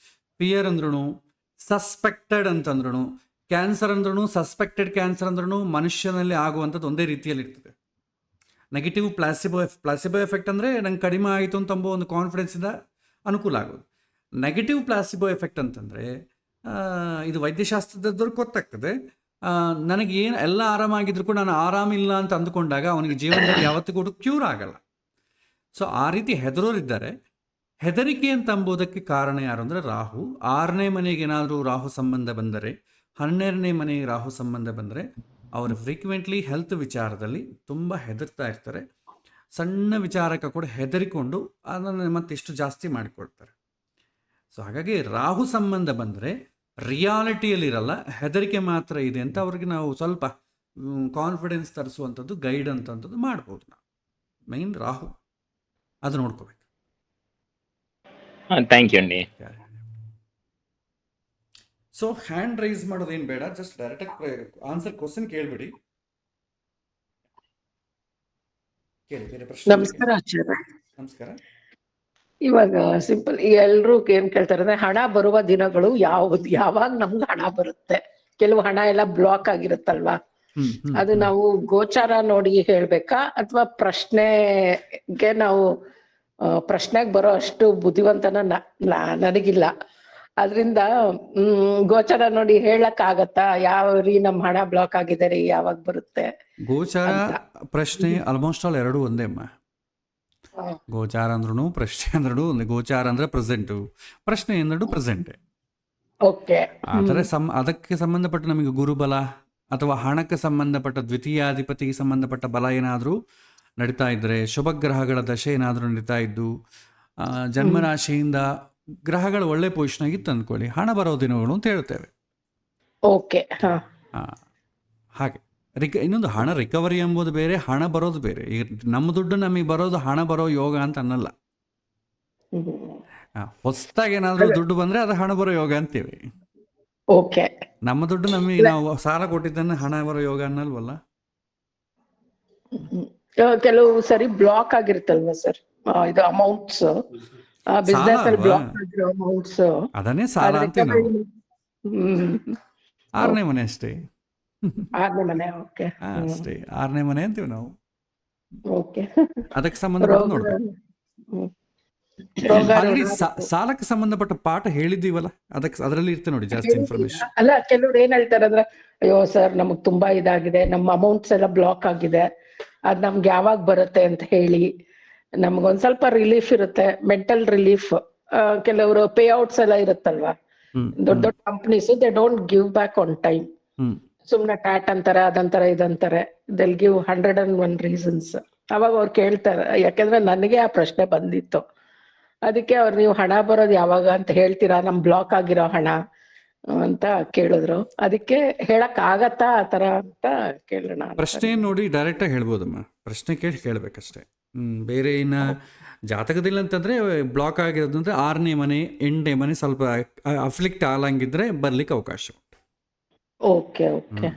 ಫಿಯರ್ ಅಂದ್ರೂ, ಸಸ್ಪೆಕ್ಟೆಡ್ ಅಂತಂದ್ರೂ, ಕ್ಯಾನ್ಸರ್ ಅಂದ್ರೂ, ಸಸ್ಪೆಕ್ಟೆಡ್ ಕ್ಯಾನ್ಸರ್ ಅಂದ್ರೂ ಮನುಷ್ಯನಲ್ಲಿ ಆಗುವಂಥದ್ದು ಒಂದೇ ರೀತಿಯಲ್ಲಿ ಇರ್ತದೆ. ನೆಗೆಟಿವ್ ಪ್ಲಾಸಿಬೋ ಎಫೆಕ್ಟ್ ಅಂದರೆ ನಂಗೆ ಕಡಿಮೆ ಆಯಿತು ಅಂತಂಬೋ ಒಂದು ಕಾನ್ಫಿಡೆನ್ಸಿಂದ ಅನುಕೂಲ ಆಗೋದು. ನೆಗೆಟಿವ್ ಪ್ಲಾಸಿಬೋ ಎಫೆಕ್ಟ್ ಅಂತಂದರೆ ಇದು ವೈದ್ಯಶಾಸ್ತ್ರದವ್ರಿಗೆ ಗೊತ್ತಾಗ್ತದೆ. ನನಗೆ ಏನು ಎಲ್ಲ ಆರಾಮಾಗಿದ್ರು ಕೂಡ ನಾನು ಆರಾಮಿಲ್ಲ ಅಂತ ಅಂದ್ಕೊಂಡಾಗ ಅವನಿಗೆ ಜೀವನದಲ್ಲಿ ಯಾವತ್ತಿಗೂ ಕೂಡ ಕ್ಯೂರ್ ಆಗಲ್ಲ. ಸೊ ಆ ರೀತಿ ಹೆದರೋರಿದ್ದಾರೆ. ಹೆದರಿಕೆ ಅಂತ ಅಂಬೋದಕ್ಕೆ ಕಾರಣ ಯಾರು ಅಂದರೆ ರಾಹು. 6ನೇ ಮನೆಗೆ ಏನಾದರೂ ರಾಹು ಸಂಬಂಧ ಬಂದರೆ, 12ನೇ ಮನೆಗೆ ರಾಹು ಸಂಬಂಧ ಬಂದರೆ ಅವರು ಫ್ರೀಕ್ವೆಂಟ್ಲಿ ಹೆಲ್ತ್ ವಿಚಾರದಲ್ಲಿ ತುಂಬ ಹೆದರ್ತಾ ಇರ್ತಾರೆ. ಸಣ್ಣ ವಿಚಾರಕ್ಕೆ ಕೂಡ ಹೆದರಿಕೊಂಡು ಅದನ್ನು ಮತ್ತಿಷ್ಟು ಜಾಸ್ತಿ ಮಾಡಿಕೊಳ್ತಾರೆ. ಸೊ ಹಾಗಾಗಿ ರಾಹು ಸಂಬಂಧ ಬಂದರೆ ರಿಯಾಲಿಟಿಯಲ್ಲಿರಲ್ಲ, ಹೆದರಿಕೆ ಮಾತ್ರ ಇದೆ ಅಂತ ಅವ್ರಿಗೆ ನಾವು ಸ್ವಲ್ಪ ಕಾನ್ಫಿಡೆನ್ಸ್ ತರಿಸುವಂಥದ್ದು, ಗೈಡ್ ಅಂತಂಥದ್ದು ಮಾಡ್ಬೋದು. ನಾವು ಮೈನ್ ರಾಹು ಅದು ನೋಡ್ಕೋಬೇಕು. ಥ್ಯಾಂಕ್ ಯು ಅಂడి. ಸೊ ಹ್ಯಾಂಡ್ ರೈಸ್ ಮಾಡೋದೇನು ಬೇಡ, ಜಸ್ಟ್ ಡೈರೆಕ್ಟಾಗಿ ಆನ್ಸರ್ ಕ್ವಶನ್ ಕೇಳ್ಬಿಡಿ. ಕೇಳಿ ಬೇರೆ ಪ್ರಶ್ನೆ. ನಮಸ್ಕಾರ ಆಚಾರ್ಯ. ನಮಸ್ಕಾರ. ಇವಾಗ ಸಿಂಪಲ್ ಎಲ್ರು ಏನ್ ಕೇಳ್ತಾರೆ ಅಂದ್ರೆ ಹಣ ಬರುವ ದಿನಗಳು ಯಾವಾಗ ನಮ್ಗೆ ಹಣ ಬರುತ್ತೆ? ಕೆಲವು ಹಣ ಎಲ್ಲ ಬ್ಲಾಕ್ ಆಗಿರುತ್ತಲ್ವಾ, ಅದು ನಾವು ಗೋಚಾರ ನೋಡಿ ಹೇಳ್ಬೇಕಾ ಅಥವಾ ಪ್ರಶ್ನೆಗೆ ನಾವು ಪ್ರಶ್ನೆಗೆ ಬರೋ ಅಷ್ಟು ಬುದ್ಧಿವಂತನ ನನಗಿಲ್ಲ. ಅದ್ರಿಂದ ಗೋಚಾರ ನೋಡಿ ಹೇಳಕ್ ಆಗತ್ತಾ ಯಾವ್ರಿ ನಮ್ ಹಣ ಬ್ಲಾಕ್ ಆಗಿದೆ ರೀ, ಯಾವಾಗ ಬರುತ್ತೆ? ಗೋಚಾರ ಪ್ರಶ್ನೆ ಆಲ್ಮೋಸ್ಟ್ ಆಲ್ ಎರಡು ಒಂದೇ ಅಮ್ಮ. ಗೋಚಾರ ಅಂದ್ರೂ ಪ್ರಶ್ನೆ ಅಂದ್ರೂ ಒಂದು. ಗೋಚಾರ ಅಂದ್ರೆ ಪ್ರೆಸೆಂಟು, ಪ್ರಶ್ನೆ ಅಂದ್ರೂ ಪ್ರೆಸೆಂಟೇ. ಓಕೆ. ಆದರೆ ಅದಕ್ಕೆ ಸಂಬಂಧಪಟ್ಟ ನಮಗೆ ಗುರುಬಲ ಅಥವಾ ಹಣಕ್ಕೆ ಸಂಬಂಧಪಟ್ಟ ದ್ವಿತೀಯಾಧಿಪತಿಗೆ ಸಂಬಂಧಪಟ್ಟ ಬಲ ಏನಾದರೂ ನಡೀತಾ ಇದ್ದರೆ, ಶುಭ ಗ್ರಹಗಳ ದಶೆ ಏನಾದರೂ ನಡೀತಾ ಇದ್ದು, ಜನ್ಮರಾಶಿಯಿಂದ ಗ್ರಹಗಳು ಒಳ್ಳೆ ಪೊಸಿಷನ್ ಆಗಿತ್ತು ಅಂದ್ಕೊಳ್ಳಿ, ಹಣ ಬರೋ ದಿನಗಳು ಅಂತ ಹೇಳ್ತೇವೆ. ಓಕೆ. ಹಾಗೆ ಇನ್ನೊಂದು ಹಣ ರಿಕವರಿ ಎಂಬುದು ಬೇರೆ, ಹಣ ಬರೋದು ಬೇರೆ. ಈಗ ನಮ್ಮ ದುಡ್ಡು ನಮಗೆ ಬರೋದು ಹಣ ಬರೋ ಯೋಗ ಅಂತ ಅನ್ನಲ್ಲ. ಹೊಸದಾಗಿ ಏನಾದರೂ ದುಡ್ಡು ಬಂದರೆ ಅದು ಹಣ ಬರೋ ಯೋಗ ಅಂತೀವಿ. ಓಕೆ. ನಮ್ಮ ದುಡ್ಡು ನಮಗೆ ನಾವು ಸಾಲ ಕೊಟ್ಟಿದ್ದನ್ನು ಹಣ ಬರೋ ಯೋಗ ಅನ್ನಲ್ವಲ್ಲ. ಕೆಲವು ಸರಿ ಬ್ಲಾಕ್ ಆಗಿರುತ್ತಲ್ವಾ ಸರ್ ಇದು ಅಮೌಂಟ್ಸ್, ಬಿಸ್ನೆಸ್ ಅಲ್ಲಿ ಬ್ಲಾಕ್ ಆಗಿರೋ ಅಮೌಂಟ್ಸ್, ಅದನ್ನೇ ಸಾಲ ಅಂತೀವಿ ನಾವು. 6ನೇ ಮನೆ ಅಷ್ಟೇ. 6ನೇ ಮನೆ. ಓಕೆ. ಅಷ್ಟೇ, 6ನೇ ಮನೆ ಅಂತೀವಿ ನಾವು. ಓಕೆ. ಅದಕ್ಕೆ ಸಂಬಂಧಪಟ್ಟ ನೋಡ್ಬೇಕು. ರೋಗ ಆಲ್ರೆಡಿ ರುಣ ಸಾಲಕ್ಕೆ ಸಂಬಂಧಪಟ್ಟ ಪಾಠ ಹೇಳಿದ್ದೀವಲ್ಲ, ಅದರಲ್ಲಿ ಇರುತ್ತೆ ನೋಡಿ ಜಾಸ್ತಿ ಇನ್ಫಾರ್ಮೇಶನ್. ಅಲ್ಲ, ಕೆಲವ್ರು ಏನ್ ಹೇಳ್ತಾರೆ ಅಂದ್ರೆ, ಅಯ್ಯೋ ಸರ್ ನಮಗ್ ತುಂಬಾ ಇದಾಗಿದೆ, ನಮ್ಮ ಅಮೌಂಟ್ಸ್ ಎಲ್ಲ ಬ್ಲಾಕ್ ಆಗಿದೆ, ಅದ್ ನಮ್ಗೆ ಯಾವಾಗ ಬರುತ್ತೆ ಅಂತ ಹೇಳಿ ನಮ್ಗೊಂದ್ ಸ್ವಲ್ಪ ರಿಲೀಫ್ ಇರುತ್ತೆ, ಮೆಂಟಲ್ ರಿಲೀಫ್. ಕೆಲವರು ಪೇ ಔಟ್ಸ್ ಎಲ್ಲ ಇರುತ್ತಲ್ವಾ, ದೊಡ್ಡ ದೊಡ್ಡ companies they don't give back on time. ಸುಮ್ನೆ ಟ್ಯಾಟ್ ಅಂತಾರೆ, ಅದಂತಾರೆ, ಇದಂತಾರೆ, ದೆಲ್ ಗಿವ್ 101 ರೀಸನ್ಸ್. ಅವಾಗ ಅವ್ರು ಕೇಳ್ತಾರೆ, ಯಾಕಂದ್ರೆ ನನಗೆ ಆ ಪ್ರಶ್ನೆ ಬಂದಿತ್ತು, ಅದಕ್ಕೆ ಅವ್ರು ನೀವು ಹಣ ಬರೋದು ಯಾವಾಗ ಅಂತ ಹೇಳ್ತೀರಾ, ನಮ್ ಬ್ಲಾಕ್ ಆಗಿರೋ ಹಣ ಅಂತ ಕೇಳಿದ್ರು. ಅದಕ್ಕೆ ಹೇಳಕ್ ಆಗತ್ತಾ ಆತರ ಅಂತ ಕೇಳೋಣ ಅಂತ. ಪ್ರಶ್ನೆ ನೋಡಿ ಡೈರೆಕ್ಟ್ ಆಗಿ ಹೇಳ್ಬೋದಮ್ಮ, ಪ್ರಶ್ನೆ ಕೇಳಿ ಕೇಳ್ಬೇಕಷ್ಟೇ. ಬೇರೆ ಇನ್ನ ಜಾತಕದಿಲ್ಲ ಅಂತಂದ್ರೆ ಬ್ಲಾಕ್ ಆಗಿರೋದು ಅಂದ್ರೆ 6ನೇ ಮನೆ 8ನೇ ಮನೆ ಸ್ವಲ್ಪ ಅಫ್ಲಿಕ್ಟ್ ಆಗಂಗಿದ್ರೆ ಬರ್ಲಿಕ್ಕೆ ಅವಕಾಶ ಉಂಟು. Okay okay.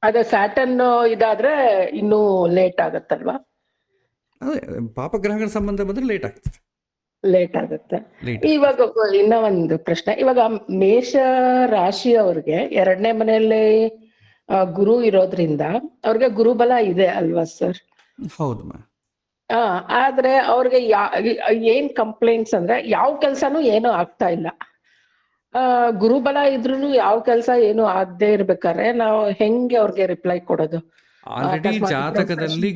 ಅದೇ ಸ್ಯಾಟರ್ನ್ ಇದಾದ್ರೆ ಇನ್ನೂ ಲೇಟ್ ಆಗತ್ತಲ್ವಾ? ಅದೇ ಪಾಪಗ್ರಹಗಳ ಸಂಬಂಧ ಬಂದ್ರೆ ಲೇಟ್ ಆಗ್ತದೆ. ಲೇಟ್ ಆಗುತ್ತೆ. ಲೇಟ್ ಇವಾಗ ಇನ್ನ ಒಂದು ಪ್ರಶ್ನೆ, ಇವಾಗ ಮೇಷ ರಾಶಿಯವ್ರಿಗೆ 2ನೇ ಮನೆಯಲ್ಲಿ ಗುರು ಇರೋದ್ರಿಂದ ಅವ್ರಿಗೆ ಗುರುಬಲ ಇದೆ ಅಲ್ವಾ ಸರ್? ಹೌದಮ್ಮ. ಆದ್ರೆ ಅವ್ರಿಗೆ ಏನ್ ಕಂಪ್ಲೇಂಟ್ಸ್ ಅಂದ್ರೆ, ಯಾವ ಕೆಲ್ಸನೂ ಏನೂ ಆಗ್ತಾ ಇಲ್ಲ. ಗುರುಬಲ ಇದ್ರೂನು ಯಾವ ಕೆಲ್ಸ ಏನು ಆಗದೆ ಇರ್ಬೇಕಾದ್ರೆ ನಾವು ಹೆಂಗೆ ಅವ್ರಿಗೆ ರಿಪ್ಲೈ ಕೊಡೋದು? ಆಲ್ರೆಡಿ ಅಕಸ್ಮಾತ್ ಜಾತಕದಲ್ಲಿ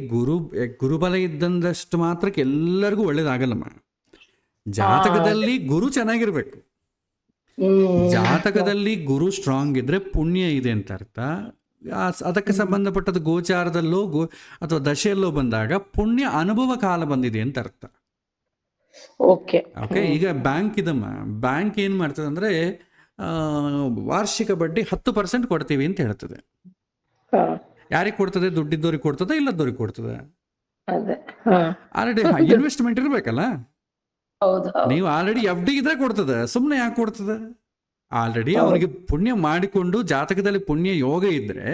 ಗುರುಬಲ ಇದ್ದಂದಷ್ಟು ಮಾತ್ರಕ್ಕೆ ಎಲ್ಲರಿಗೂ ಒಳ್ಳೇದಾಗಲ್ಲಮ್ಮ. ಜಾತಕದಲ್ಲಿ ಗುರು ಚೆನ್ನಾಗಿರ್ಬೇಕು. ಜಾತಕದಲ್ಲಿ ಗುರು ಸ್ಟ್ರಾಂಗ್ ಇದ್ರೆ ಪುಣ್ಯ ಇದೆ ಅಂತ ಅರ್ಥ. ಅದಕ್ಕೆ ಸಂಬಂಧಪಟ್ಟದ ಗೋಚಾರದಲ್ಲೋ ಅಥವಾ ದಶೆಯಲ್ಲೋ ಬಂದಾಗ ಪುಣ್ಯ ಅನುಭವ ಕಾಲ ಬಂದಿದೆ ಅಂತ ಅರ್ಥ. ಓಕೆ. ಈಗ ಬ್ಯಾಂಕ್ ಇದಮ್ಮ, ಬ್ಯಾಂಕ್ ಏನು ಮಾಡ್ತದೆ ಅಂದರೆ ವಾರ್ಷಿಕ ಬಡ್ಡಿ 10% ಕೊಡ್ತೀವಿ ಅಂತ ಹೇಳ್ತದೆ. ಯಾರಿಗೆ ಕೊಡ್ತದೆ? ದುಡ್ಡಿದ್ದವ್ರಿಗೆ ಕೊಡ್ತದೆ, ಇಲ್ಲದವ್ರಿಗೆ ಕೊಡ್ತದೆ. ಆಲ್ರೆಡಿ ಇನ್ವೆಸ್ಟ್ಮೆಂಟ್ ಇರಬೇಕಲ್ಲ. ನೀವು ಆಲ್ರೆಡಿ FD ಇದ್ರೆ ಕೊಡ್ತದೆ, ಸುಮ್ಮನೆ ಯಾಕೆ ಕೊಡ್ತದೆ? ಆಲ್ರೆಡಿ ಅವನಿಗೆ ಪುಣ್ಯ ಮಾಡಿಕೊಂಡು ಜಾತಕದಲ್ಲಿ ಪುಣ್ಯ ಯೋಗ ಇದ್ರೆ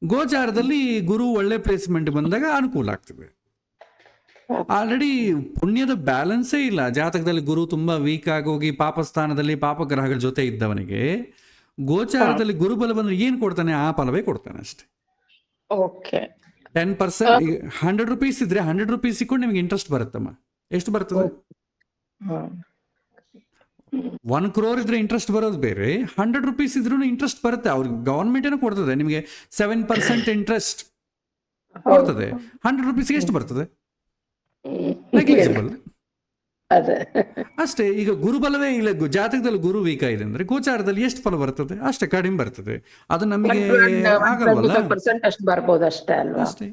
ಗೋಚಾರದಲ್ಲಿ ಗುರು ಒಳ್ಳೆ ಪ್ಲೇಸ್ಮೆಂಟ್ ಬಂದಾಗ ಅನುಕೂಲ ಆಗ್ತದೆ. ಆಲ್ರೆಡಿ ಪುಣ್ಯದ ಬ್ಯಾಲೆನ್ಸೇ ಇಲ್ಲ ಜಾತಕದಲ್ಲಿ. ಗುರು ತುಂಬಾ ವೀಕ್ ಆಗೋಗಿ ಪಾಪಸ್ಥಾನದಲ್ಲಿ ಪಾಪಗ್ರಹಗಳ ಜೊತೆ ಇದ್ದವನಿಗೆ ಗೋಚಾರದಲ್ಲಿ ಗುರುಬಲ ಬಂದ್ರೆ ಏನ್ ಕೊಡ್ತಾನೆ? ಆ ಫಲವೇ ಕೊಡ್ತಾನೆ ಅಷ್ಟೇ. 10% 100 ರೂಪೀಸ್ ಇದ್ರೆ 100 ರೂಪೀಸ್ ಸಿಕ್ಕೊಂಡು ನಿಮಗೆ ಇಂಟ್ರೆಸ್ಟ್ ಬರುತ್ತಮ್ಮ. ಎಷ್ಟು ಬರ್ತದೆ? 1 crore ಇದ್ರೆ ಇಂಟ್ರೆಸ್ಟ್ ಬರೋದು ಬೇರೆ, 100 ರೂಪೀಸ್ ಇದ್ರೂ ಇಂಟ್ರೆಸ್ಟ್ ಬರುತ್ತೆ. ಅವ್ರಿಗೆ ಗವರ್ಮೆಂಟ್ ಏನೋ ಕೊಡ್ತದೆ, ನಿಮಗೆ 7% ಇಂಟ್ರೆಸ್ಟ್ ಕೊಡ್ತದೆ. 100 ರೂಪೀಸ್ಗೆ ಎಷ್ಟು ಬರ್ತದೆ? ನೆಗ್ಲಿಜಿಬಲ್ ಅಷ್ಟೇ. ಈಗ ಗುರುಬಲವೇ ಇಲ್ಲ, ಜಾತಕದಲ್ಲಿ ಗುರು ವೀಕ ಇದೆ ಅಂದ್ರೆ ಗೋಚಾರದಲ್ಲಿ ಎಷ್ಟು ಫಲ ಬರ್ತದೆ? ಅಷ್ಟೇ, ಕಡಿಮೆ ಬರ್ತದೆ. ಅದು ನಮಗೆ ಆಗಲ್ವಲ್ಲ, ಅಷ್ಟೇ.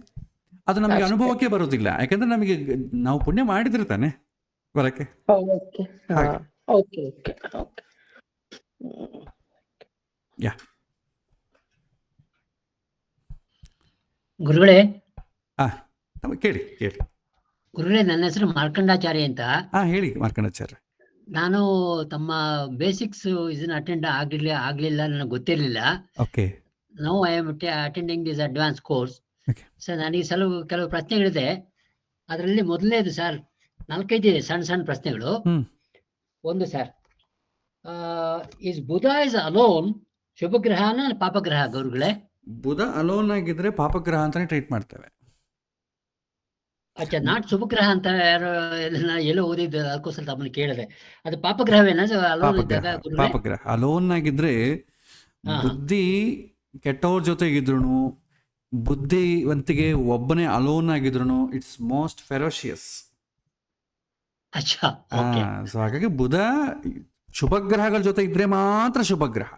ಅದು ನಮಗೆ ಅನುಭವಕ್ಕೆ ಬರೋದಿಲ್ಲ, ಯಾಕಂದ್ರೆ ನಮಗೆ ನಾವು ಪುಣ್ಯ ಮಾಡಿದ್ರೆ ತಾನೆ ಬರಕ್ಕೆ. ಗುರುಗಳೇ, ಕೇಳಿ ಗುರುಗಳೇ, ನನ್ನ ಹೆಸರು ಮಾರ್ಕಂಡಾಚಾರ್ಯ ಅಂತ. ಹೇಳಿ ಮಾರ್ಕಂಡಾಚಾರ್ಯ. ನಾನು ತಮ್ಮ ಬೇಸಿಕ್ಸ್ ಇದನ್ನ ಅಟೆಂಡ್ ಆಗ್ಲಿಲ್ಲ, ನನಗೆ ಗೊತ್ತಿರ್ಲಿಲ್ಲ. Now I am attending this advance course. Sir, ನನಗೆ ಕೆಲವು ಪ್ರಶ್ನೆಗಳಿದೆ. ಅದರಲ್ಲಿ ಮೊದಲನೇದು ಸರ್, 4-5 ಇದೆ ಸಣ್ಣ ಪ್ರಶ್ನೆಗಳು. ಒಂದು sir, is Budha is alone ಶುಭಗ್ರಹನ ಪಾಪಗ್ರಹ ಗುರುಗಳೇ? ಬುಧ ಅಲೋನ್ ಆಗಿದ್ರೆ ಪಾಪಗ್ರಹ ಅಂತಾನೆ ಟ್ರೀಟ್ ಮಾಡ್ತೇವೆ. ಅಚ್ಚಾ, ನಾಟ್ ಶುಭಗ್ರಹ ಅಂತ ಎಲ್ಲೋ ಓದಿದ್ದು, ಅದಕ್ಕೋಸ್ಕರ ತಮ್ಮನ್ನು ಕೇಳಿದೆ. ಅದು ಪಾಪಗ್ರಹವೇನ ಅಲೋನ್ ಇದ್ದಾಗ? ಪಾಪಗ್ರಹ ಅಲೋನ್ ಆಗಿದ್ರೆ ಬುದ್ಧಿ ಕೆಟ್ಟವ್ರ ಜೊತೆಗಿದ್ರು, ಬುದ್ಧಿವಂತಿಗೆ ಒಬ್ಬನೇ ಅಲೋನ್ ಆಗಿದ್ರು ಇಟ್ಸ್ ಮೋಸ್ಟ್ ಫೆರೋಶಿಯಸ್. ಸೊ ಹಾಗಾಗಿ ಬುಧ ಶುಭಗ್ರಹಗಳ ಜೊತೆ ಇದ್ರೆ ಮಾತ್ರ ಶುಭಗ್ರಹ.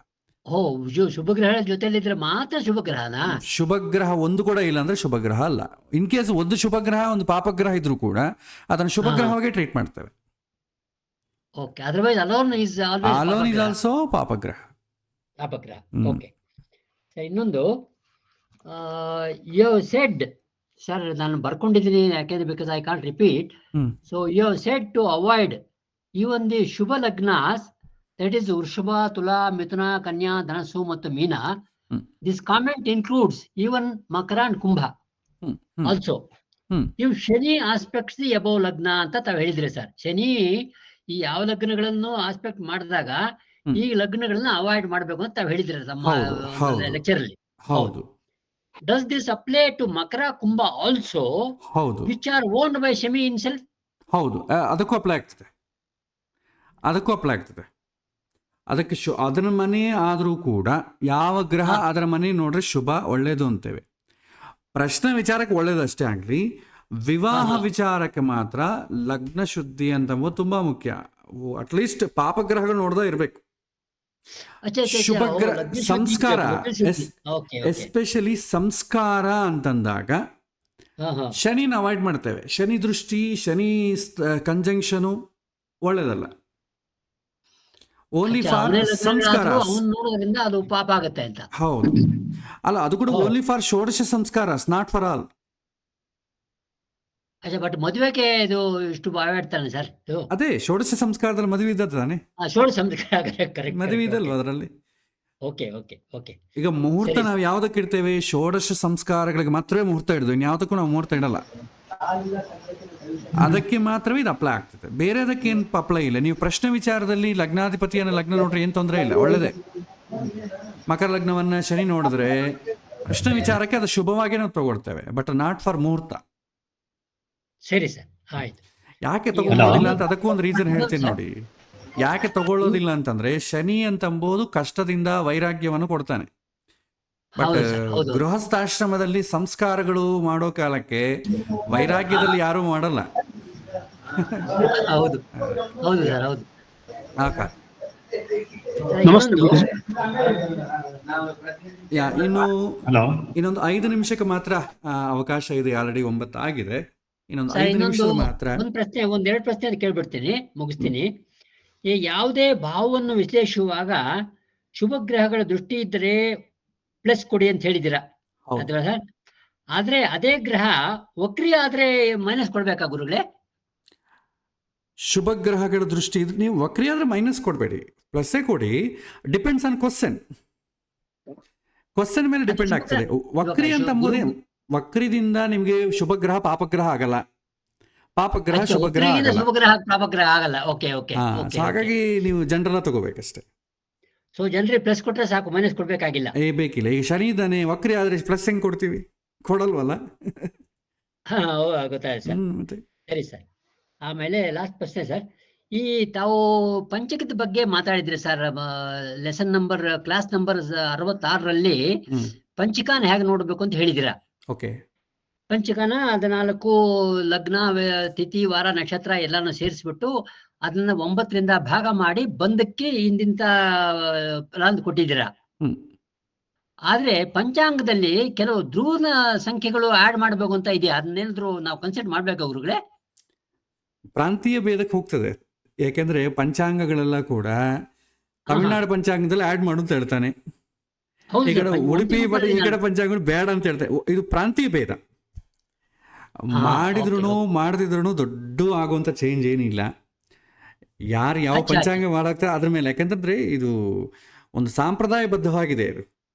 ಶುಭಗ್ರಹಗಳ ಜೊತೆಲಿದ್ರೆ ಮಾತ್ರ ಶುಭಗ್ರಹನ? ಶುಭಗ್ರಹ ಒಂದು ಕೂಡ ಇಲ್ಲ ಅಂದ್ರೆ ಶುಭಗ್ರಹ ಅಲ್ಲ. ಇನ್ ಕೇಸ್ ಒಂದು ಶುಭಗ್ರಹ ಒಂದು ಪಾಪಗ್ರಹ ಇದ್ರು ಕೂಡ ಅದನ್ನು ಶುಭಗ್ರಹವಾಗಿ ಟ್ರೀಟ್ ಮಾಡ್ತೇವೆ. ಅಲೋನ್ ಇಸ್ ಆಲ್ಸೋ ಪಾಪಗ್ರಹ. ಓಕೆ. ಇನ್ನೊಂದು, ಯು ಸೆಡ್ ಸರ್, ನಾನು ಬರ್ಕೊಂಡಿದ್ದೀನಿ ಯಾಕೆಂದ್ರೆ because I can't repeat. So you said to avoid even the ಶುಭ ಲಗ್ನಾಸ್, that is Vrishaba, Tula, Mithuna, Kanya, Dhanasu ಮತ್ತು Meena. This comment includes even Makara and Kumbha also. If Shani aspects the above ಲಗ್ನ ಅಂತ ತಾವು ಹೇಳಿದ್ರಿ ಸರ್. ಶನಿ ಈ ಯಾವ ಲಗ್ನಗಳನ್ನು aspect ಮಾಡಿದಾಗ ಈ ಲಗ್ನಗಳನ್ನ ಅವಾಯ್ಡ್ ಮಾಡಬೇಕು ಅಂತ ತಾವು ಹೇಳಿದ್ರಿ ತಮ್ಮ ಲೆಕ್ಚರ್ ಅಲ್ಲಿ. ಹೌದು. Does this apply to Makara, Kumbha also? ಹೌದು. Which are owned by Shani himself? ಹೌದು, ಅದಕ್ಕೂ ಅಪ್ಲೈ ಆಗ್ತದೆ. ಅದಕ್ಕೂ ಅಪ್ಲೈ ಆಗ್ತದೆ. ಅದಕ್ಕೆ ಅದರ ಮನೆ ಆದರೂ ಕೂಡ ಯಾವ ಗ್ರಹ ಅದರ ಮನೆ ನೋಡ್ರೆ ಶುಭ ಒಳ್ಳೆಯದು ಅಂತೇವೆ. ಪ್ರಶ್ನೆ ವಿಚಾರಕ್ಕೆ ಒಳ್ಳೇದಷ್ಟೇ ಆಗಲಿ, ವಿವಾಹ ವಿಚಾರಕ್ಕೆ ಮಾತ್ರ ಲಗ್ನ ಶುದ್ಧಿ ಅಂತಂಬೋದು ತುಂಬ ಮುಖ್ಯ. ಅಟ್ಲೀಸ್ಟ್ ಪಾಪಗ್ರಹಗಳು ನೋಡ್ದೇ ಇರಬೇಕು. ಶುಭ ಗ್ರಹ ಸಂಸ್ಕಾರ, ಎಸ್ಪೆಷಲಿ ಸಂಸ್ಕಾರ ಅಂತಂದಾಗ ಶನಿನ ಅವಾಯ್ಡ್ ಮಾಡ್ತೇವೆ. ಶನಿ ದೃಷ್ಟಿ, ಶನಿ ಕಂಜಂಕ್ಷನು ಒಳ್ಳೇದಲ್ಲ. ಓನ್ಲಿ ಫಾರ್ ಸಂಸ್ಕಾರ. ಅದು ಪಾಪ ಆಗುತ್ತೆ ಅಂತ. ಹೌದು, ಅಲ್ಲ ಅದು ಕೂಡ ಓನ್ಲಿ ಫಾರ್ ಷೋಡಶ ಸಂಸ್ಕಾರ, ನಾಟ್ ಫಾರ್ ಆಲ್. ಬಟ್ ಮದುವೆಗೆ ಇದು ಇಷ್ಟು ಅವಾಯ್ಡ್ ಸರ್. ಅದೇ ಷೋಡಶ ಸಂಸ್ಕಾರದಲ್ಲಿ ಮದುವೆ ಇದ್ದ ತಾನೆ, ಷೋಡಶ ಸಂಸ್ಕಾರ ಮದುವೆ ಇದಲ್ವ ಅದರಲ್ಲಿ. Okay okay okay. ಈಗ ಮುಹೂರ್ತ ನಾವು ಯಾವ್ದಕ್ಕೆ ಇಡ್ತೇವೆ? ಷೋಡಶ ಸಂಸ್ಕಾರಗಳಿಗೆ ಮಾತ್ರವೇ ಮುಹೂರ್ತ ಇಡ್ದು, ಇನ್ಯಾವುದಕ್ಕೂ ನಾವು ಮುಹೂರ್ತ ಇಡಲ್ಲ. ಅದಕ್ಕೆ ಮಾತ್ರವೇ ಇದು ಅಪ್ಲೈ ಆಗ್ತದೆ, ಬೇರೆ ಅದಕ್ಕೆ ಏನು ಅಪ್ಲೈ ಇಲ್ಲ. ನೀವು ಪ್ರಶ್ನೆ ವಿಚಾರದಲ್ಲಿ ಲಗ್ನಾಧಿಪತಿಯನ್ನು ಲಗ್ನ ನೋಡ್ರೆ ಏನು ತೊಂದರೆ ಇಲ್ಲ, ಒಳ್ಳೆಯದೇ. ಮಕರ ಲಗ್ನವನ್ನು ಶನಿ ನೋಡಿದ್ರೆ ಪ್ರಶ್ನೆ ವಿಚಾರಕ್ಕೆ ಅದು ಶುಭವಾಗಿ ನಾವು ತಗೊಳ್ತೇವೆ, ಬಟ್ ನಾಟ್ ಫಾರ್ ಮುಹೂರ್ತ. ಸರಿ ಸರ್, ಆಯ್ತು. ಯಾಕೆ ತಗೊಳ್ಳೋದಿಲ್ಲ ಅಂತ ಅದಕ್ಕೂ ಒಂದು ರೀಸನ್ ಹೇಳ್ತೀನಿ ನೋಡಿ. ಯಾಕೆ ತಗೊಳ್ಳೋದಿಲ್ಲ ಅಂತಂದ್ರೆ ಶನಿ ಅಂತಂಬೋದು ಕಷ್ಟದಿಂದ ವೈರಾಗ್ಯವನ್ನು ಕೊಡ್ತಾನೆ. ಬಟ್ ಗೃಹಸ್ಥಾಶ್ರಮದಲ್ಲಿ ಸಂಸ್ಕಾರಗಳು ಮಾಡೋ ಕಾಲಕ್ಕೆ ವೈರಾಗ್ಯದಲ್ಲಿ ಯಾರೂ ಮಾಡಲ್ಲ. ಹೌದು ಹೌದು ಸರ್, ಹೌದು. ಇನ್ನೊಂದು 5 ನಿಮಿಷಕ್ಕೆ ಮಾತ್ರ ಅವಕಾಶ ಇದೆ. ಆಲ್ರೆಡಿ 9 ಆಗಿದೆ. ಇನ್ನೊಂದು 5 ನಿಮಿಷ ಮಾತ್ರ. ಒಂದೆರಡು ಪ್ರಶ್ನೆ ಕೇಳ್ಬಿಡ್ತೀನಿ, ಮುಗಿಸ್ತೀನಿ. ಈ ಯಾವುದೇ ಭಾವವನ್ನು ವಿಶ್ಲೇಷಿಸುವಾಗ ಶುಭ ಗ್ರಹಗಳ ದೃಷ್ಟಿ ಇದ್ದರೆ ಪ್ಲಸ್ ಕೊಡಿ ಅಂತ ಹೇಳಿದ್ದೀರಾ, ಆದ್ರೆ ಅದೇ ಗ್ರಹ ವಕ್ರಿ ಆದ್ರೆ ಮೈನಸ್ ಕೊಡ್ಬೇಕಾ ಗುರುಗಳೇ? ಶುಭ ಗ್ರಹಗಳ ದೃಷ್ಟಿ ಇದ್ರೆ ನೀವು ವಕ್ರಿ ಆದ್ರೆ ಮೈನಸ್ ಕೊಡಬೇಡಿ, ಪ್ಲಸ್ಸೇ ಕೊಡಿ. ಡಿಪೆಂಡ್ಸ್ ಆನ್ ಕ್ವಶನ್ ಮೇಲೆ ಡಿಪೆಂಡ್ ಆಗ್ತದೆ. ವಕ್ರಿ ಅಂತ ಅಂಬೋದೇ, ವಕ್ರಿದಿಂದ ನಿಮಗೆ ಶುಭ ಗ್ರಹ ಪಾಪಗ್ರಹ ಆಗಲ್ಲ, ಪಾಪಗ್ರಹ ಶುಭ ಗ್ರಹ ಆಗಲ್ಲ. ಹಾಗಾಗಿ ನೀವು ಜನರನ್ನ ತಗೋಬೇಕಷ್ಟೇ. ಸೊ ಜನರಿಗೆ ಪ್ಲಸ್ ಕೊಟ್ರೆ ಸಾಕು, ಮೈನಸ್ ಕೊಡ್ಬೇಕಾಗಿಲ್ಲ. ಬೇಕಿಲ್ಲ. ಈಗ ಶನಿ ಇದ್ದಾನೆ, ವಕ್ರಿ ಆದ್ರೆ ಪ್ಲಸ್ ಹೆಂಗ್ ಕೊಡ್ತೀವಿ? ಕೊಡಲ್ವಲ್ಲ. ಗೊತ್ತಾಯ್ತು ಸರ್. ಸರಿ ಸರ್. ಆಮೇಲೆ ಲಾಸ್ಟ್ ಪ್ರಶ್ನೆ ಸರ್, ಈ ತಾವು ಪಂಚಕದ ಬಗ್ಗೆ ಮಾತಾಡಿದ್ರಿ ಸರ್. ಕ್ಲಾಸ್ ನಂಬರ್ 66ರಲ್ಲಿ ಪಂಚಿಕಾನ ಹೇಗೆ ನೋಡ್ಬೇಕು ಅಂತ ಹೇಳಿದಿರಾ. ಓಕೆ. ಪಂಚಕನ 14 ಲಗ್ನ, ತಿಥಿ, ವಾರ, ನಕ್ಷತ್ರ ಎಲ್ಲಾನು ಸೇರಿಸ್ಬಿಟ್ಟು ಅದನ್ನ 9ರಿಂದ ಭಾಗ ಮಾಡಿ ಬಂದಕ್ಕೆ ಇಂದಿಂತ ಪ್ಲಾನ್ ಕೊಟ್ಟಿದ್ದೀರಾ. ಆದ್ರೆ ಪಂಚಾಂಗದಲ್ಲಿ ಕೆಲವು ಧ್ರುವನ ಸಂಖ್ಯೆಗಳು ಆಡ್ ಮಾಡ್ಬೇಕು ಅಂತ ಇದೆಯಾ, ಅದನ್ನೇನಾದ್ರು ನಾವು ಕನ್ಸಿಡರ್ ಮಾಡ್ಬೇಕಾ ಗುರುಗಳೇ? ಪ್ರಾಂತೀಯ ಭೇದಕ್ಕೆ ಹೋಗ್ತದೆ. ಯಾಕೆಂದ್ರೆ ಪಂಚಾಂಗಗಳೆಲ್ಲ ಕೂಡ ತಮಿಳ್ನಾಡು ಪಂಚಾಂಗದಲ್ಲಿ ಆಡ್ ಮಾಡು ಅಂತ ಹೇಳ್ತಾನೆ, ಈ ಕಡೆ ಉಡುಪಿ ಬಟ್ ಈ ಕಡೆ ಪಂಚಾಂಗಗಳು ಬೇಡ ಅಂತ ಹೇಳ್ತಾರೆ. ಇದು ಪ್ರಾಂತೀಯ ಭೇದ. ಮಾಡಿದ್ರು ಮಾಡದಿದ್ರು ದೊಡ್ಡ ಆಗುವಂತ ಚೇಂಜ್ ಏನಿಲ್ಲ. ಯಾರು ಯಾವ ಪಂಚಾಂಗ ಮಾಡಾಕ್ತಾರೆ ಅದ್ರ ಮೇಲೆ. ಯಾಕಂತಂದ್ರೆ ಇದು ಒಂದು ಸಾಂಪ್ರದಾಯಬದ್ಧವಾಗಿದೆ. ಇದು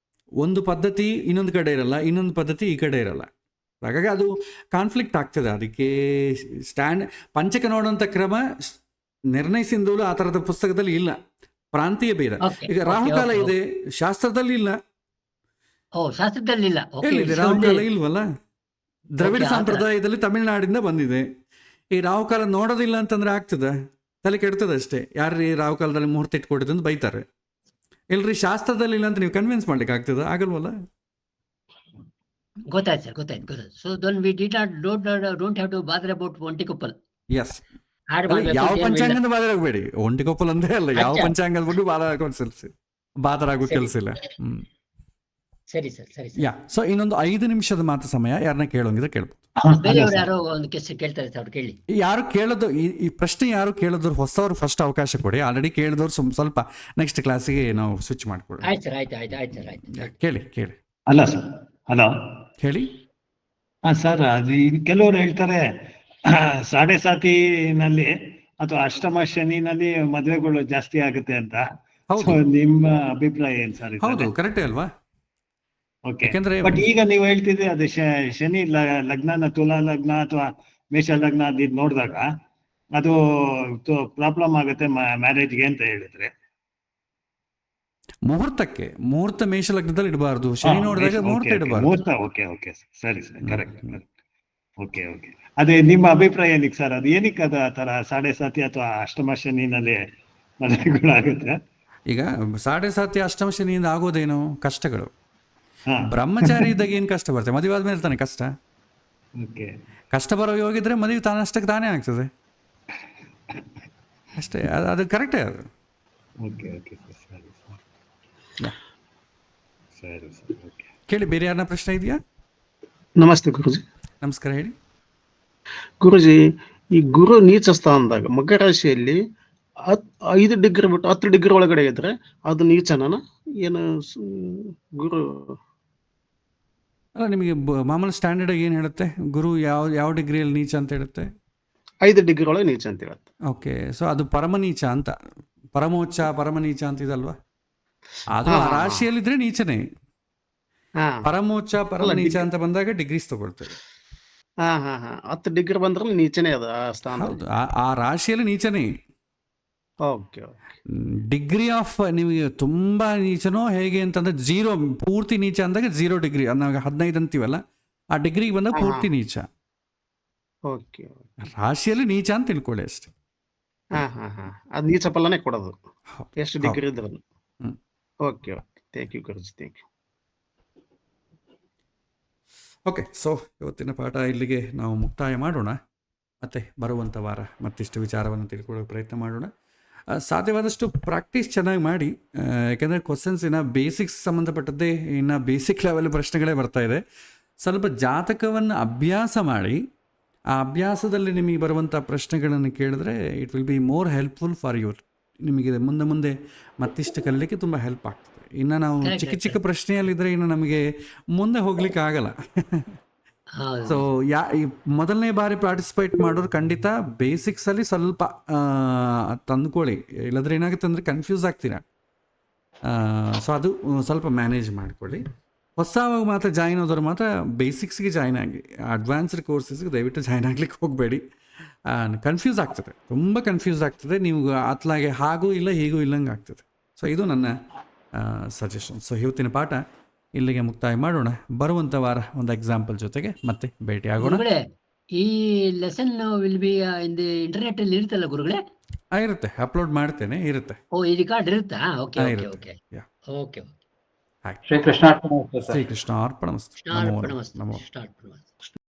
ಒಂದು ಪದ್ಧತಿ ಇನ್ನೊಂದು ಕಡೆ ಇರಲ್ಲ, ಇನ್ನೊಂದು ಪದ್ಧತಿ ಈ ಕಡೆ ಇರಲ್ಲ. ಹಾಗಾಗಿ ಅದು ಕಾನ್ಫ್ಲಿಕ್ಟ್ ಆಗ್ತದೆ. ಅದಕ್ಕೆ ಪಂಚಕ ನೋಡುವಂಥ ಕ್ರಮ ನಿರ್ಣಯಿಸಿದಲು ಆ ಥರದ ಪುಸ್ತಕದಲ್ಲಿ ಇಲ್ಲ. ಪ್ರಾಂತೀಯ ಭೇದ. ಈಗ ರಾಹುಕಾಲ ಇದೆ, ಶಾಸ್ತ್ರದಲ್ಲಿ ಇಲ್ಲ. ರಾಹುಕಾಲ ಇಲ್ವಲ್ಲ. ದ್ರವಿಡ ಸಂಪ್ರದಾಯದಲ್ಲಿ ತಮಿಳುನಾಡಿಂದ ಬಂದಿದೆ. ಈ ರಾಹುಕಾಲ ನೋಡೋದಿಲ್ಲ ಅಂತಂದ್ರೆ ಆಗ್ತದ, ತಲೆ ಕೆಡ್ತದೆ ಅಷ್ಟೇ. ಯಾರು ರಾಹುಕಾಲದಲ್ಲಿ ಮುಹೂರ್ತ ಇಟ್ಕೊಡಿದ್ದು ಅಂತ ಬೈತಾರೆ. ಇಲ್ರಿ ಶಾಸ್ತ್ರದಲ್ಲಿ ಇಲ್ಲ ಅಂತ ನೀವು ಕನ್ವಿನ್ಸ್ ಮಾಡ್ಲಿಕ್ಕೆ ಆಗ್ತದ? ಆಗಲ್ವಲ್ಲ. ಗೊತ್ತಾಯ್ತು ಸರ್, ಗೊತ್ತಾಯ್ತು. So then we don't have to bother about Ontikoppal. Yes. ಯಾವ ಪಂಚಾಂಗದ ಬಾದರ್ ಆಗಬೇಡಿ. ಒಂಟಿಕೊಪ್ಪಲ್ ಅಂದ್ರೆ ಅಲ್ಲ, ಯಾವ ಪಂಚಾಂಗದ ಬಗ್ಗೆ ಬಾದರ್ ಆಗೋ ಕೆಲಸ ಇಲ್ಲ. ಸರಿ ಸರ್, ಸರಿ. ಸೊ ಇನ್ನೊಂದು 5 ನಿಮಿಷದ ಮಾತ್ರ ಸಮಯ. ಯಾರನ್ನ ಕೇಳೋಂಗಿದ್ರೆ ಕೇಳ್ಬೋದು. ಯಾರು ಕೇಳೋದು ಈ ಪ್ರಶ್ನೆ ಯಾರು ಕೇಳಿದ್ರು ಹೊಸವ್ರು ಫಸ್ಟ್ ಅವಕಾಶ ಕೊಡಿ. ಆಲ್ರೆಡಿ ಕೇಳಿದವ್ರು ಸ್ವಲ್ಪ ನೆಕ್ಸ್ಟ್ ಕ್ಲಾಸಿಗೆ ನಾವು ಸ್ವಿಚ್ ಮಾಡ್ಕೊಡಿ. ಕೇಳಿ. ಅಲ್ಲ ಸರ್, ಹಲೋ ಹೇಳಿ. ಸರ್, ಅದು ಕೆಲವರು ಹೇಳ್ತಾರೆ ಸಾಡೆ ಸಾತಿನಲ್ಲಿ ಅಥವಾ ಅಷ್ಟಮ ಶನಿನಲ್ಲಿ ಮದುವೆಗಳು ಜಾಸ್ತಿ ಆಗುತ್ತೆ ಅಂತ. ನಿಮ್ಮ ಅಭಿಪ್ರಾಯ ಏನ್ ಸರ್? ಹೌದು, ಕರೆಕ್ಟೇ ಅಲ್ವಾ? ಬಟ್ ಈಗ ನೀವು ಹೇಳ್ತಿದ್ರೆ ಅದು ಶನಿ ಲಗ್ನ, ತುಲಾ ಲಗ್ನ ಅಥವಾ ಮೇಷ ಲಗ್ನ ಅದು ನೋಡಿದಾಗ ಅದು ಪ್ರಾಬ್ಲಮ್ ಆಗುತ್ತೆ ಮ್ಯಾರೇಜ್ಗೆ ಅಂತ ಹೇಳಿದ್ರೆ. ಮುಹೂರ್ತ ಮೇಷ ಲಗ್ನದಲ್ಲಿ ಇಡಬಾರ್ದು, ಶನಿ ನೋಡಿದಾಗ ಮುಹೂರ್ತ ಇಡಬಾರ್ದು. ಓಕೆ ಸರಿ ಸರ್, ಕರೆಕ್ಟ್. ಓಕೆ. ಅದೇ ನಿಮ್ಮ ಅಭಿಪ್ರಾಯ ಏನಕ್ಕೆ ಸರ್? ಅದು ಏನಕ್ಕೆ ಅದ ತರ ಸಾಡೆ ಸಾತಿ ಅಥವಾ ಅಷ್ಟಮ ಶನಿನಲ್ಲಿ ಮದುವೆಗಳಾಗುತ್ತೆ. ಈಗ ಸಾಡೆ ಸಾತಿ ಅಷ್ಟಮ ಶನಿಯಿಂದ ಆಗೋದೇನು ಕಷ್ಟಗಳು. ಹಾ ಬ್ರಹ್ಮಚಾರಿ ಇದ್ದಾಗ ಏನು ಕಷ್ಟ ಬರ್ತದೆ? ಮದುವೆ ಆದ್ಮೇಲೆ ತಾನೆ ಕಷ್ಟ. ಓಕೆ ಕಷ್ಟ ಬರೋ ಹೋಗಿದ್ರೆ ಮದುವೆ ತಾನಷ್ಟಕ್ಕೆ ತಾನೇ ಆಗ್ತದೆ ಅಷ್ಟೇ. ಅದು ಕರೆಕ್ಟೇ ಅದು. ಓಕೆ ಓಕೆ ಸರ್, ಸರಿ ಯಾ. ಸರಿ ಸರಿ ಓಕೆ. ಕೇಳಿ, ಬೇರೆ ಯಾರನ್ನ ಪ್ರಶ್ನೆ ಇದೆಯಾ? ನಮಸ್ತೆ ಗುರುಜಿ. ನಮಸ್ಕಾರ, ಹೇಳಿ. ಗುರುಜಿ, ಈ ಗುರು ನೀಚ ಸ್ಥಾನದಾಗ ಮಕರ ರಾಶಿಯಲ್ಲಿ 5 ಡಿಗ್ರಿ ಬಿಟ್ಟು 10 ಡಿಗ್ರಿ ಒಳಗಡೆ ಇದ್ರೆ ಅದು ನೀಚನ ಏನು ಗುರು? ಅಲ್ಲ, ನಿಮಗೆ ಮಾಮೂಲು ಸ್ಟ್ಯಾಂಡರ್ಡ್ ಏನು ಹೇಳುತ್ತೆ? ಗುರು ಯಾವ ಡಿಗ್ರಿಯಲ್ಲಿ ನೀಚ ಅಂತ ಹೇಳುತ್ತೆ? 5 ಡಿಗ್ರಿ ಒಳಗೆ ನೀಚ ಅಂತ ಹೇಳುತ್ತೆ. ಓಕೆ, ಸೊ ಅದು ಪರಮನೀಚ ಅಂತ, ಪರಮೋಚ್ಚ ಪರಮನೀಚ ಅಂತಿದಲ್ವಾ? ಅದು ಆ ರಾಶಿಯಲ್ಲಿದ್ರೆ ನೀಚನೇ. ಪರಮೋಚ್ಚ ಪರಮನೀಚ ಅಂತ ಬಂದಾಗ ಡಿಗ್ರೀಸ್ ತಗೊಳ್ತೇವೆ. 10 ಡಿಗ್ರಿ ಬಂದ್ರೆ ನೀಚನೇ ಅದು ಆ ಸ್ಥಾನ. ಹೌದು, ಆ ರಾಶಿಯಲ್ಲಿ ನೀಚನೇ. ಓಕೆ. ಡಿಗ್ರಿ ಆಫ್ ನಿಮಗೆ ತುಂಬ ನೀಚನೋ ಹೇಗೆ ಅಂತಂದ್ರೆ 0 ಪೂರ್ತಿ ನೀಚ ಅಂದಾಗ 0 ಡಿಗ್ರಿ, ನಾವು 15 ಅಂತೀವಲ್ಲ, ಆ ಡಿಗ್ರಿಗೆ ಬಂದಾಗ ಪೂರ್ತಿ ನೀಚ. ಓಕೆ. ರಾಶಿಯಲ್ಲಿ ನೀಚ ಅಂತ ತಿಳ್ಕೊಳ್ಳಿ ಅಷ್ಟೇ. ಅದು ನೀಚ ಫಲನೇ ಕೊಡೋದು ಎಷ್ಟು ಡಿಗ್ರಿ ಇದ್ರು. Okay okay, thank you guruji, thank you. Okay, so ಇವತ್ತಿನ ಪಾಠ ಇಲ್ಲಿಗೆ ನಾವು ಮುಕ್ತಾಯ ಮಾಡೋಣ. ಮತ್ತು ಬರುವಂಥ ವಾರ ಮತ್ತಿಷ್ಟು ವಿಚಾರವನ್ನು ತಿಳ್ಕೊಳ್ಳೋ ಪ್ರಯತ್ನ ಮಾಡೋಣ. ಸಾಧ್ಯವಾದಷ್ಟು ಪ್ರಾಕ್ಟೀಸ್ ಚೆನ್ನಾಗಿ ಮಾಡಿ, ಯಾಕೆಂದರೆ ಕ್ವಶನ್ಸ್ ಇನ್ನು ಬೇಸಿಕ್ಸ್ ಸಂಬಂಧಪಟ್ಟದ್ದೇ, ಇನ್ನು ಬೇಸಿಕ್ ಲೆವೆಲ್ ಪ್ರಶ್ನೆಗಳೇ ಬರ್ತಾ ಇದೆ. ಸ್ವಲ್ಪ ಜಾತಕವನ್ನು ಅಭ್ಯಾಸ ಮಾಡಿ, ಆ ಅಭ್ಯಾಸದಲ್ಲಿ ನಿಮಗೆ ಬರುವಂಥ ಪ್ರಶ್ನೆಗಳನ್ನು ಕೇಳಿದ್ರೆ it will be more helpful for your. ನಿಮಗೆ ಮುಂದೆ ಮತ್ತಿಷ್ಟು ಕಲಿಲಿಕ್ಕೆ ತುಂಬ ಹೆಲ್ಪ್ ಆಗ್ತದೆ. ಇನ್ನು ನಾವು ಚಿಕ್ಕ ಪ್ರಶ್ನೆಯಲ್ಲಿದ್ದರೆ ಇನ್ನು ನಮಗೆ ಮುಂದೆ ಹೋಗ್ಲಿಕ್ಕೆ ಆಗಲ್ಲ. ಸೊ ಈ ಮೊದಲನೇ ಬಾರಿ ಪಾರ್ಟಿಸಿಪೇಟ್ ಮಾಡೋರು ಖಂಡಿತ ಬೇಸಿಕ್ಸಲ್ಲಿ ಸ್ವಲ್ಪ ತಂದ್ಕೊಳ್ಳಿ, ಇಲ್ಲದ್ರೆ ಏನಾಗುತ್ತೆ ಅಂದರೆ ಕನ್ಫ್ಯೂಸ್ ಆಗ್ತೀರಾ. ಸೊ ಅದು ಸ್ವಲ್ಪ ಮ್ಯಾನೇಜ್ ಮಾಡ್ಕೊಳ್ಳಿ. ಹೊಸವಾಗ ಮಾತ್ರ ಜಾಯಿನ್ ಆದವ್ರು ಮಾತ್ರ ಬೇಸಿಕ್ಸ್ಗೆ ಜಾಯ್ನ್ ಆಗಿ, ಅಡ್ವಾನ್ಸ್ಡ್ ಕೋರ್ಸಸ್ಗೆ ದಯವಿಟ್ಟು ಜಾಯ್ನ್ ಆಗ್ಲಿಕ್ಕೆ ಹೋಗಬೇಡಿ. ಕನ್ಫ್ಯೂಸ್ ಆಗ್ತದೆ, ತುಂಬ ಕನ್ಫ್ಯೂಸ್ ಆಗ್ತದೆ. ನೀವು ಅತ್ಲಾಗೆ ಹಾಗೂ ಇಲ್ಲ ಹೀಗೂ ಇಲ್ಲಂಗೆ ಆಗ್ತದೆ. ಸೊ ಇದು ನನ್ನ ಸಜೆಷನ್. ಸೊ ಇವತ್ತಿನ ಪಾಠ ಇಲ್ಲಿಗೆ ಮುಕ್ತಾಯ ಮಾಡೋಣ. ಬರುವಂಥ ವಾರ ಒಂದು ಎಕ್ಸಾಂಪಲ್ ಜೊತೆಗೆ ಮತ್ತೆ ಭೇಟಿ ಆಗೋಣ. ಈ lesson will be in the internet ಅಲ್ಲಿ ಇರುತ್ತಲ್ಲ ಗುರುಗಳೇ? ಇರುತ್ತೆ, ಅಪ್ಲೋಡ್ ಮಾಡ್ತೇನೆ, ಇರುತ್ತೆ. ಓ, ಈ ರಿಕಾರ್ಡ್ ಇರುತ್ತಾ? Okay okay okay okay. Shrikrishna ಅರ್ಪಣ. ಶ್ರೀಕೃಷ್ಣ ಅರ್ಪಣಮಸ್ತು. ಶ್ರೀಕೃಷ್ಣ ಅರ್ಪಣಮಸ್ತು.